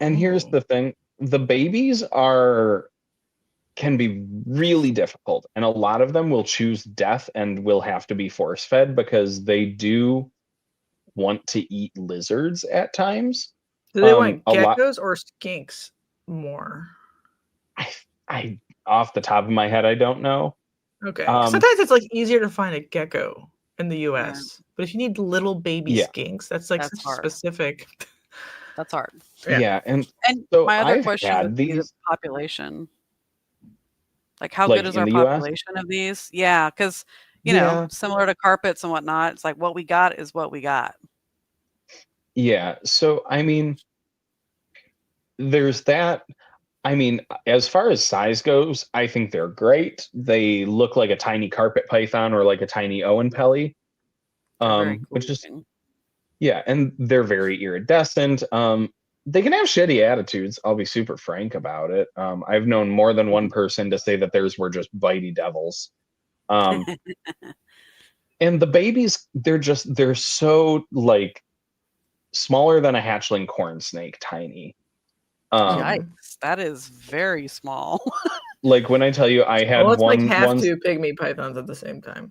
And here's Oh. the thing, the babies can be really difficult, and a lot of them will choose death and will have to be force fed because they do want to eat lizards at times. Do they want a lot- geckos or skinks more? I off the top of my head, I don't know. Okay. Sometimes it's like easier to find a gecko in the US. But if you need little baby Yeah. skinks, that's like That's such hard. specific. That's hard. Yeah. And And so my other I've question had would be the these population. Like, how like good is in our the US. population of these? Yeah, because Yeah. similar to carpets and whatnot, it's like what we got is what we got. Yeah. So I mean, there's that. I mean, as far as size goes, I think they're great. They look like a tiny carpet python or like a tiny Owen Pelly. They're very cool Which is looking. yeah, and they're very iridescent. They can have shitty attitudes. I'll be super frank about it. I've known more than one person to say that theirs were just bitey devils. And the babies, they're so like smaller than a hatchling corn snake, tiny. Yikes, that is very small. Like when I tell you I had It's like one half one two pygmy pythons at the same time.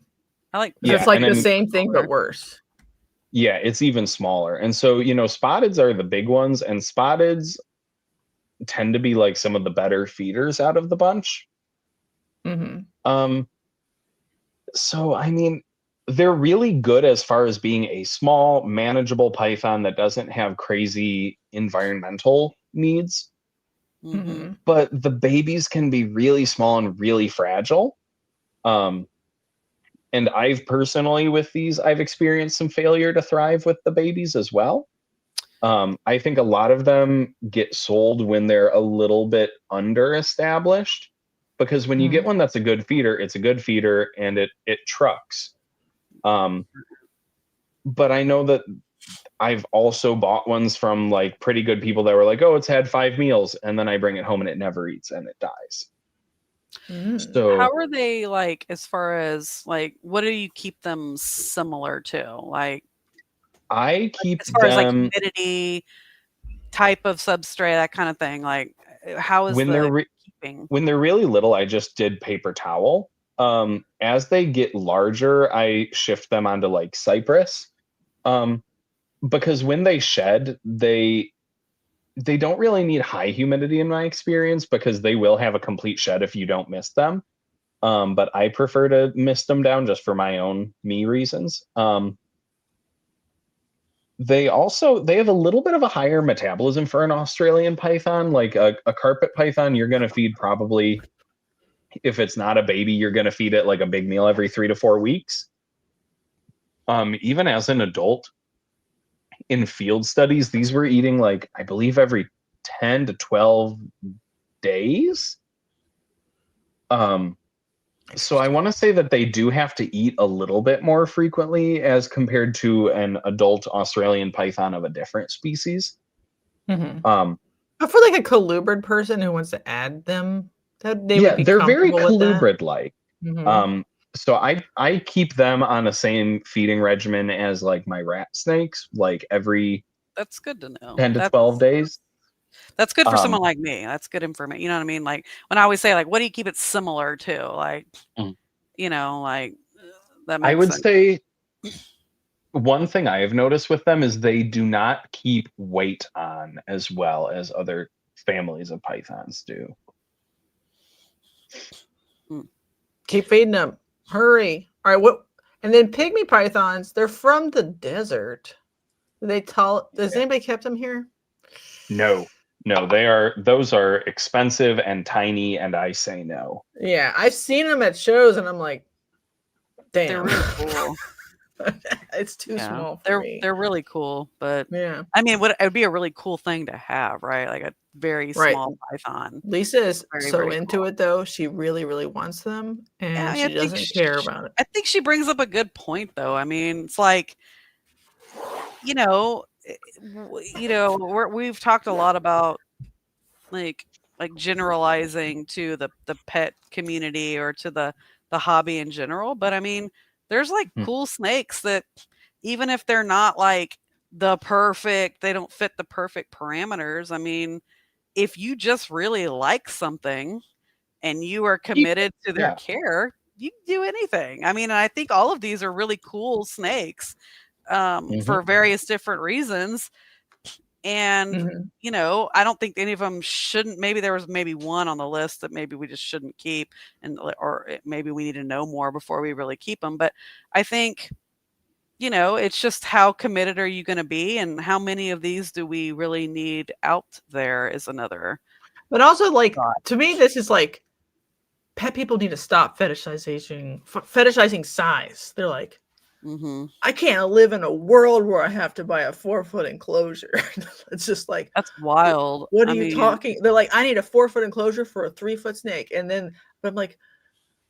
I like Yeah, It's like and the then- same thing but worse. Yeah, it's even smaller. And so, spotteds are the big ones, and spotteds tend to be like some of the better feeders out of the bunch. Mm-hmm. So I mean, they're really good as far as being a small, manageable python that doesn't have crazy environmental needs. Mm-hmm. But the babies can be really small and really fragile. And I've personally, with these, I've experienced some failure to thrive with the babies as well. I think a lot of them get sold when they're a little bit under-established, because when you get one that's a good feeder, it's a good feeder and it trucks. But I know that I've also bought ones from like pretty good people that were like, oh, it's had 5 meals, and then I bring it home and it never eats and it dies. So how are they, like, as far as like, what do you keep them similar to? Like, I keep as far as like them humidity, type of substrate, that kind of thing. Like, how is when keeping? when they're really little. I just did paper towel. As they get larger, I shift them onto like cypress. Because when they shed, they don't really need high humidity in my experience, because they will have a complete shed if you don't mist them. But I prefer to mist them down just for my own reasons. They have a little bit of a higher metabolism for an Australian python. Like a carpet python, you're going to feed probably, if it's not a baby, you're going to feed it like a big meal every 3 to 4 weeks. Even as an adult, in field studies, these were eating like, I believe, every 10 to 12 days. So I want to say that they do have to eat a little bit more frequently as compared to an adult Australian python of a different species. But for like a colubrid person who wants to add them, would be they're very comfortable with that. colubrid-like. So I keep them on the same feeding regimen as like my rat snakes, like every That's good to know. 10 to 12 days. That's good for someone like me. That's good information. You know what I mean? Like when I always say, like, what do you keep it similar to? Like, like that makes I would sense. say one thing I have noticed with them is they do not keep weight on as well as other families of pythons do. Keep feeding them. Hurry. All right. What? And then pygmy pythons, they're from the desert. Does anybody kept them here? No, those are expensive and tiny, and I say no. Yeah, I've seen them at shows and I'm like, damn. They're really cool. It's too small for me. They're really cool, but yeah. I mean, it would be a really cool thing to have, right? Like a very small python. Lisa is very, so very into it though. She really, really wants them, and she doesn't care about it. I think she brings up a good point though. I mean, it's like, we've talked a lot about like generalizing to the pet community or to the hobby in general, but I mean, there's like cool snakes that even if they're not like they don't fit the perfect parameters. I mean, if you just really like something and you are committed to their care, you can do anything. I mean, I think all of these are really cool snakes for various different reasons. And, Mhm. you know, I don't think any of them shouldn't. Maybe there was maybe one on the list that maybe we just shouldn't keep, maybe we need to know more before we really keep them. But I think, you know, it's just how committed are you going to be, and how many of these do we really need out there is another. But also, like, thought. to me, this is like pet people need to stop fetishizing size. They're like, Mhm. I can't live in a world where I have to buy a 4-foot enclosure. It's just like, That's wild. what are I you mean, talking? They're like, I need a 4-foot enclosure for a 3-foot snake. But I'm like,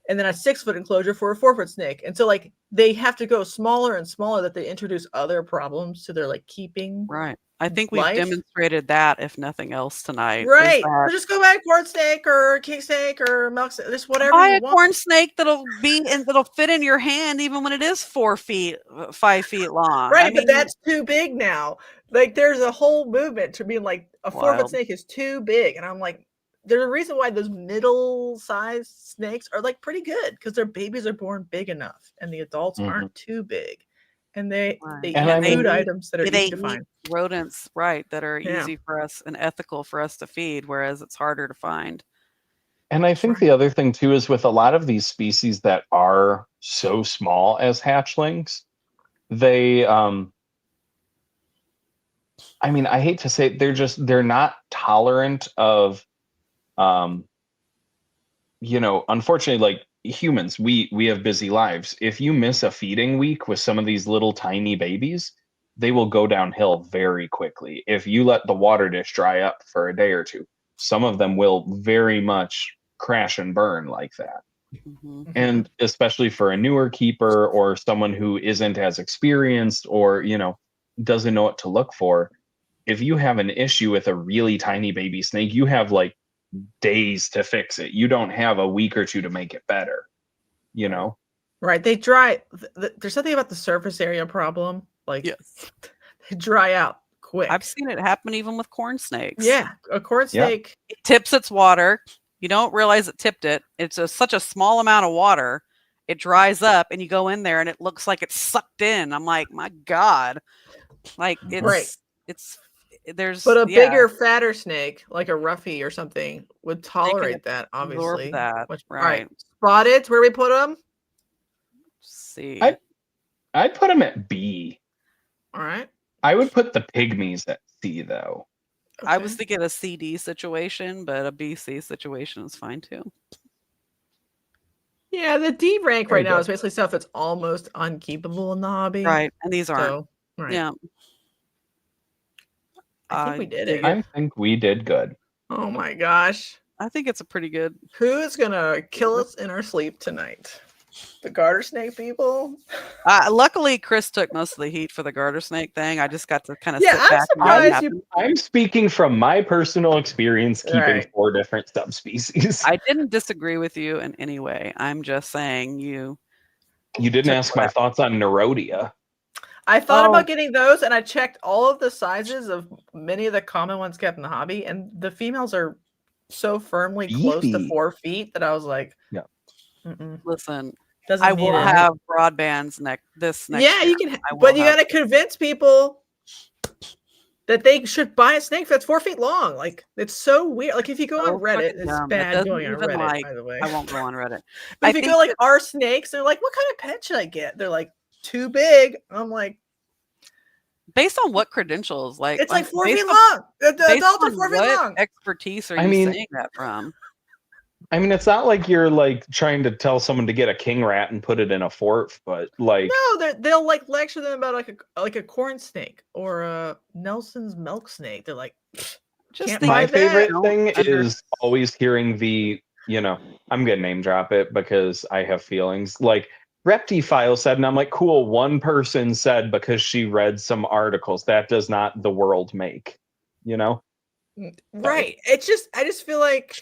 and then a 6-foot enclosure for a 4-foot snake. And so, like, they have to go smaller and smaller, that they introduce other problems to their, like, keeping right. I think we've life. demonstrated that, if nothing else, tonight. is Right. that So just go buy a corn snake or a king snake or milk snake, just whatever buy you a want. corn snake that'll fit in your hand, even when it is 4 feet, 5 feet long. Right, I but mean, that's too big now. Like, there's a whole movement to being like, a 4-foot wild. snake is too big. And I'm like, there's a reason why those middle-sized snakes are, like, pretty good, because their babies are born big enough and the adults aren't too big. And they Right. And eat I mean- food items that are they easy to eat find. rodents, right, that are Yeah. easy for us and ethical for us to feed, whereas it's harder to find. And I think the other thing too is with a lot of these species that are so small as hatchlings, they I mean, I hate to say it, they're not tolerant of you know, unfortunately, like humans, we have busy lives. If you miss a feeding week with some of these little tiny babies, they will go downhill very quickly. If you let the water dish dry up for a day or two, some of them will very much crash and burn like that. Mhm. And especially for a newer keeper or someone who isn't as experienced or, you know, doesn't know what to look for, if you have an issue with a really tiny baby snake, you have like days to fix it. You don't have a week or two to make it better, you know? Right. They dry. There's something about the surface area problem. Like, Yes. they dry out quick. I've seen it happen even with corn snakes. Yeah. A corn Yeah. snake. It tips its water. You don't realize it tipped it. It's such a small amount of water. It dries up, and you go in there, and it looks like it's sucked in. I'm like, my God. Like, Right. there's But a yeah, bigger, fatter snake, like a roughy or something, would tolerate that, absorb obviously. that, All right. Spotted, where we put them? See. I'd put them at B. All right. I would put the pygmies at C though. I was Okay. thinking a CD situation, but a BC situation is fine too. Yeah, the D rank Very right now good. is basically stuff that's almost unkeepable in the hobby. Right. And these aren't. So, right. Yeah. I think we did dig it. I think we did good. Oh my gosh. I think it's a pretty good. Who's gonna kill us in our sleep tonight? The garter snake people? Luckily, Chris took most of the heat for the garter snake thing. I just got to kind of Yeah, sit I'm back and let it surprised happen. you. I'm speaking from my personal experience keeping Right. 4 different subspecies. I didn't disagree with you in any way. I'm just saying you You didn't took ask my thoughts on Neurodia. I thought Oh. about getting those, and I checked all of the sizes of many of the common ones kept in the hobby, and the females are so firmly close to Beefy. 4 feet that I was like, Yeah. listen. Doesn't I need will it. have broadbands next Yeah, year. you can, I will but you have got to convince people that they should buy a snake that's 4 feet long. Like, it's so weird. Like, if you go so on Reddit, fucking it's dumb. It bad doesn't going on even, Reddit, like- by the way. I won't go on Reddit. But I if you think go like our snakes, they're like, what kind of pet should I get? They're like, too big. I'm like, Based on what credentials? Like, it's like 4 based feet on- long. The based adults are on 4 feet what long. expertise are I you mean- saying that from? I mean, it's not like you're like trying to tell someone to get a king rat and put it in a fort, but like, No, they'll like lecture them about like a corn snake or a Nelson's milk snake. They're like, Just Can't think buy my that. favorite Don't thing under- is always hearing the, you know, I'm gonna name drop it because I have feelings. Like Reptilia said, and I'm like, cool, one person said because she read some articles. That does not the world make, you know? right. It's just, I just feel like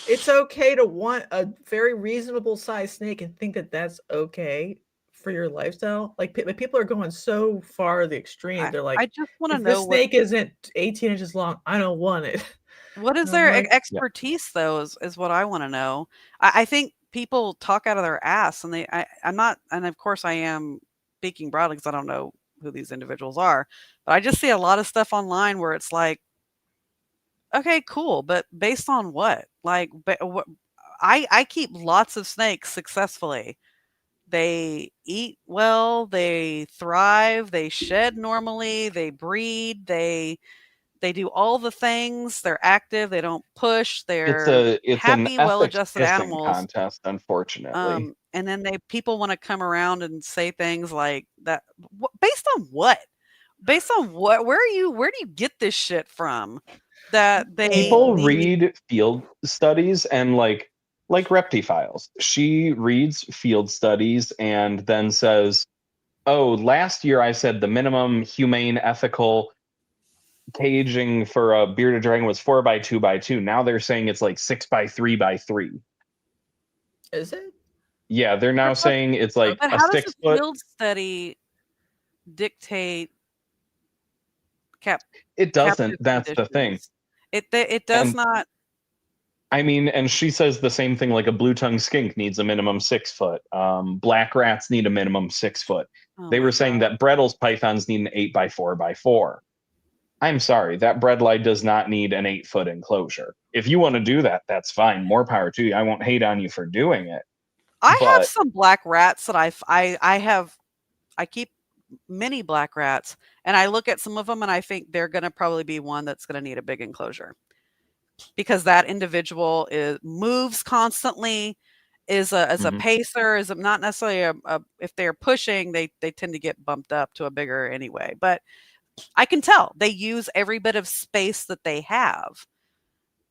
it's okay to want a very reasonable sized snake and think that that's okay for your lifestyle. Like, people are going so far the extreme. They're like, I just want to if this know what snake isn't 18 inches long, I don't want it. what is I'm their like- expertise though is what I want to know. I think people talk out of their ass, and I'm not, and of course I am speaking broadly because I don't know who these individuals are. But I just see a lot of stuff online where it's like, okay, cool, but based on what? Like, I keep lots of snakes successfully. They eat well, they thrive, they shed normally, they breed, they do all the things. They're active, they don't push, It's they're a it's an happy, ethics well-adjusted pissing animals. contest, unfortunately. And then people want to come around and say things like that. Based on what? Based on what? Where do you get this shit from? That they People need read field studies and like Reptifiles. She reads field studies and then says, "Oh, last year I said the minimum humane, ethical caging for a bearded dragon was 4x2x2. Now they're saying it's like 6x3x3. Is it? Yeah, they're now saying it's like But a how does 6 a foot. field study dictate It doesn't. captive That's the thing. conditions? It does And not. I mean, and she says the same thing. Like a blue tongue skink needs a minimum 6 foot. Black rats need a minimum 6 foot. Oh They my were saying God. that Brettles pythons need an 8x4x4. I'm sorry, that bredli does not need an 8 foot enclosure. If you want to do that, that's fine. More power to you. I won't hate on you for doing it. I have But some black rats that I keep many black rats, and I look at some of them and I think they're going to probably be one that's going to need a big enclosure because that individual moves constantly, is a Mhm. pacer, is not necessarily if they're pushing, they tend to get bumped up to a bigger anyway. But I can tell they use every bit of space that they have.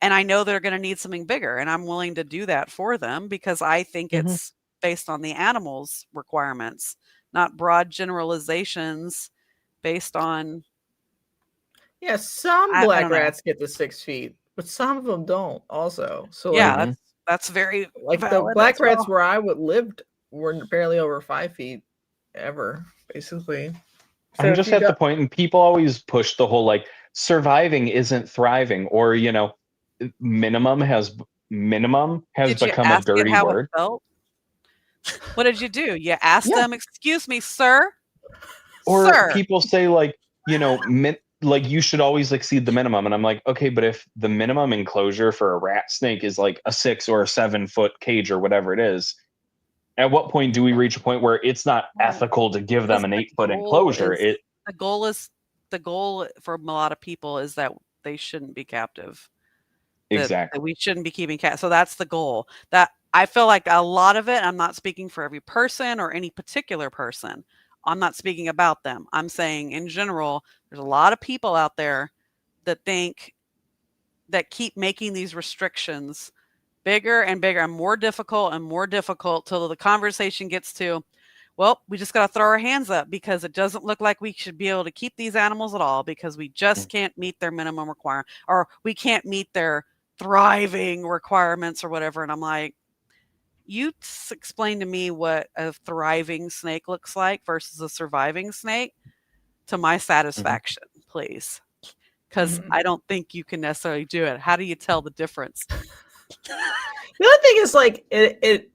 And I know they're going to need something bigger, and I'm willing to do that for them because I think Mhm. it's based on the animal's requirements, not broad generalizations based on. Yeah, some I black don't know. rats get to 6 feet, but some of them don't. Also, so Yeah, Mhm. that's very like the valid black as rats well. where I would lived were barely over 5 feet ever, basically. So I'm if just you at the got, point, and people always push the whole like surviving isn't thriving, or minimum has Did you become a ask it dirty how it word. felt? What did you do? You asked Yeah. them, "Excuse me, sir? Or Sir." people say like, like you should always exceed the minimum. And I'm like, okay, but if the minimum enclosure for a rat snake is like a 6 or a 7 foot cage or whatever it is, at what point do we reach a point where it's not ethical to give them Because an 8 foot enclosure? the goal for a lot of people is that they shouldn't be captive. That Exactly. we shouldn't be keeping cats. So that's the goal. That I feel like a lot of it, I'm not speaking for every person or any particular person. I'm not speaking about them. I'm saying in general, there's a lot of people out there that keep making these restrictions bigger and bigger and more difficult till the conversation gets to, well, we just got to throw our hands up because it doesn't look like we should be able to keep these animals at all because we just can't meet their minimum requirement or we can't meet their thriving requirements or whatever. And I'm like, you explain to me what a thriving snake looks like versus a surviving snake to my satisfaction, please. Because I don't think you can necessarily do it. How do you tell the difference? the other thing is like it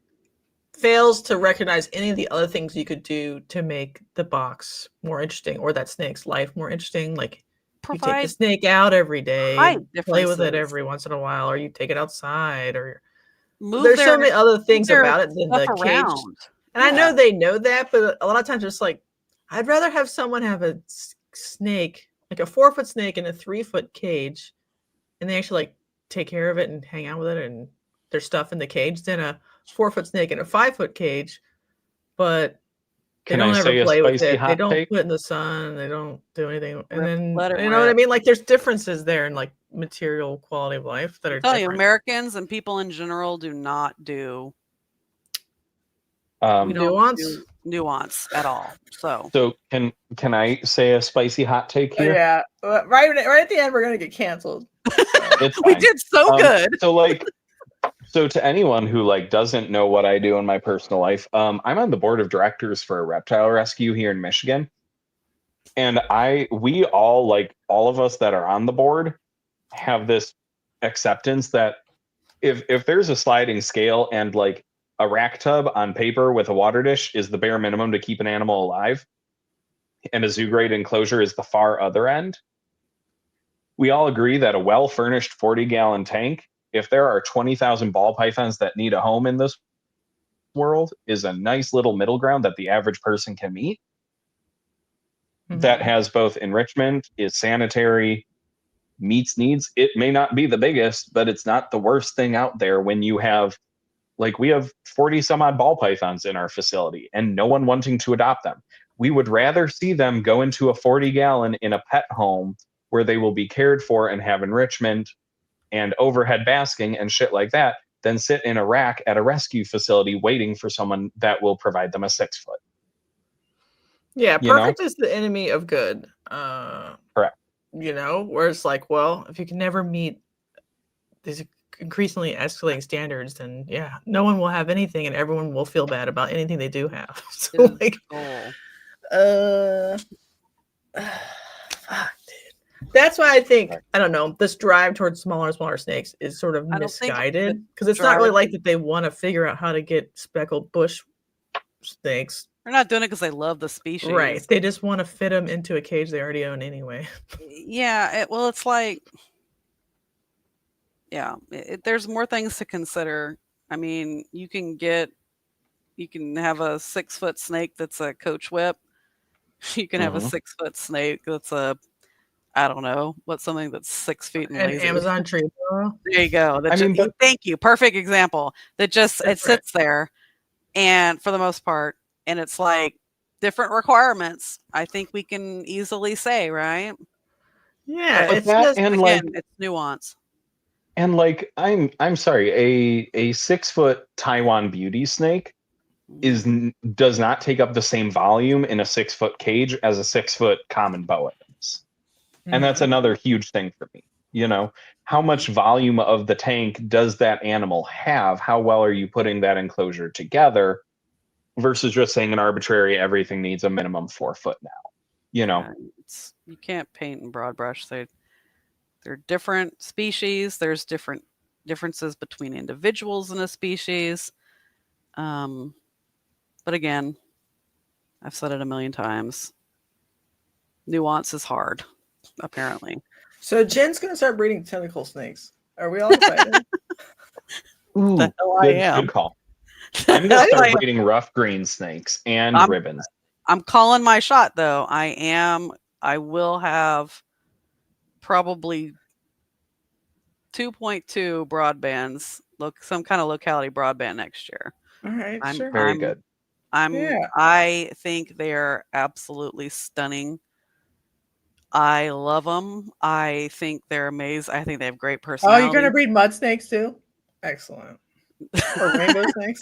fails to recognize any of the other things you could do to make the box more interesting or that snake's life more interesting. Like you take the Provide snake out every day height and play with it differences. every once in a while, or you take it outside, or Move there's so many other move things their about it than stuff the cage. around. And I Yeah. know they know that, but a lot of times it's like, I'd rather have someone have a snake, like a 4-foot snake in a 3-foot cage, and they actually like take care of it and hang out with it and their stuff in the cage than a 4-foot snake in a 5-foot cage. But they Can I don't ever say a play with spicy it. They hot don't take? put it in the sun. They don't do anything. And then Let it you know what I rip. mean? Like there's differences there in like material quality of life that are I'm telling you, different. Americans and people in general do not do Um, we don't Nuance? do nuance at all. So so can I say a spicy hot take here? Yeah. Right at the end, we're gonna get canceled. It's we fine. did so good. So to anyone who like doesn't know what I do in my personal life, I'm on the board of directors for a reptile rescue here in Michigan. And we all, like all of us that are on the board, have this acceptance that if there's a sliding scale and like a rack tub on paper with a water dish is the bare minimum to keep an animal alive, and a zoo grade enclosure is the far other end. We all agree that a well-furnished 40-gallon tank, if there are 20,000 ball pythons that need a home in this world, is a nice little middle ground that the average person can meet. That has both enrichment, is sanitary, meets needs. It may not be the biggest, but it's not the worst thing out there when you have, like, we have 40 some odd ball pythons in our facility and no one wanting to adopt them. We would rather see them go into a 40-gallon in a pet home where they will be cared for and have enrichment and overhead basking and shit like that than sit in a rack at a rescue facility waiting for someone that will provide them a 6-foot. Yeah, You know? perfect is the enemy of good. Correct. You know, where it's like, well, if you can never meet these increasingly escalating standards, then yeah, no one will have anything and everyone will feel bad about anything they do have. So It is like, the fuck, dude. That's why I think, I don't know, this drive towards smaller and smaller snakes is sort of I don't think misguided, the because it's not really drive- like that they want to figure out how to get speckled bush snakes. They're not doing it because they love the species. Right. They just want to fit them into a cage they already own anyway. Yeah. Well, it's like, yeah, there's more things to consider. I mean, you can have a 6-foot snake that's a coach whip. You can have a 6-foot snake that's I don't know, what's something that's 6 feet and An lazy. Amazon tree burrow. There you go. but Thank you. Perfect example. That just That's it sits there, and for the most part, and it's like different requirements. I think we can easily say, right? Yeah, But it's that just, and Again, like it's nuance. and like I'm sorry, a 6-foot Taiwan beauty snake does not take up the same volume in a 6-foot cage as a 6-foot common boa does. And that's another huge thing for me. You know, how much volume of the tank does that animal have? How well are you putting that enclosure together versus just saying an arbitrary everything needs a minimum 4 foot now? You know, You can't paint in broad brush. They're different species. There's differences between individuals in a species. But again, I've said it a million times. Nuance is hard, apparently. So Jen's gonna start breeding tentacle snakes. Are we all excited? ooh, The hell I am. good call. I'm gonna start Like, breeding rough green snakes and I'm- ribbons. I'm calling my shot though. I will have probably 2.2 broadbands, some kind of locality broadband next year. All right, sure. Very good. Yeah. I think they're absolutely stunning. I love them. I think they're amazing. I think they have great Oh, personality. you're gonna breed mud snakes too? Excellent. Or rainbow snakes?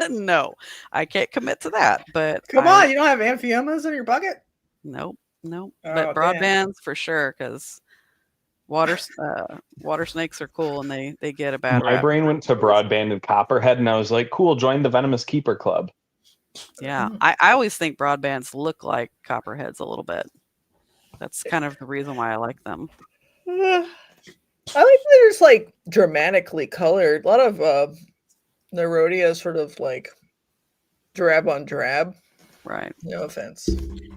No, I can't commit to that. But Come on, you don't have amphibians in your bucket? Nope. Oh, But damn. broadbands for sure, because water snakes are cool and they get a bad My rap. brain went to broadband and copperhead, and I was like, cool, join the venomous keeper club. Yeah, I always think broadbands look like copperheads a little bit. That's kind of the reason why I like them. I like that they're just like dramatically colored. A lot of Nerodia sort of like drab on drab. Right. No offense.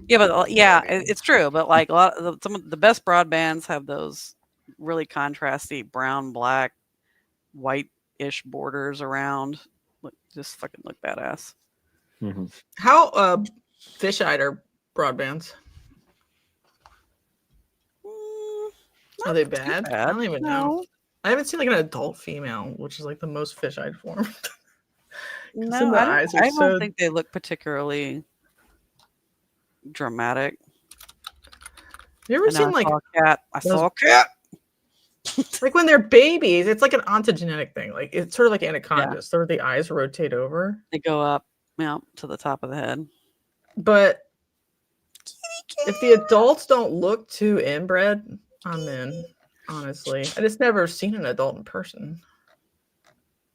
Yeah, but it's true. But like some of the best broadbands have those really contrasty brown, black, white-ish borders around. Just fucking look badass. Mm-hmm. How fish-eyed are broadbands? Are they bad? I don't even know. I haven't seen like an adult female, which is like the most fish-eyed form. No, I don't think they look particularly dramatic. You ever seen like I saw a cat. Like when they're babies, it's like an ontogenetic thing. Like it's sort of like anacondas. Sort of the eyes rotate over. They go up, to the top of the head. But if the adults don't look too inbred, I'm in. Honestly, I just never seen an adult in person.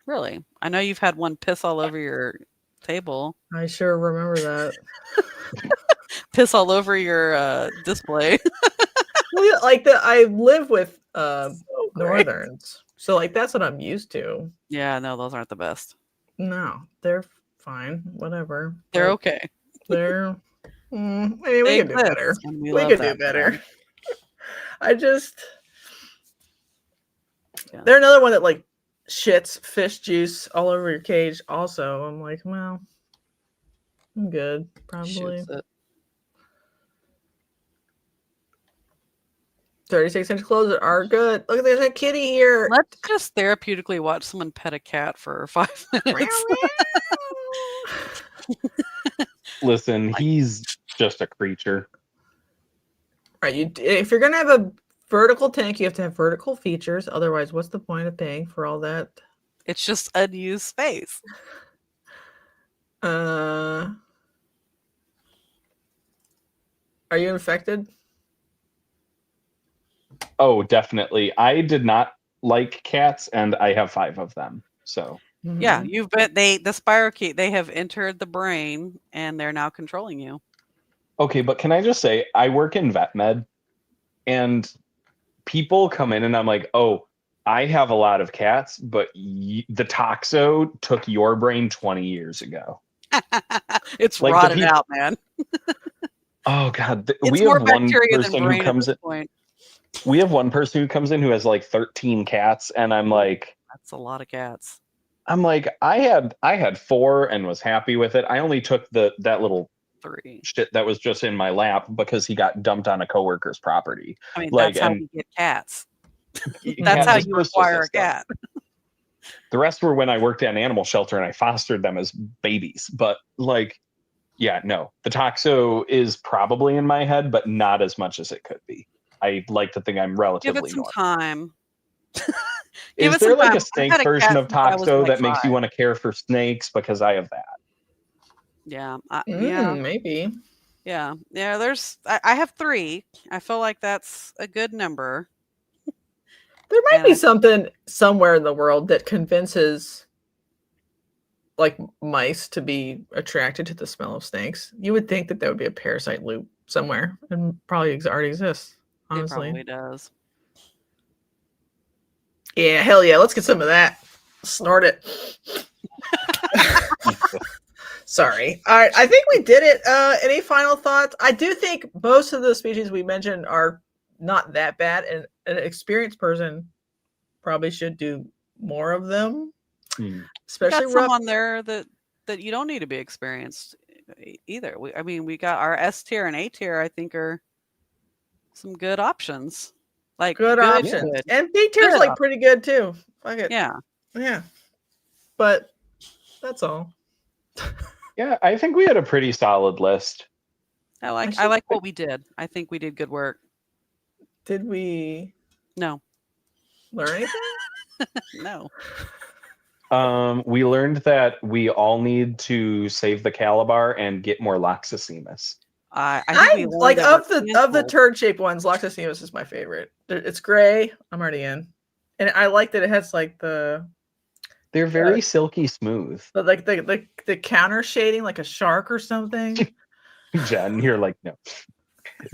Really? I know you've had one piss all over your table. I sure remember that. Piss all over your display. Well, like I live with northerns, so like that's what I'm used to. Yeah, no, those aren't the best. No, they're fine. Whatever. They're okay. They're I mean, we They could do exist, better. and We love could do that for better. them. I just Yeah. they're another one that like shits fish juice all over your cage. Also, I'm like, well, I'm good. Probably Shoots it. 36-inch clothes are good. Look, there's a kitty here. Let's just therapeutically watch someone pet a cat for 5 minutes. Listen, he's just a creature. Right, if you're gonna have a vertical tank, you have to have vertical features. Otherwise, what's the point of paying for all that? It's just unused space. Are you infected? Oh, definitely. I did not like cats, and I have 5 of them. So Yeah, you've been the spirochete, they have entered the brain and they're now controlling you. okay, but can I just say, I work in vet med, and people come in and I'm like, oh, I have a lot of cats, but the toxo took your brain 20 years ago. It's Like, the rotted peop- out, man. Oh God, It's we more have one bacteria than person who brain at comes this in. point. We have one person who comes in who has like 13 cats, and I'm like, That's a lot of cats. I had 4 and was happy with it. I only took that little 3. shit that was just in my lap because he got dumped on a coworker's property. I mean, Like, that's how and we get cats. cat That's how you dispersal acquire a system. cat. The rest were when I worked at an animal shelter and I fostered them as babies. But like, yeah, no, the toxo is probably in my head, but not as much as it could be. I like to think I'm Give relatively it some normal. time. Is there like time. a I've snake had a version cat of since I was, toxo like, that makes you 5. want to care for snakes? Because I have that. Yeah, yeah, Maybe. yeah. I have 3. I feel like that's a good number. There might And be something somewhere in the world that convinces like mice to be attracted to the smell of snakes. You would think that there would be a parasite loop somewhere, and probably already exists. It Honestly, probably does. yeah, hell yeah, let's get some of that. Snort it. Sorry. All right, I think we did it. Any final thoughts? I do think most of the species we mentioned are not that bad, and an experienced person probably should do more of them. Hmm. Especially Got rough. some on there that you don't need to be experienced either. We got our S tier and A tier. I think are some good options. Like Good options. good. And B tier's Good like pretty good too. Fuck it. Yeah. Yeah. But that's all. Yeah, I think we had a pretty solid list. I like what we did. I think we did good work. Did we No. learn anything? No. We learned that we all need to save the Calabar and get more Loxosemus. I think I we learned like that of we're the canceled. turd shaped ones, Loxosemus is my favorite. It's gray. I'm already in. And I like that it has like They're very silky smooth. like the counter shading like a shark or something. Jen, you're like, no.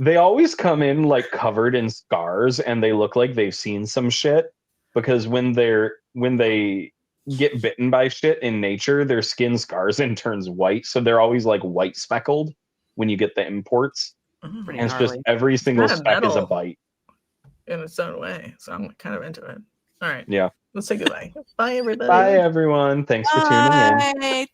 They always come in like covered in scars, and they look like they've seen some shit, because when they get bitten by shit in nature, their skin scars and turns white. So they're always like white speckled when you get the imports. Pretty And it's just gnarly. every single kinda speck is a metal. bite. In its own way. So I'm kind of into it. All right. Yeah. Let's say goodbye. Bye everybody. Bye everyone. Thanks for tuning in. Bye. Thanks.